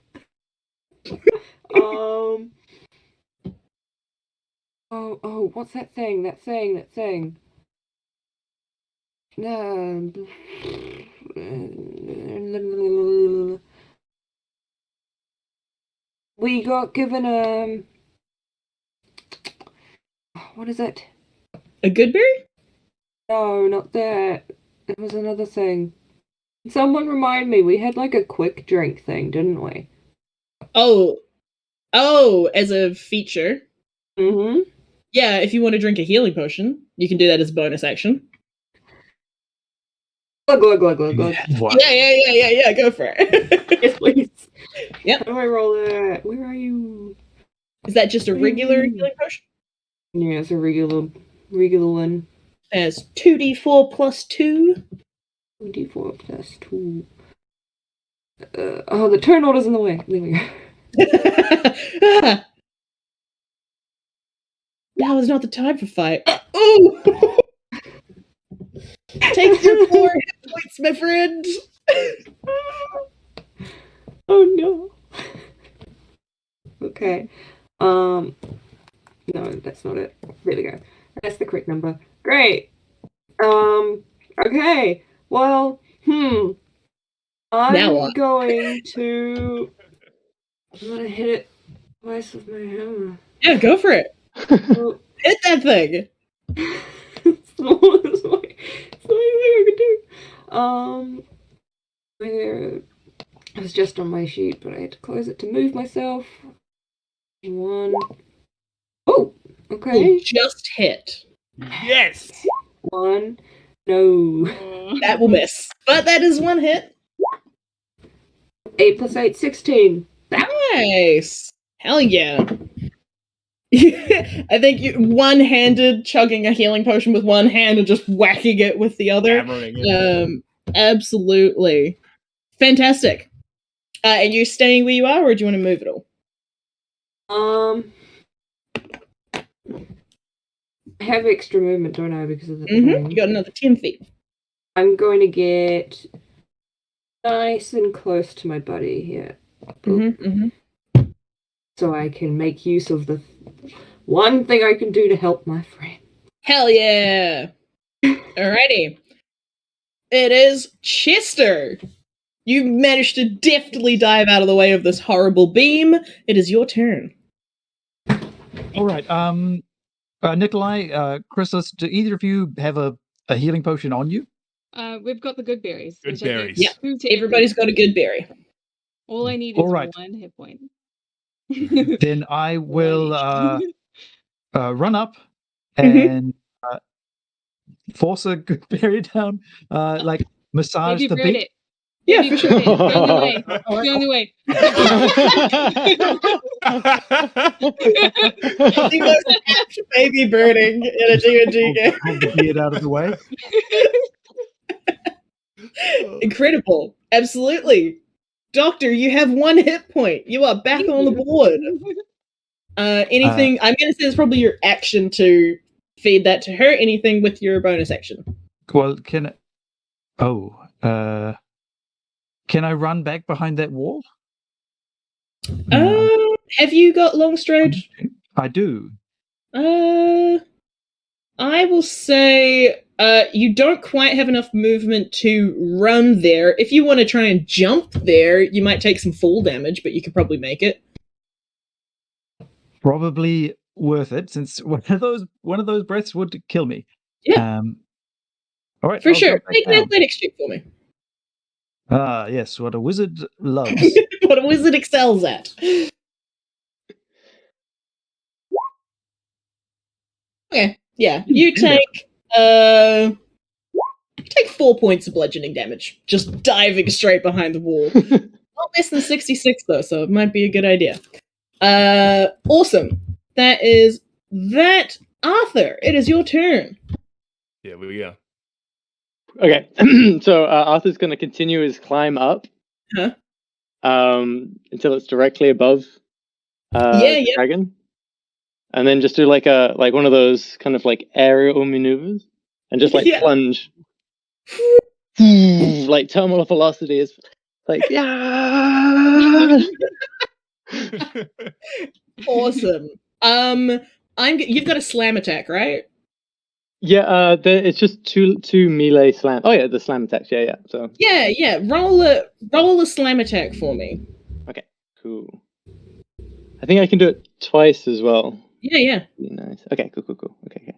Oh, what's that thing? We got given what is it? A Goodberry? No, not that. It was another thing. Someone remind me, we had like a quick drink thing, didn't we? Oh, as a feature. Mm-hmm. Yeah, if you want to drink a healing potion, you can do that as a bonus action. Glug, glug, glug, glug. What? Yeah, go for it. Yes, please. Yep. How do I roll that? Where are you? Is that just a regular healing potion? Yeah, it's a regular one. As 2d4 plus 2. 2d4 plus 2. The turn order's in the way. There we go. Now is not the time for fight. Ooh! Take your 4 hit points, my friend. Oh no. Okay. No, that's not it. There we go. That's the correct number. Great. Okay. Well, Now I'm what? going to hit it twice with my hammer. Yeah, go for it. Oh, Hit that thing. It's the only thing I could do. Where it was just on my sheet, but I had to close it to move myself. 1. Oh, okay. You just hit. Yes. 1. No. That will miss. But that is one hit. 8 plus 8, 16. Nice. Hell yeah. I think you one-handed chugging a healing potion with one hand and just whacking it with the other. Hammering it. Absolutely. Fantastic. And you staying where you are, or do you want to move at all? I have extra movement, don't I, because of the You got another 10 feet. I'm going to get nice and close to my buddy here. So I can make use of the one thing I can do to help my friend. Hell yeah. Alrighty. It is Chester. You managed to deftly dive out of the way of this horrible beam. It is your turn. All right. Nikolai, Chrysos, do either of you have a healing potion on you? We've got the good berries. Good which I gave berries. Yeah, two to Everybody's got a good berry. All I need All is right. 1 hit point. Then I will run up Mhm. and force a good berry down, like massage Maybe the burn beak. it. Yeah, Maybe for burn sure. it. It's the only way. It's the only way. The most apt baby birding in a D&D game. Hold the beard out of the way. Incredible. Absolutely. Doctor, you have 1 hit point. You are back on the board. Anything, I'm going to say it's probably your action to feed that to her. Anything with your bonus action? Well, can I run back behind that wall? Have you got long stride? I do. I will say you don't quite have enough movement to run there. If you want to try and jump there, you might take some fall damage, but you could probably make it. Probably worth it, since one of those breaths would kill me. Yeah. All right. For I'll sure. jump back Make an down. athletics check for me. Ah, yes, what a wizard loves. What a wizard excels at. Okay. Yeah. You take 4 points of bludgeoning damage. Just diving straight behind the wall. Not less than 66 though, so it might be a good idea. Awesome. That is that. Arthur, it is your turn. Here we go. Okay, so Arthur's going to continue his climb up until it's directly above the dragon, and then just do like one of those kind of like aerial maneuvers, and just like plunge, like terminal velocity is like Awesome. You've got a slam attack, right? Yeah, it's just two melee slam. Oh yeah, the slam attacks. Yeah. So yeah. Roll a slam attack for me. Okay, cool. I think I can do it twice as well. Yeah. Really nice. Okay, cool. Okay.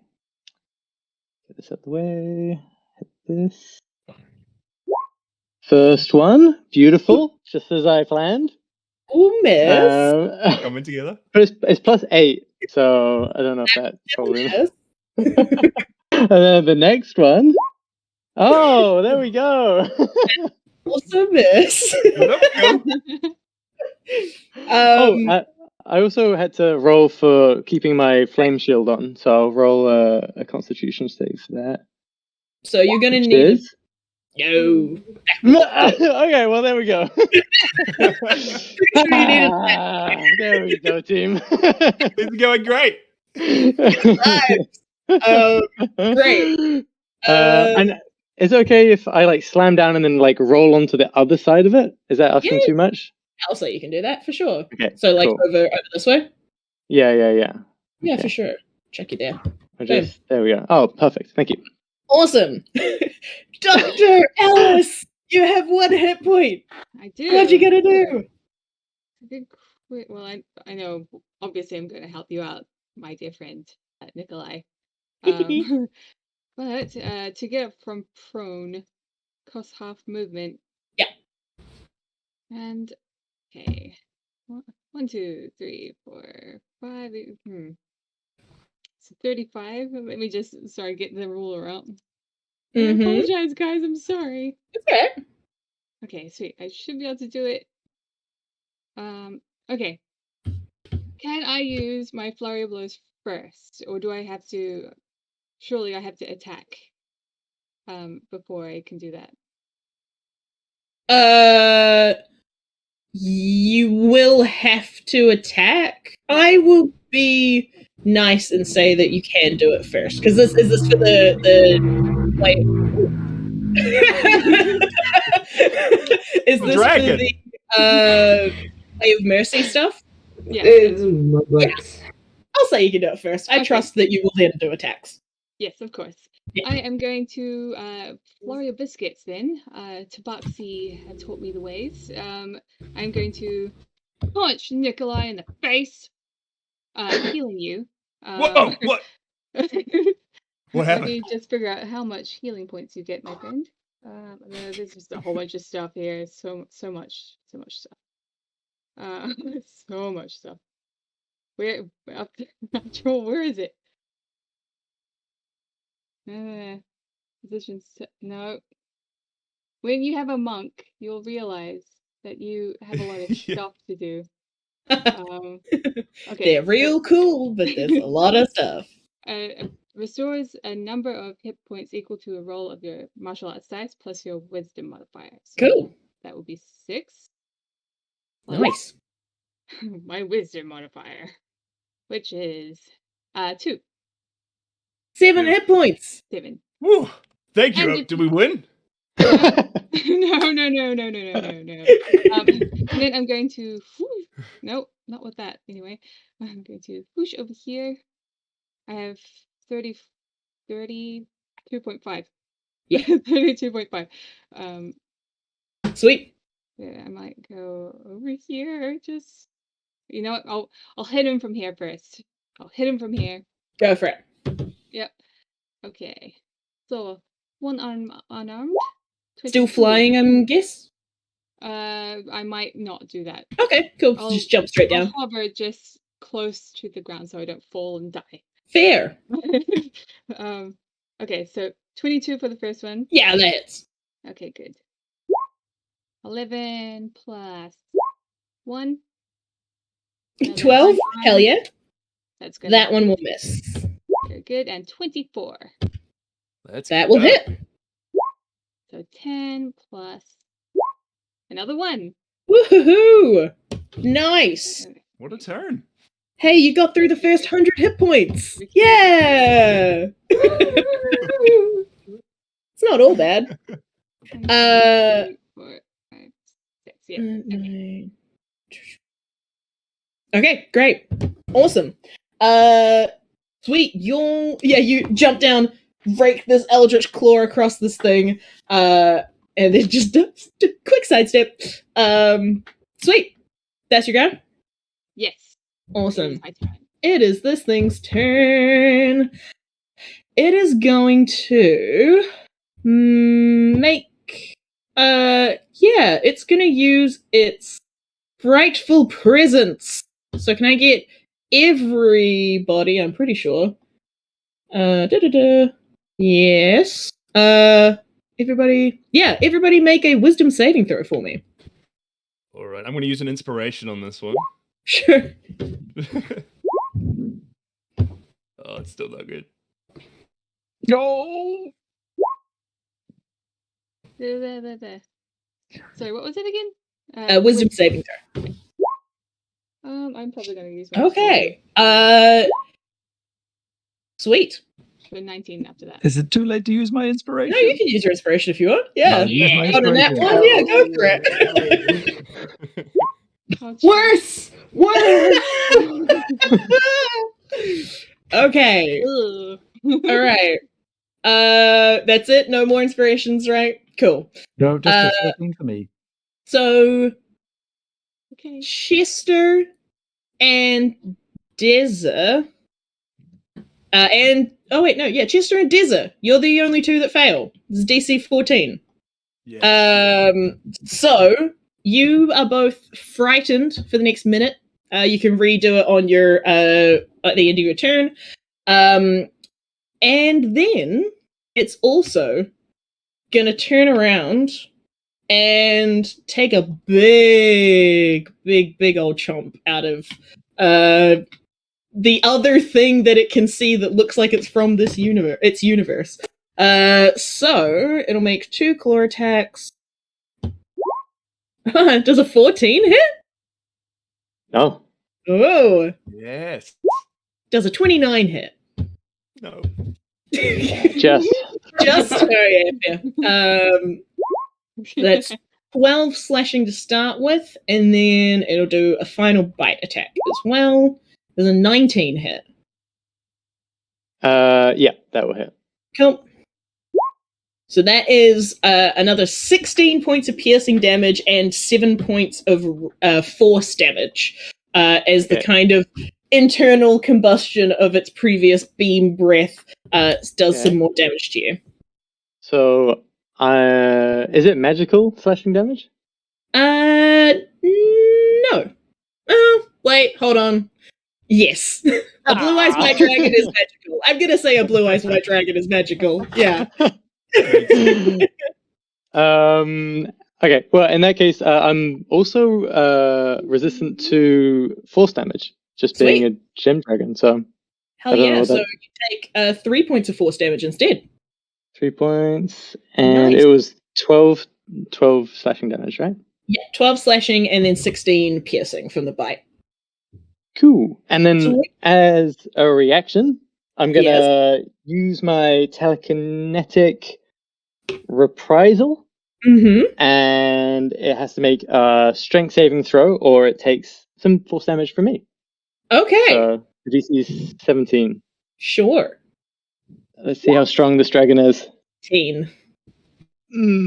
Get this out of the way. Hit this. First one, beautiful, just as I planned. Oh, miss. Coming together. But it's +8, so I don't know if that's probably. And then the next one. Oh, there we go. Also miss. I also had to roll for keeping my flame shield on, so I'll roll a Constitution save for that. So you're gonna need. No. Okay, well there we go. There we go, team. This is going great. Great. And it's okay if I like slam down and then like roll onto the other side of it? Is that asking too much? I'll say you can do that for sure. Okay. So like cool. over this way? Yeah. Yeah, Okay. for sure. Check it down. There we go. Oh, perfect. Thank you. Awesome. Dr. Ellis, you have 1 hit point. I do. What you gonna do? Well, I know. Obviously, I'm going to help you out, my dear friend. Nikolai. But to get up from prone costs half movement. Yeah. And okay. 1, 2, 3, 4, 5. So 35. Let me just get the ruler out. I apologize, guys. I'm sorry. It's okay. Okay, sweet. I should be able to do it. Okay. Can I use my flurry of blows first, or do I have to? Surely I have to attack. Before I can do that. You will have to attack. I will be nice and say that you can do it first, because is this for the wait? Is this Dragon. for the Way of Mercy stuff? Yeah. It's Muglets. I'll say you can do it first. I trust that you will then do attacks. Yes, of course. Yeah. I am going to flurry of biscuits then. Tabaxi had taught me the ways. I'm going to punch Nikolai in the face, healing you. Whoa! What? What Let happened? me just figure out how much healing points you get, my friend. There's just a whole bunch of stuff here. So much stuff. So much stuff. Where natural? Where is it? Position no. When you have a monk, you'll realize that you have a lot of stuff to do. Okay. They're real cool, but there's a lot of stuff. Restores a number of hit points equal to a roll of your martial arts dice plus your wisdom modifier. So Cool. that would be 6. Nice. My wisdom modifier, which is 2. 7 hit points. 7. Woo! Thank you. And Did we win? No. And then I'm going to nope, not with that anyway. I'm going to whoosh over here. I have 32.5. Yeah. 32.5. Sweet. Yeah, I might go over here. Just you know what? I'll hit him from here first. I'll hit him from here. Go for it. Yep. Okay. So one arm unarmed. Still 22. flying, I guess? I might not do that. Okay, cool. Just jump straight down. I'll hover just close to the ground so I don't fall and die. Fair. Okay, so 22 for the first one. Yeah, that hits. Okay, good. 11 plus 1. 12? Hell yeah. That's good. That one will miss. Very good. And 24. That will hit. So 10 plus another 1. Woohoo! Nice. What a turn. Hey, you got through the first 100 hit points. Yeah. It's not all bad. 1, 2, 3, 4, 5, 6. Yeah. Okay, great. Awesome. Sweet. You jump down, rake this eldritch claw across this thing, and then just quick sidestep. Sweet. That's your go? Yes. Awesome. It is my turn. It is this thing's turn. It is going to make it's gonna use its frightful presence. So can I get everybody? I'm pretty sure. Yes. Everybody. Yeah, everybody make a wisdom saving throw for me. All right, I'm going to use an inspiration on this one. Sure. Oh, it's still not good. No. Sorry, what was it again? Wisdom saving throw. I'm probably gonna use my Okay. Sweet. for 19 after that. Is it too late to use my inspiration? No, you can use your inspiration if you want. Yeah. Use my Out of that inspiration. one, yeah, go for it. Oh, Worse! Okay. Ugh. All right. That's it. No more inspirations, right? Cool. No, just a second for me. So Okay. Chester and Deza Chester and Deza, you're the only two that fail. This is DC 14. Yeah. So you are both frightened for the next minute. You can redo it on your at the end of your turn. And then it's also gonna turn around and take a big old chomp out of the other thing that it can see that looks like it's from this universe. So it'll make 2 claw attacks. Does a 14 hit? No. Oh. Yes. Does a 29 hit? No. Just. That's 12 slashing to start with, and then it'll do a final bite attack as well. There's a 19 hit. Yeah, that will hit. Cool. So that is another 16 points of piercing damage and 7 points of force damage as the kind of internal combustion of its previous beam breath does some more damage to you. So, is it magical slashing damage? No. Wait, hold on. Yes. A blue-eyes white dragon is magical. I'm gonna say a blue-eyes white dragon is magical. Yeah. Okay, well, in that case, I'm also resistant to force damage, just being a gem dragon, so... Hell yeah, so you take 3 points of force damage instead. 3 points, and it was 12 slashing damage, right? Yeah, 12 slashing and then 16 piercing from the bite. Cool. And then as a reaction, I'm going to use my telekinetic reprisal. Mm-hmm. And it has to make a strength saving throw, or it takes some force damage from me. Okay. So the DC is 17. Sure. Let's see how strong this dragon is. 18.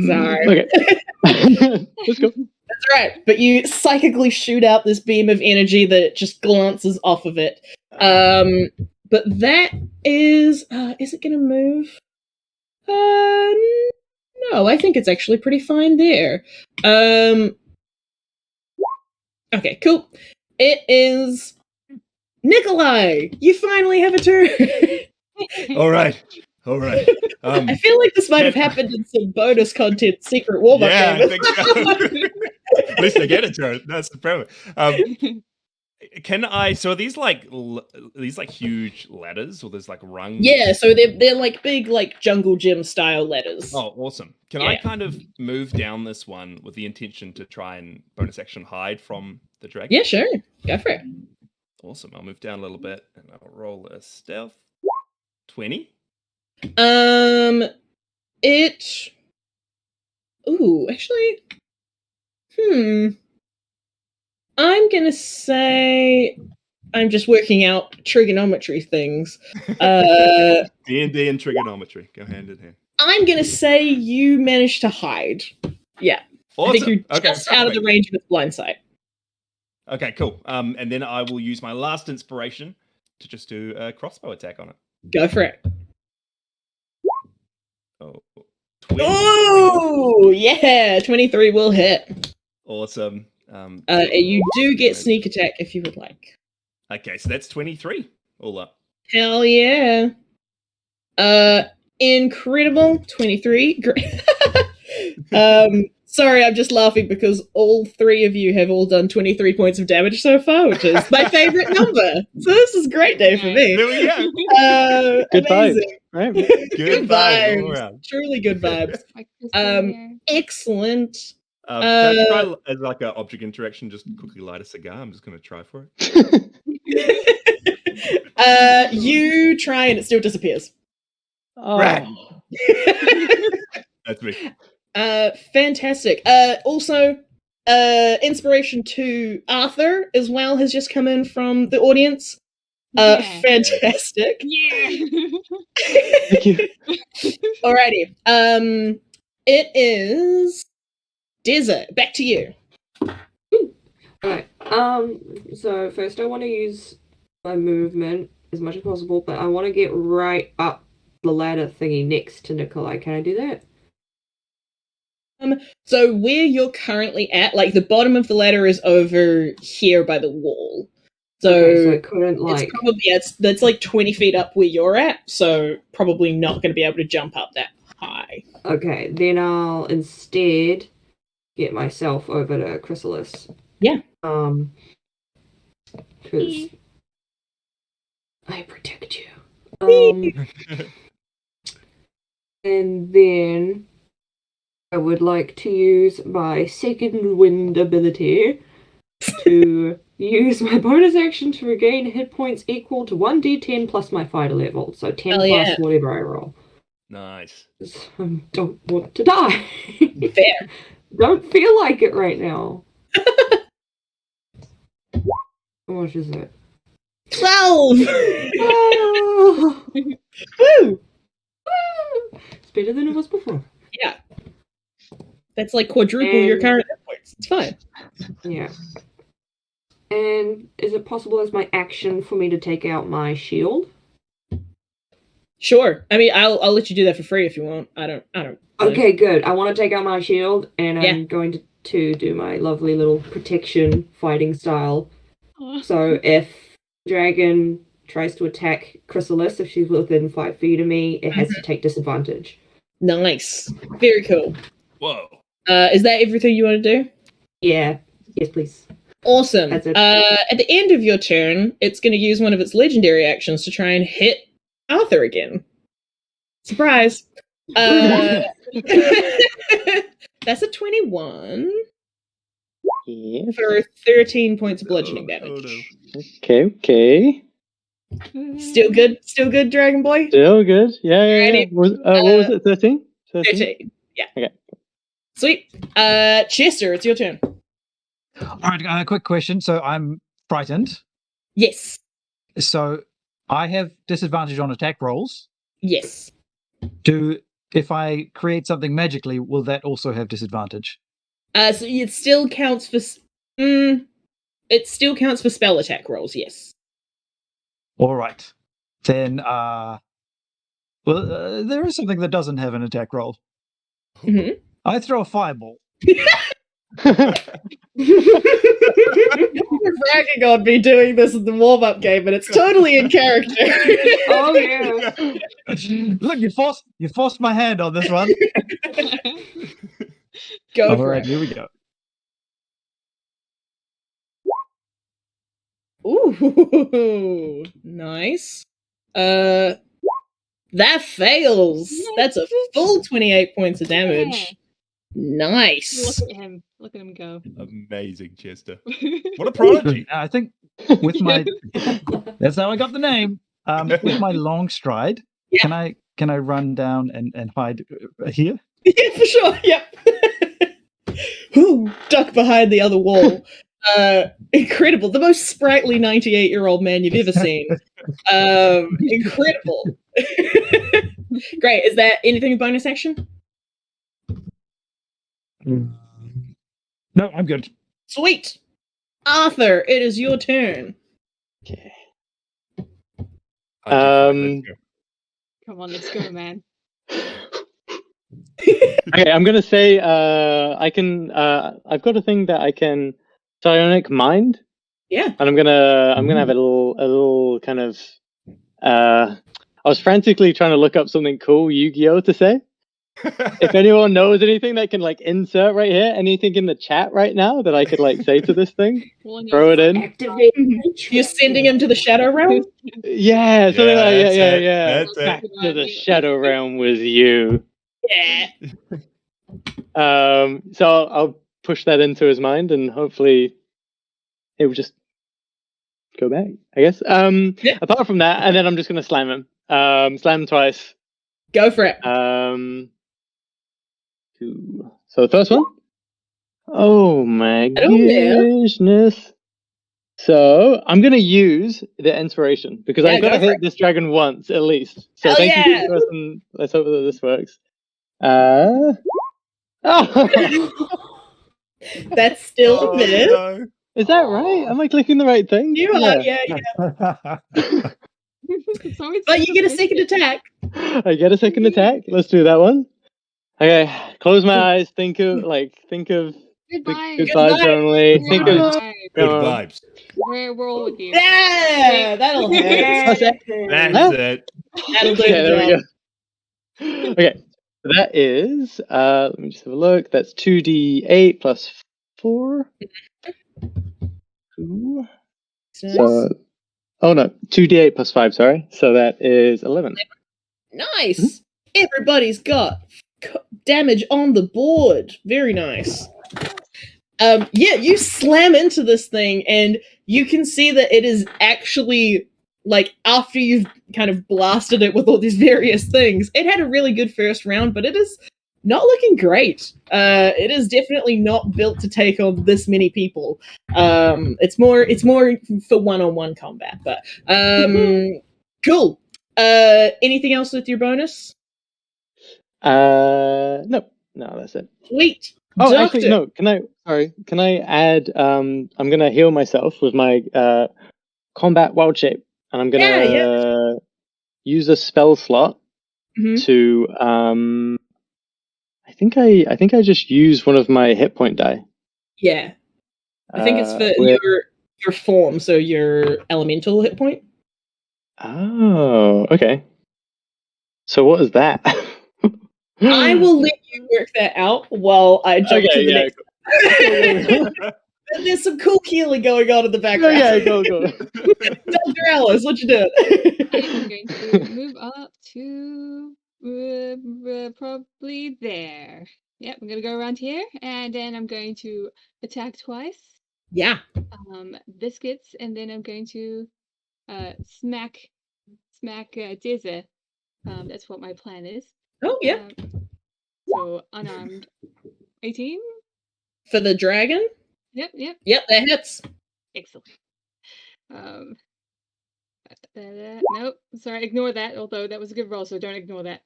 Sorry. Okay. Let's go. That's right. But you psychically shoot out this beam of energy that just glances off of it. But that is it going to move? No, I think it's actually pretty fine there. Okay, cool. It is Nikolai. You finally have a turn. All right. I feel like this might have happened in some bonus content Secret Warlock game. I think so. At least I get a turn. That's the problem. Can I? So are these like huge ladders, or there's like rungs? Yeah, so they're like big like jungle gym style ladders. Oh, awesome! Can I kind of move down this one with the intention to try and bonus action hide from the dragon? Yeah, sure. Go for it. Awesome. I'll move down a little bit and I'll roll a stealth. 20. It. Ooh, actually. I'm gonna say I'm just working out trigonometry things. D&D and trigonometry go hand in hand. I'm gonna say you managed to hide. Yeah. Awesome. I think you're just out of the range of its blind sight. Okay, cool. And then I will use my last inspiration to just do a crossbow attack on it. Go for it. Oh, 23. Oh, yeah. 23 will hit. Awesome. You do get sneak attack if you would like. Okay, so that's 23 all up. Hell yeah. Incredible. 23. Sorry, I'm just laughing because all three of you have all done 23 points of damage so far, which is my favorite number. So this is a great day for me. There we go. Good amazing. vibes, right? Good vibes. Truly good vibes. Excellent. Can I try as like an object interaction, just quickly light a cigar? I'm just going to try for it. You try and it still disappears. Oh. Right. That's me. Fantastic. Also, inspiration to Arthur as well has just come in from the audience. Fantastic. Yeah. Thank you. Alrighty. It is Deza. Back to you. Alright. So first I want to use my movement as much as possible, but I want to get right up the ladder thingy next to Nikolai. Can I do that? So where you're currently at, like the bottom of the ladder is over here by the wall. So, Okay, so I couldn't like. it's probably that's like 20 feet up where you're at. So probably not going to be able to jump up that high. Okay, then I'll instead get myself over to Chrysalis. Yeah. Because I protect you. And then I would like to use my second wind ability to use my bonus action to regain hit points equal to 1d10 plus my fighter level. So 10 Hell plus yeah. whatever I roll. Nice. 'Cause I don't want to die. Fair. Don't feel like it right now. How much is it? 12. Oh, Woo! it's better than it was before. Yeah. That's like quadruple your And- current hit points. It's fine. Yeah. And is it possible as my action for me to take out my shield? Sure. I mean, I'll let you do that for free if you want. I don't. Okay, good. I want to take out my shield, and Yeah. I'm going to do my lovely little protection fighting style. Aw. So if dragon tries to attack Chrysalis, if she's within 5 feet of me, it has to take disadvantage. Nice. Very cool. Whoa. Is that everything you want to do? Yeah. Yes, please. Awesome. That's it. At the end of your turn, it's going to use one of its legendary actions to try and hit Arthur again. Surprise. That's a 21 Yeah. for 13 points of bludgeoning Oh, damage. no. Okay. Still good? Still good, Dragon Boy? Still good. Yeah. Alrighty. What was it? 13? 13. Yeah. Okay. Sweet. Chester, it's your turn. All right, quick question. So I'm frightened. Yes. So I have disadvantage on attack rolls. Yes. If I create something magically, will that also have disadvantage? So it still counts for it still counts for spell attack rolls, yes. All right. Then there is something that doesn't have an attack roll. Mhm. I throw a fireball. You're bragging on me doing this in the warm-up game, and it's totally in character. Oh, yeah. Look, you forced my hand on this one. Go All for right, it. here we go. Ooh, nice. That fails. That's a full 28 points of damage. Nice. Look at him. Look at him go. Amazing, Chester. What a prodigy. I think with my that's how I got the name. With my long stride, Yeah. can I run down and hide here? Yeah, for sure. Yep. Ooh, duck behind the other wall. Incredible. The most sprightly 98-year-old man you've ever seen. Incredible. Great. Is that anything bonus action? No, I'm good. Sweet. Arthur, it is your turn. Okay. Let's go. Come on, let's go, man. Okay, I'm gonna say I can. I've got a thing that I can psionic mind, Yeah. and I'm gonna have a little kind of. I was frantically trying to look up something cool Yu-Gi-Oh to say. If anyone knows anything that can like insert right here, anything in the chat right now that I could like say to this thing, Well, no. throw it in. Activate. You're sending him to the Shadow Realm? Yeah, something like that's it, yeah. that's it. Back to the Shadow Realm with you. Yeah. So I'll push that into his mind, and hopefully it will just go back, I guess. Yeah. Apart from that, and then I'm just gonna slam him. Slam him twice. Go for it. Two. So the first one. Oh my Hello there. goodness. So I'm gonna use the inspiration because Yeah, I've got to go for hit this dragon once at least. So Hell thank you yeah. to the person. Let's hope that this works. Oh, That's still Oh, a miss. no. is that right? Am I clicking the right thing? You are, yeah. But you get a second attack. I get a second attack. Let's do that one. Okay, close my eyes. Think of Good the vibes. good vibes only. Good Think of vibes. Good Come on. vibes. We're all with you. Yeah, that'll hit. What's that? That's Huh? it. That'll do Okay, there we the go. Okay, so that is. Let me just have a look. That's 2d8 plus 4. Ooh. So, oh no, 2d8 plus 5. Sorry. So that is 11. Nice. Everybody's got damage on the board. Very nice. Yeah, you slam into this thing, and you can see that it is actually, like, after you've kind of blasted it with all these various things, it had a really good first round, but it is not looking great. It is definitely not built to take on this many people. It's more for one-on-one combat, but cool. Anything else with your bonus? No, that's it. Sweet. Oh, Doctor. actually, no. Can I add? I'm gonna heal myself with my combat wild shape, and I'm gonna use a spell slot to. I think I just used one of my hit point die. Yeah. I think it's for your form, so your elemental hit point. Oh, okay. So what is that? I will let you work that out while I jump to the next. There's some cool healing going on in the background. Okay, go. Dr. Alice, what you doing? I'm going to move up to probably there. Yep, I'm gonna go around here, and then I'm going to attack twice. Yeah. Biscuits, and then I'm going to smack Dizza. That's what my plan is. Oh, yeah. So unarmed 18. For the dragon? Yep. Yep, that hits. Excellent. Nope. Sorry, ignore that. Although that was a good roll, so don't ignore that.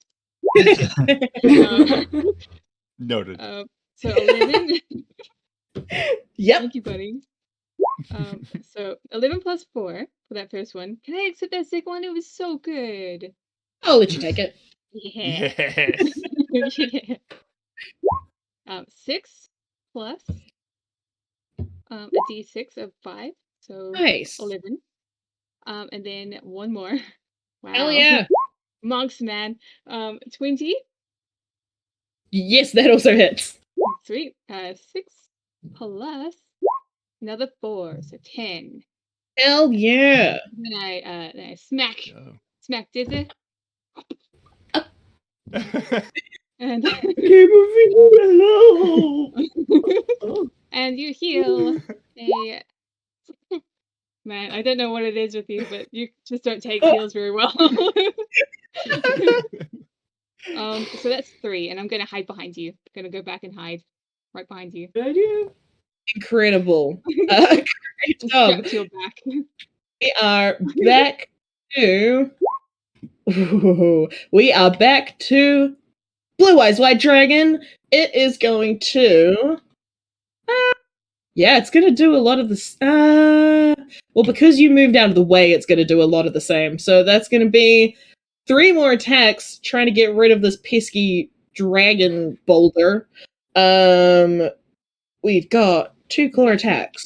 Noted. So 11. Yep. Thank you, buddy. So 11 plus 4 for that first one. Can I accept that second one? It was so good. I'll let you take it. Yeah. Yes. Yeah. 6 plus a d6 of 5, so Nice. 11. And then one more. Wow. Hell yeah. Monks, man. 20. Yes, that also hits. Sweet. 6 plus another 4, so 10. Hell yeah. Then I smack Dizzy. And and you heal a man. I don't know what it is with you, but you just don't take heals very well. So that's 3, and I'm gonna hide behind you. I'm gonna go back and hide right behind you. Good idea. Incredible. Great job. Strap to your back. We are back to. We are back to Blue Eyes White Dragon. It is going to. Yeah, it's going to do a lot of this. Well, because you moved out of the way, it's going to do a lot of the same. So that's going to be 3 more attacks trying to get rid of this pesky dragon boulder. We've got 2 claw attacks.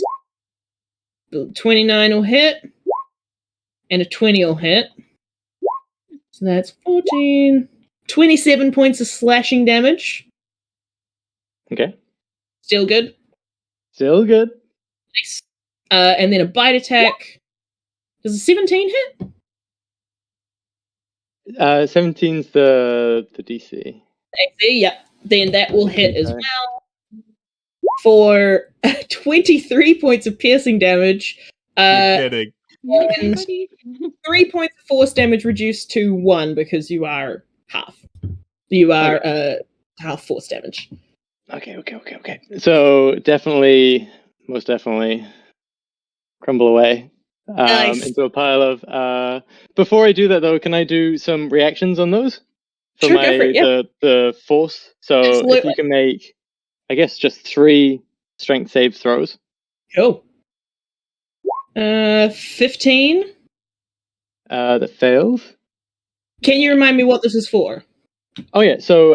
29 will hit, and a 20 will hit. So that's 14. 27 points of slashing damage. Okay. Still good. Still good. Nice. And then a bite attack. Does a 17 hit? 17's the DC. Yep. Then that will hit as well. For 23 points of piercing damage. You're kidding. And 3 points of force damage reduced to 1 because you are half. You are half force damage. Okay. So most definitely, crumble away Nice. into a pile of. Before I do that, though, can I do some reactions on those for Sure, go for it, the force? So Absolutely. if you can make, I guess, just 3 strength save throws. Cool. 15. that failed. Can you remind me what this is for? Oh yeah, so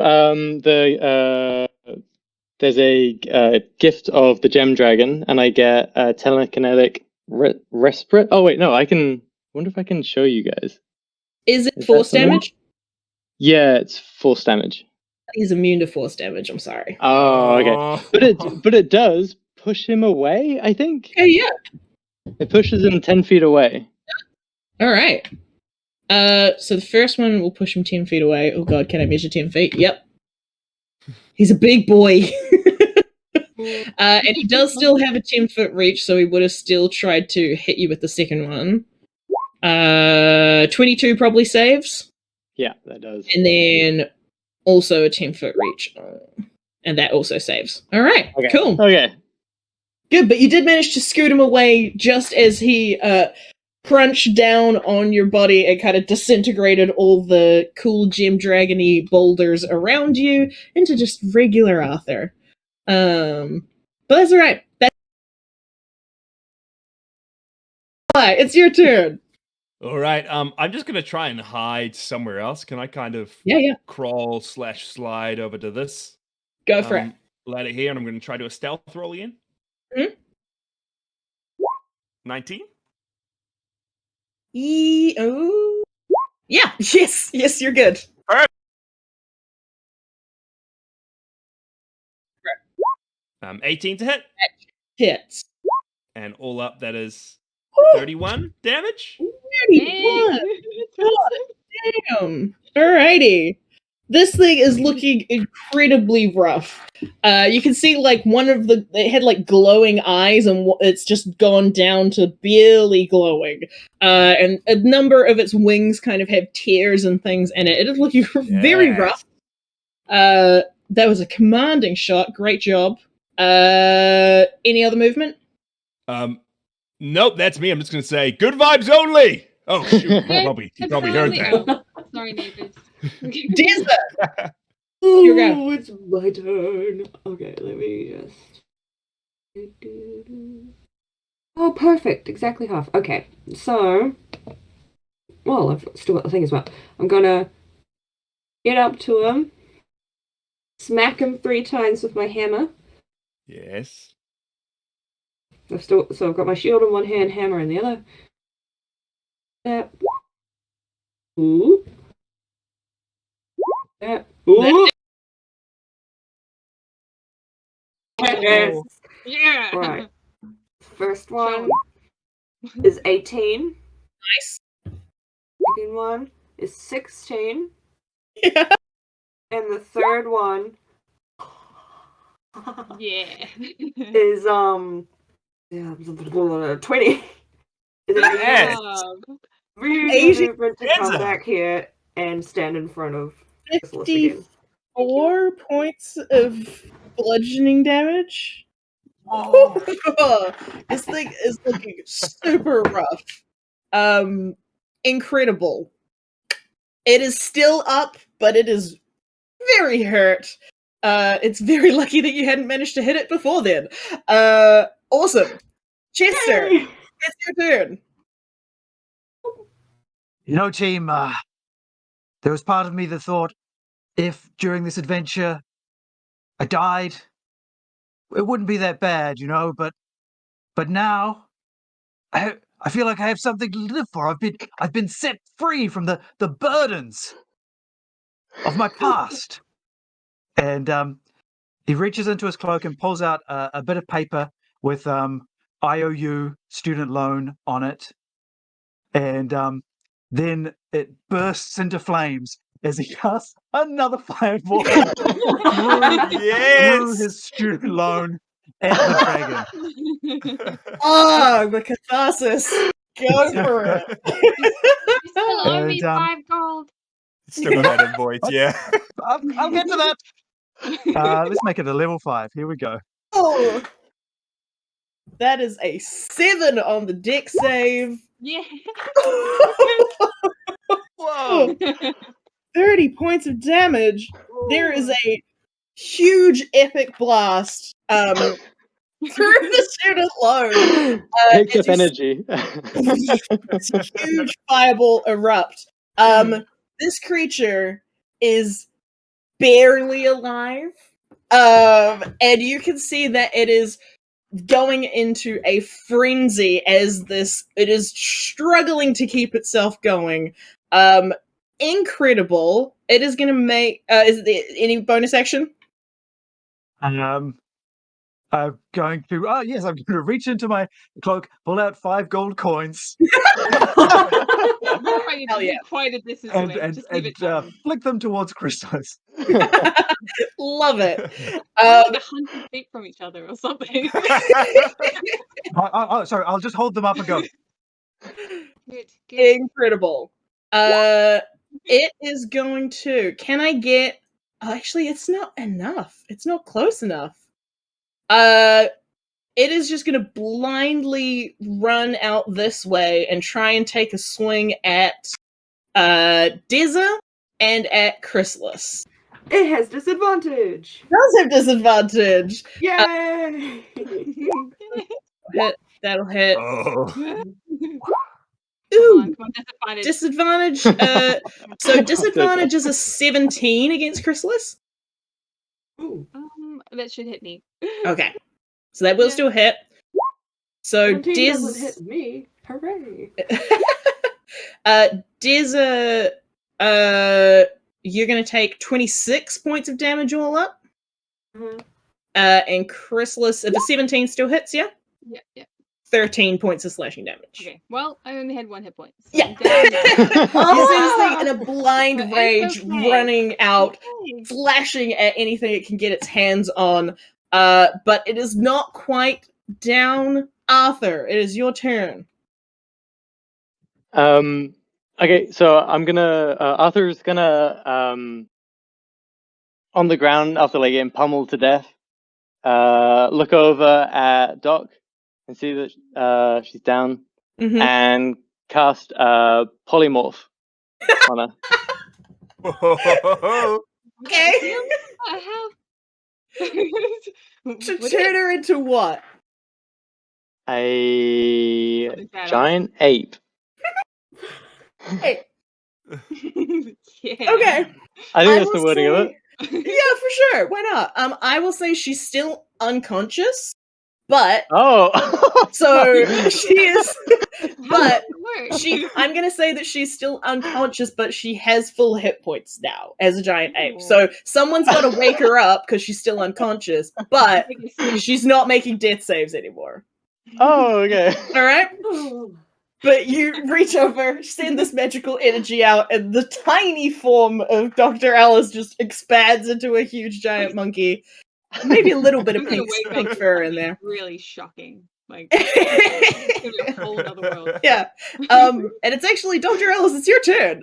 there's a gift of the Gem Dragon, and I get a telekinetic respite. Oh wait, no, I can. Wonder if I can show you guys. Is it Is force that something? damage? Yeah, it's force damage. He's immune to force damage. I'm sorry. Oh, okay. But it does push him away, I think. Okay, yeah. It pushes him 10 feet away. All right. So the first one will push him 10 feet away. Oh god, can I measure 10 feet? Yep. He's a big boy. And he does still have a 10-foot reach, so he would have still tried to hit you with the second one. 22 probably saves. Yeah, that does. And then also a 10-foot reach. And that also saves. All right, Okay. cool. Okay. Good, but you did manage to scoot him away just as he crunched down on your body and kind of disintegrated all the cool gem dragony boulders around you into just regular Arthur. But that's all right. It's your turn. All right. I'm just gonna try and hide somewhere else. Can I kind of Yeah. crawl / slide over to this Go for it. ladder here, and I'm gonna try to do a stealth roll again. 19. Oh. Yeah. Yes, you're good. 18 to hit, Hits. and all up that is 31 damage. 31. Damn. Alrighty. This thing is looking incredibly rough. You can see like it had like glowing eyes, and it's just gone down to barely glowing. And a number of its wings kind of have tears and things in it. It is looking very rough. That was a commanding shot. Great job. Any other movement? Nope, that's me. I'm just gonna say good vibes only. Oh shoot, you probably heard that. Sorry, neighbors. Dizza! Your go. It's my turn. Okay, let me just. Oh, perfect. Exactly half. Okay, so. Well, I've still got the thing as well. I'm gonna get up to him, smack him 3 times with my hammer. Yes. So I've got my shield in one hand, hammer in the other. Ooh. Ooh. Yes. Yeah. Right. First one is 18. Nice. Second one is 16. Yeah. And the third one Yeah. is 20. Yes. Use movement to come back here and stand in front of this list again. 54 points of bludgeoning damage. This thing is looking super rough. Incredible. It is still up, but it is very hurt. It's very lucky that you hadn't managed to hit it before then. Awesome. Chester, it's your turn. You know, team, there was part of me that thought if during this adventure I died, it wouldn't be that bad, you know, but now I feel like I have something to live for. I've been set free from the burdens of my past. And he reaches into his cloak and pulls out a bit of paper with IOU student loan on it. And then it bursts into flames as he casts another fireball through his student loan at the dragon. Oh, the catharsis. Go for it. You still owe me 5 gold. Still got that invoice, yeah. I'll get to that. Let's make it a level 5. Here we go. Oh, that is a 7 on the deck save. Yeah. Whoa. 30 points of damage. There is a huge epic blast through the student loan. Takes as up you energy. this huge fireball erupt. This creature is barely alive. And you can see that it is going into a frenzy as it is struggling to keep itself going. Incredible. It is gonna make is there any bonus action? I'm going to. Oh yes, I'm going to reach into my cloak, pull out 5 gold coins, Hell yeah. Quite a distance and away. and, Just leave and it. flick them towards Christos. Love it. We're like 100 feet from each other or something. Sorry, I'll just hold them up and go. Good. Incredible. It is going to. Can I get? Oh, actually, it's not enough. It's not close enough. It is just going to blindly run out this way and try and take a swing at Dizza and at Chrysalis. It has disadvantage. Does have disadvantage. Yay! That'll hit. Oh. Ooh, Come on, disadvantage. So disadvantage is a 17 against Chrysalis. Ooh. That should hit me. Okay, so that will still hit. So 17 doesn't hit me. Hooray! Dizza, you're gonna take 26 points of damage all up. Mhm. And Chrysalis, if a 17 still hits, yeah, Yeah. 13 points of slashing damage. Okay. Well, I only had 1 hit point. So Yeah. I'm down now. You see this thing in a blind It's rage okay. running out, Okay. slashing at anything it can get its hands on. But it is not quite down. Arthur, it is your turn. Okay, so I'm gonna. Arthur's gonna. On the ground after like getting pummeled to death. Look over at Doc and see that she's down, Mhm. and cast polymorph on her. Okay. To turn her into what? A Something badass. giant ape. Hey, Yeah. okay. I think that's will the wording of it. Yeah, for sure. Why not? I will say she's still unconscious, but Oh. so she is. How does But it work? I'm gonna say that she's still unconscious, but she has full hit points now as a giant ape. Ooh. So someone's got to wake her up because she's still unconscious, but she's not making death saves anymore. Oh, okay. All right. Oh. But you reach over, send this magical energy out, and the tiny form of Dr. Alice just expands into a huge giant monkey. Maybe a little bit of I'm gonna pink wake up pink and fur it's in gonna be there. really shocking. Like, it's gonna be a whole other world. Yeah. And it's actually Dr. Alice, it's your turn.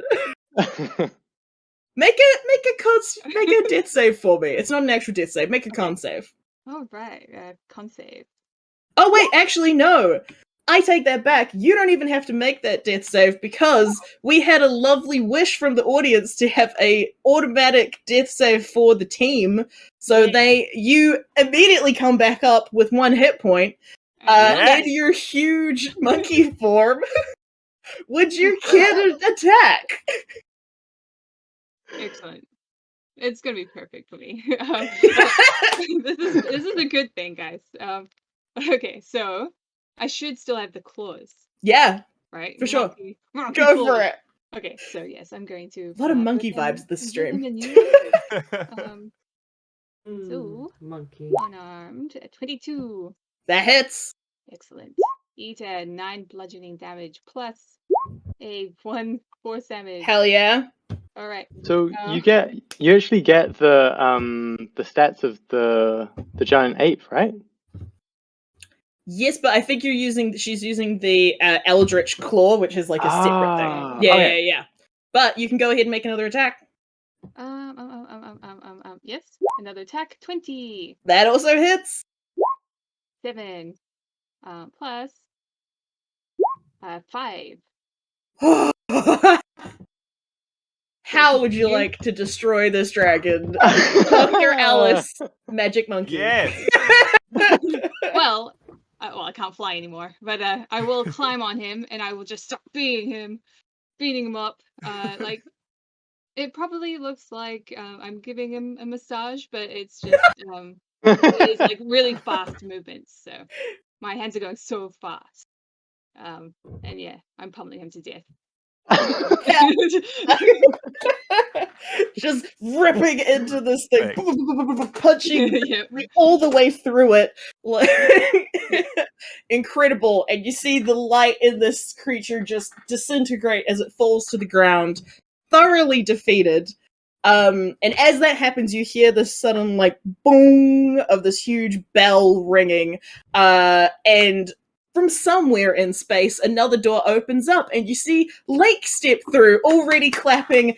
Make a death save for me. It's not an actual death save. Make a con save. Oh, right. Con save. Oh wait, actually no. I take that back. You don't even have to make that death save because we had a lovely wish from the audience to have a automatic death save for the team. So you immediately come back up with 1 hit point. In your huge monkey form. Would your kid attack? Excellent. It's gonna be perfect for me. This is a good thing, guys. Okay, so I should still have the claws, Yeah, right? for sure. Monkey Go claws. for it. Okay, so yes, I'm going to. A lot of put monkey them- vibes this put stream. them in you. So- Monkey. Unarmed at 22. That hits. Excellent. Eat 9 bludgeoning damage plus a 1 force damage. Hell yeah. All right. So you actually get the stats of the giant ape, right? Yes, but I think she's using the Eldritch Claw, which is like a separate thing. Yeah, okay. yeah. But you can go ahead and make another attack. Yes. Another attack. 20. That also hits. 7. Plus 5. How would you like to destroy this dragon? Dr. Alice, magic monkey. Yes. Well, I can't fly anymore, but I will climb on him and I will just start beating him up. Like it probably looks like I'm giving him a massage, but it's just it is like really fast movements. So my hands are going so fast. And yeah, I'm pummeling him to death. Just ripping into this thing, punching Yep. all the way through it. Like, incredible. And you see the light in this creature just disintegrate as it falls to the ground, thoroughly defeated. And as that happens, you hear this sudden, like, boom of this huge bell ringing. And from somewhere in space, another door opens up, and you see Lake step through, already clapping,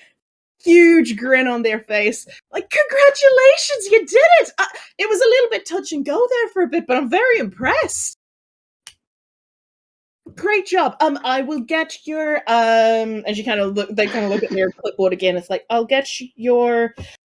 huge grin on their face. Like, congratulations, you did it! It was a little bit touch and go there for a bit, but I'm very impressed. Great job. I will get your as you kind of look, they kind of look at their clipboard again. It's like, I'll get your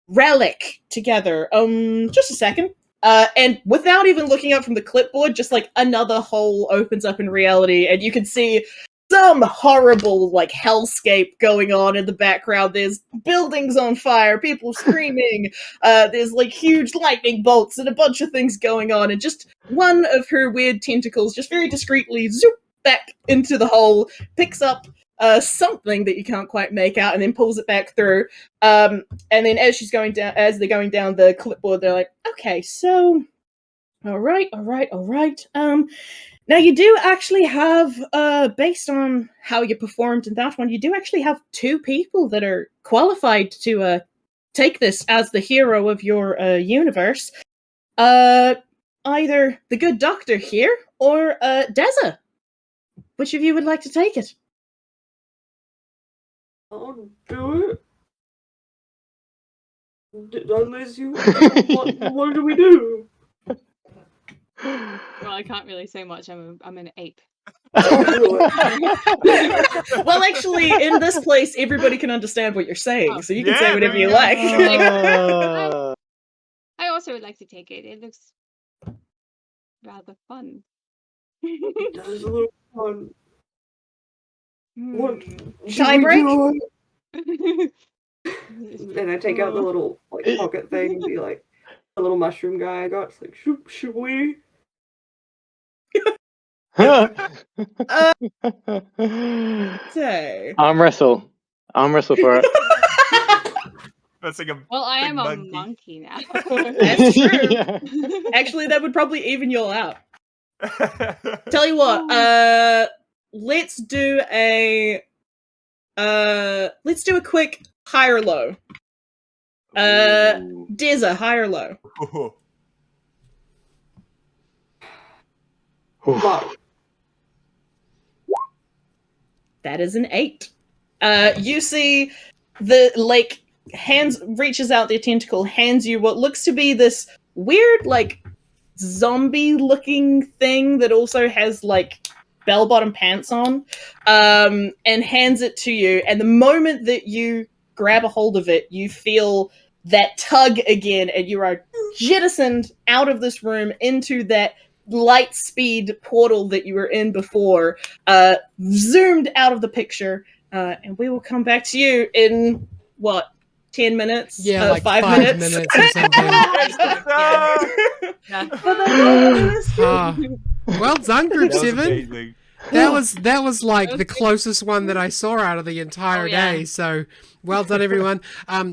relic together. Just a second. And without even looking up from the clipboard, just like another hole opens up in reality, and you can see some horrible like hellscape going on in the background. There's buildings on fire, people screaming, there's like huge lightning bolts and a bunch of things going on, and just one of her weird tentacles just very discreetly zoop back into the hole, picks up something that you can't quite make out, and then pulls it back through. And then as they're going down the clipboard, they're like, okay, so all right. Now you do actually have, based on how you performed in that one, you do actually have 2 people that are qualified to take this as the hero of your universe. Either the good doctor here or Deza. Which of you would like to take it? I'll do it. Unless you... what do we do? Well, I can't really say much. I'm an ape. Well, actually, in this place, everybody can understand what you're saying, so you can say whatever you like. I also would like to take it. It looks rather fun. It does look fun. What Tie break? And I take out the little like pocket thing and be like, the little mushroom guy I got. It's like, should we? Say. Arm wrestle for it. That's like a Well, I big am a monkey. monkey now. That's true. Yeah. Actually, that would probably even you all out. Tell you what, let's do a quick high or low. Ooh. Deza, high or low? Ooh. Wow. That is an 8. You see the lake reaches out their tentacle, hands you what looks to be this weird, like, zombie-looking thing that also has, like, bell-bottom pants on, and hands it to you. And the moment that you grab a hold of it, you feel that tug again, and you are jettisoned out of this room into that light speed portal that you were in before, zoomed out of the picture, and we will come back to you in, 10 minutes? Yeah, like 5 5 minutes? minutes or something. Well done, Group That was 7. amazing. That was like the closest one that I saw out of the entire day. So well done, everyone.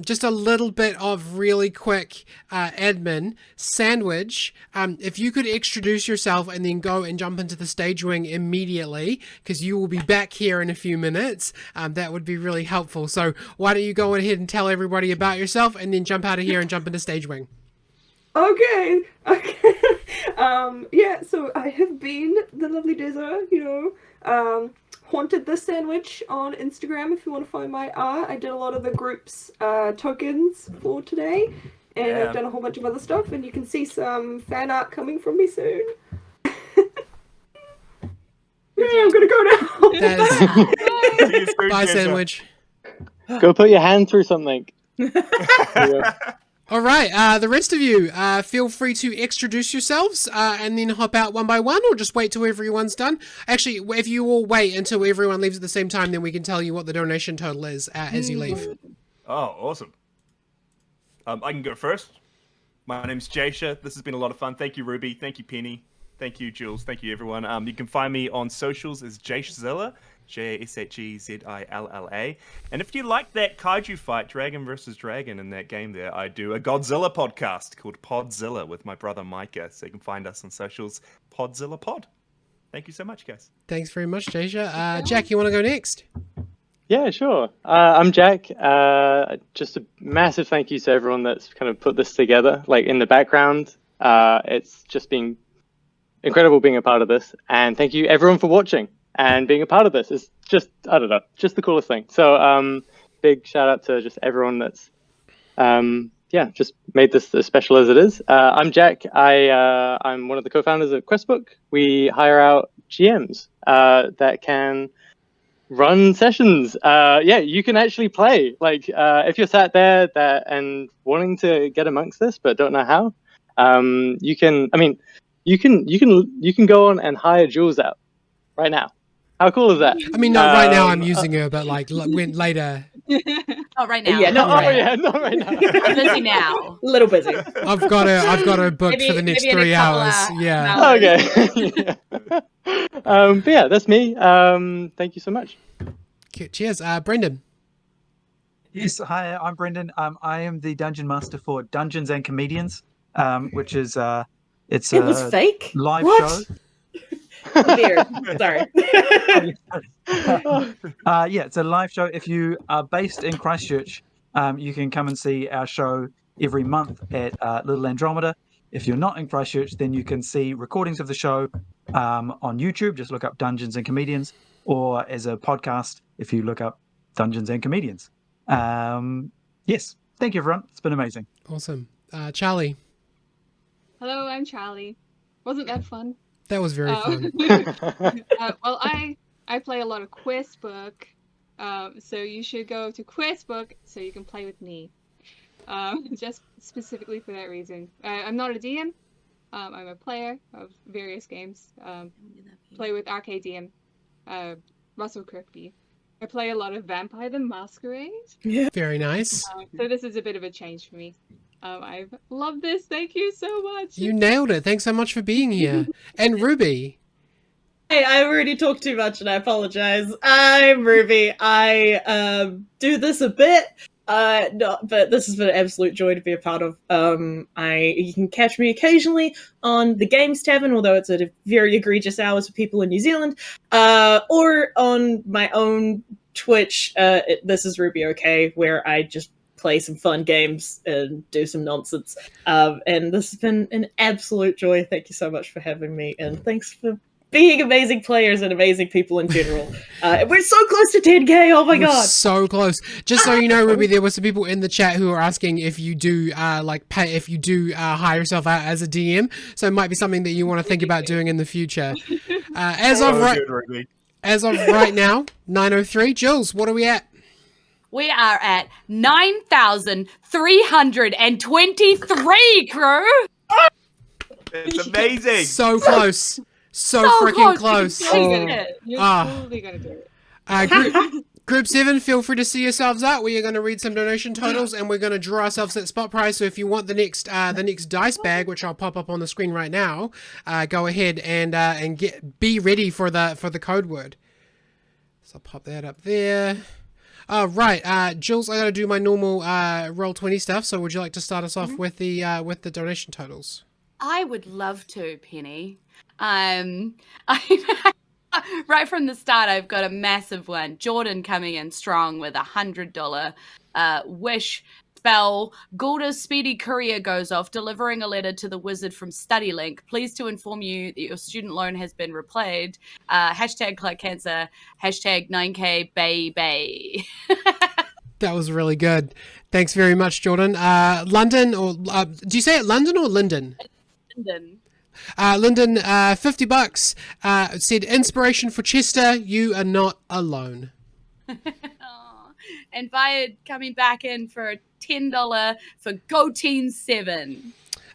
Just a little bit of really quick admin. Sandwich, if you could introduce yourself and then go and jump into the stage wing immediately, because you will be back here in a few minutes, that would be really helpful. So why don't you go ahead and tell everybody about yourself and then jump out of here and jump into stage wing. Okay. Yeah, so I have been the lovely Deza, haunted the sandwich on Instagram if you want to find my art. I did a lot of the group's tokens for today, and I've done a whole bunch of other stuff, and you can see some fan art coming from me soon. Yeah, I'm gonna go now. Bye, Sandwich. Go put your hand through something. Yeah. All right, the rest of you, feel free to introduce yourselves and then hop out one by one, or just wait till everyone's done. Actually, if you all wait until everyone leaves at the same time, then we can tell you what the donation total is as you leave. Oh, awesome. I can go first. My name's Jasher. This has been a lot of fun. Thank you, Ruby. Thank you, Penny. Thank you, Jules. Thank you, everyone. You can find me on socials as Jashzilla, Jashezilla. And if you like that kaiju fight, Dragon versus Dragon, in that game there, I do a Godzilla podcast called Podzilla with my brother Micah. So you can find us on socials, Podzilla Pod. Thank you so much, guys. Thanks very much, Jasher. Jack, you want to go next? Yeah, sure. I'm Jack. Just a massive thank you to everyone that's kind of put this together, like in the background. It's just been incredible being a part of this. And thank you everyone for watching and being a part of this. It's just, I don't know, just the coolest thing. So big shout out to just everyone that's, just made this as special as it is. I'm Jack. I'm one of the co-founders of Questbook. We hire out GMs that can run sessions. You can actually play. Like if you're sat there and wanting to get amongst this but don't know how, you can go on and hire Jules out right now. How cool is that? I mean, not right now. I'm using her, but like when later. Not right now. Yeah, no, not right now. I'm busy now. A little busy. I've got her booked for the next maybe in a 3 couple hours. of Yeah. hours. Okay. But yeah, that's me. Thank you so much. Okay, cheers. Brendon. Yes, hi, I'm Brendon. I am the dungeon master for Dungeons and Comedians, which is it's It was fake. live What? show. Weird. Sorry. It's a live show. If you are based in Christchurch, you can come and see our show every month at Little Andromeda. If you're not in Christchurch, then you can see recordings of the show on YouTube. Just look up Dungeons and Comedians, or as a podcast if you look up Dungeons and Comedians. Yes, thank you, everyone. It's been amazing. Awesome. Charlie. Hello, I'm Charlie. Wasn't that fun? That was very fun. Well, I play a lot of Questbook, so you should go to Questbook so you can play with me. Just specifically for that reason. I'm not a DM. I'm a player of various games. Play with Arcade DM, Russell Kirkby. I play a lot of Vampire the Masquerade. Very nice. So this is a bit of a change for me. I've loved this. Thank you so much. You nailed it. Thanks so much for being here. And Ruby. Hey, I've already talked too much and I apologize. I'm Ruby. I do this a bit. But this has been an absolute joy to be a part of. You can catch me occasionally on the Games Tavern, although it's at a very egregious hours for people in New Zealand, or on my own Twitch. This is Ruby OK, where I just play some fun games and do some nonsense. And this has been an absolute joy. Thank you so much for having me, and thanks for being amazing players and amazing people in general. We're so close to 10K. Oh my god, so close. Just so you know, Ruby, there were some people in the chat who are asking if you do hire yourself out as a DM. So it might be something that you want to think about doing in the future. As of right now, 9:03. Jules, what are we at? We are at 9,323, crew. It's amazing. So close. So freaking close. You're totally gonna do it. Group 7, feel free to see yourselves out. We are going to read some donation totals, and we're going to draw ourselves that spot prize. So if you want the next dice bag, which I'll pop up on the screen right now, go ahead and be ready for the code word. So I'll pop that up there. Right, Jules, I got to do my normal Roll20 stuff. So would you like to start us off with the donation totals? I would love to, Penny. Right from the start, I've got a massive one. Jordan coming in strong with $100 wish spell. Gulda's speedy courier goes off, delivering a letter to the wizard from StudyLink. Pleased to inform you that your student loan has been repaid. Hashtag Clark Cancer. Hashtag 9K Bay. That was really good. Thanks very much, Jordan. London, or do you say it London or Linden? Linden. Linden, $50. Said inspiration for Chester. You are not alone. And Viad coming back in for $10 for Go Team 7.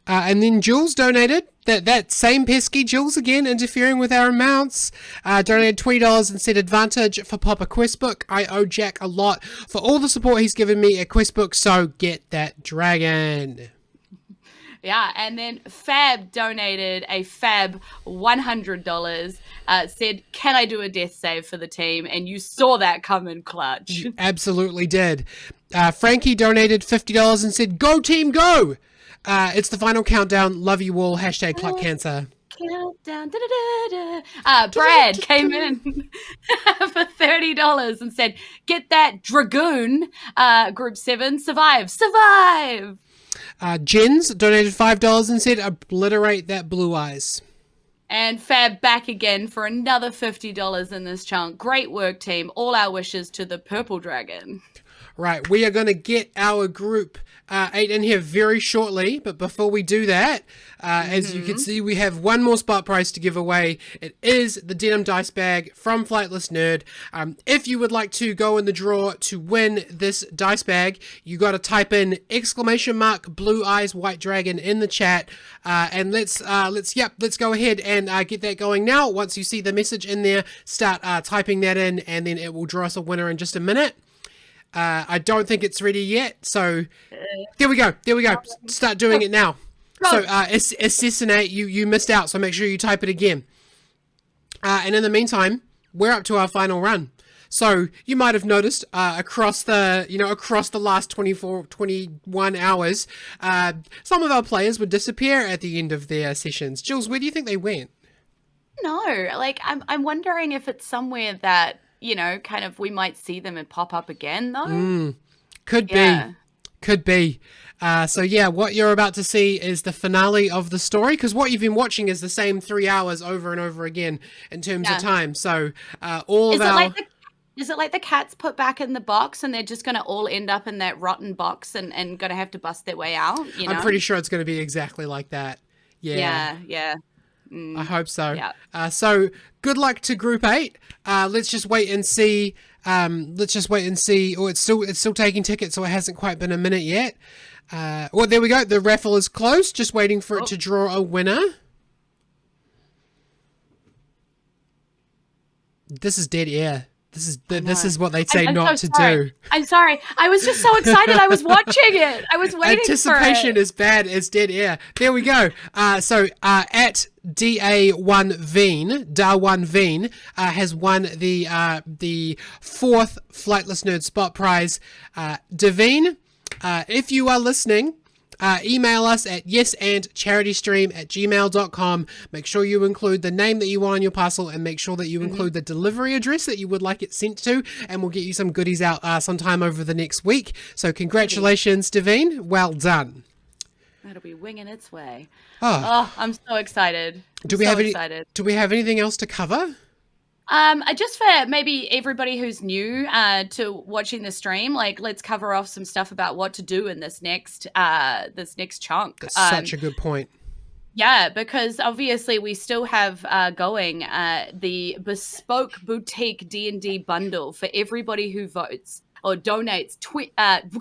And then Jules donated, that same pesky Jules again, interfering with our amounts, donated $20 and said advantage for Pop a quest book. I owe Jack a lot for all the support he's given me at quest book, so get that dragon. Yeah, and then Fab donated a fab $100, said, can I do a death save for the team? And you saw that coming, Clutch. You absolutely did. Frankie donated $50 and said, go team, go! It's the final countdown. Love you all. Hashtag Cluck Cancer. Countdown. Brad came in for $30 and said, get that Dragoon, Group 7, survive. Jens donated $5 and said, obliterate that blue eyes. And Fab back again for another $50 in this chunk. Great work, team. All our wishes to the purple dragon. Right, we are going to get our group 8 in here very shortly, but before we do that, as you can see, we have one more spot prize to give away. It is the denim dice bag from Flightless Nerd. If you would like to go in the draw to win this dice bag, you got to type in !blue eyes white dragon in the chat, and let's go ahead and get that going now. Once you see the message in there, start typing that in, and then it will draw us a winner in just a minute. I don't think it's ready yet, so there we go. Start doing it now. So assassinate, you missed out, so make sure you type it again. And in the meantime, we're up to our final run. So you might have noticed across the last 21 hours, some of our players would disappear at the end of their sessions. Jules, where do you think they went? No, like I'm wondering if it's somewhere that, kind of we might see them and pop up again, though. Could be. So yeah, what you're about to see is the finale of the story, because what you've been watching is the same 3 hours over and over again in terms of time. So is it like the cats put back in the box and they're just going to all end up in that rotten box and going to have to bust their way out? I'm pretty sure it's going to be exactly like that. Yeah. I hope so. Yeah. So good luck to Group 8. Let's just wait and see. Oh, it's still taking tickets, so it hasn't quite been a minute yet. Well, there we go. The raffle is closed. Just waiting for it to draw a winner. This is dead air. This is what they say not to do. I'm sorry. I was just so excited. I was watching it. I was waiting for it. Anticipation is bad as dead air. There we go. So at Da1 Veen has won the fourth Flightless Nerd spot prize. Devine, if you are listening, email us at yesandcharitystream@gmail.com. Make sure you include the name that you want on your parcel, and make sure that you include the delivery address that you would like it sent to, and we'll get you some goodies out sometime over the next week. So congratulations, Devine. Well done. That'll be winging its way. Oh, I'm so excited. Do we have anything else to cover? Just for maybe everybody who's new to watching the stream, like let's cover off some stuff about what to do in this next chunk. That's such a good point. Yeah, because obviously we still have going the bespoke boutique D&D bundle for everybody who votes or donates.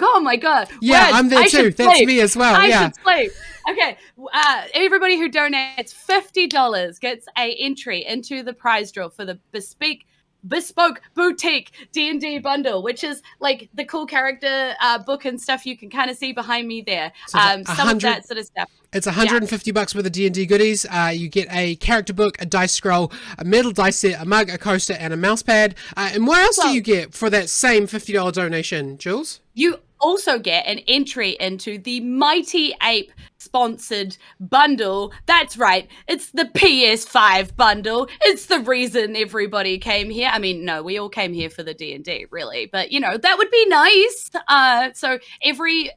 Oh my god! Yeah, words. I'm there too. That's me as well. I yeah. should sleep. Okay, everybody who donates $50 gets a entry into the prize draw for the bespoke boutique D&D bundle, which is like the cool character book and stuff you can kind of see behind me there. So some of that sort of stuff. It's $150 worth of D&D goodies. You get a character book, a dice scroll, a metal dice set, a mug, a coaster, and a mouse pad. And what else do you get for that same $50 donation, Jules? You also get an entry into the Mighty Ape sponsored bundle. That's right. It's the PS5 bundle. It's the reason everybody came here. I mean, no, we all came here for the D&D, really. But, that would be nice. So every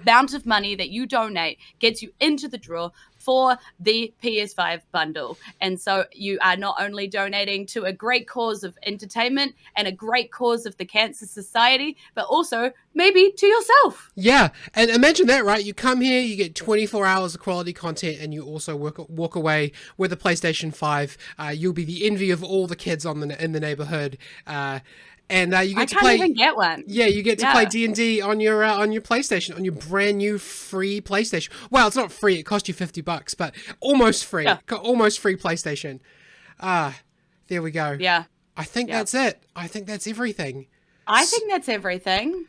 amount of money that you donate gets you into the draw for the PS5 bundle. And so you are not only donating to a great cause of entertainment and a great cause of the Cancer Society, but also maybe to yourself. Yeah, and imagine that, right? You come here, you get 24 hours of quality content, and you also walk away with a PlayStation 5. You'll be the envy of all the kids in the neighborhood. And you I get to can't play. even get one. Yeah, you get to Yeah. play D&D on your PlayStation, on your brand new free PlayStation. Well, it's not free; it cost you $50, but almost free. Yeah. Almost free PlayStation. There we go. Yeah. I think Yeah. that's it. I think that's everything. I think that's everything.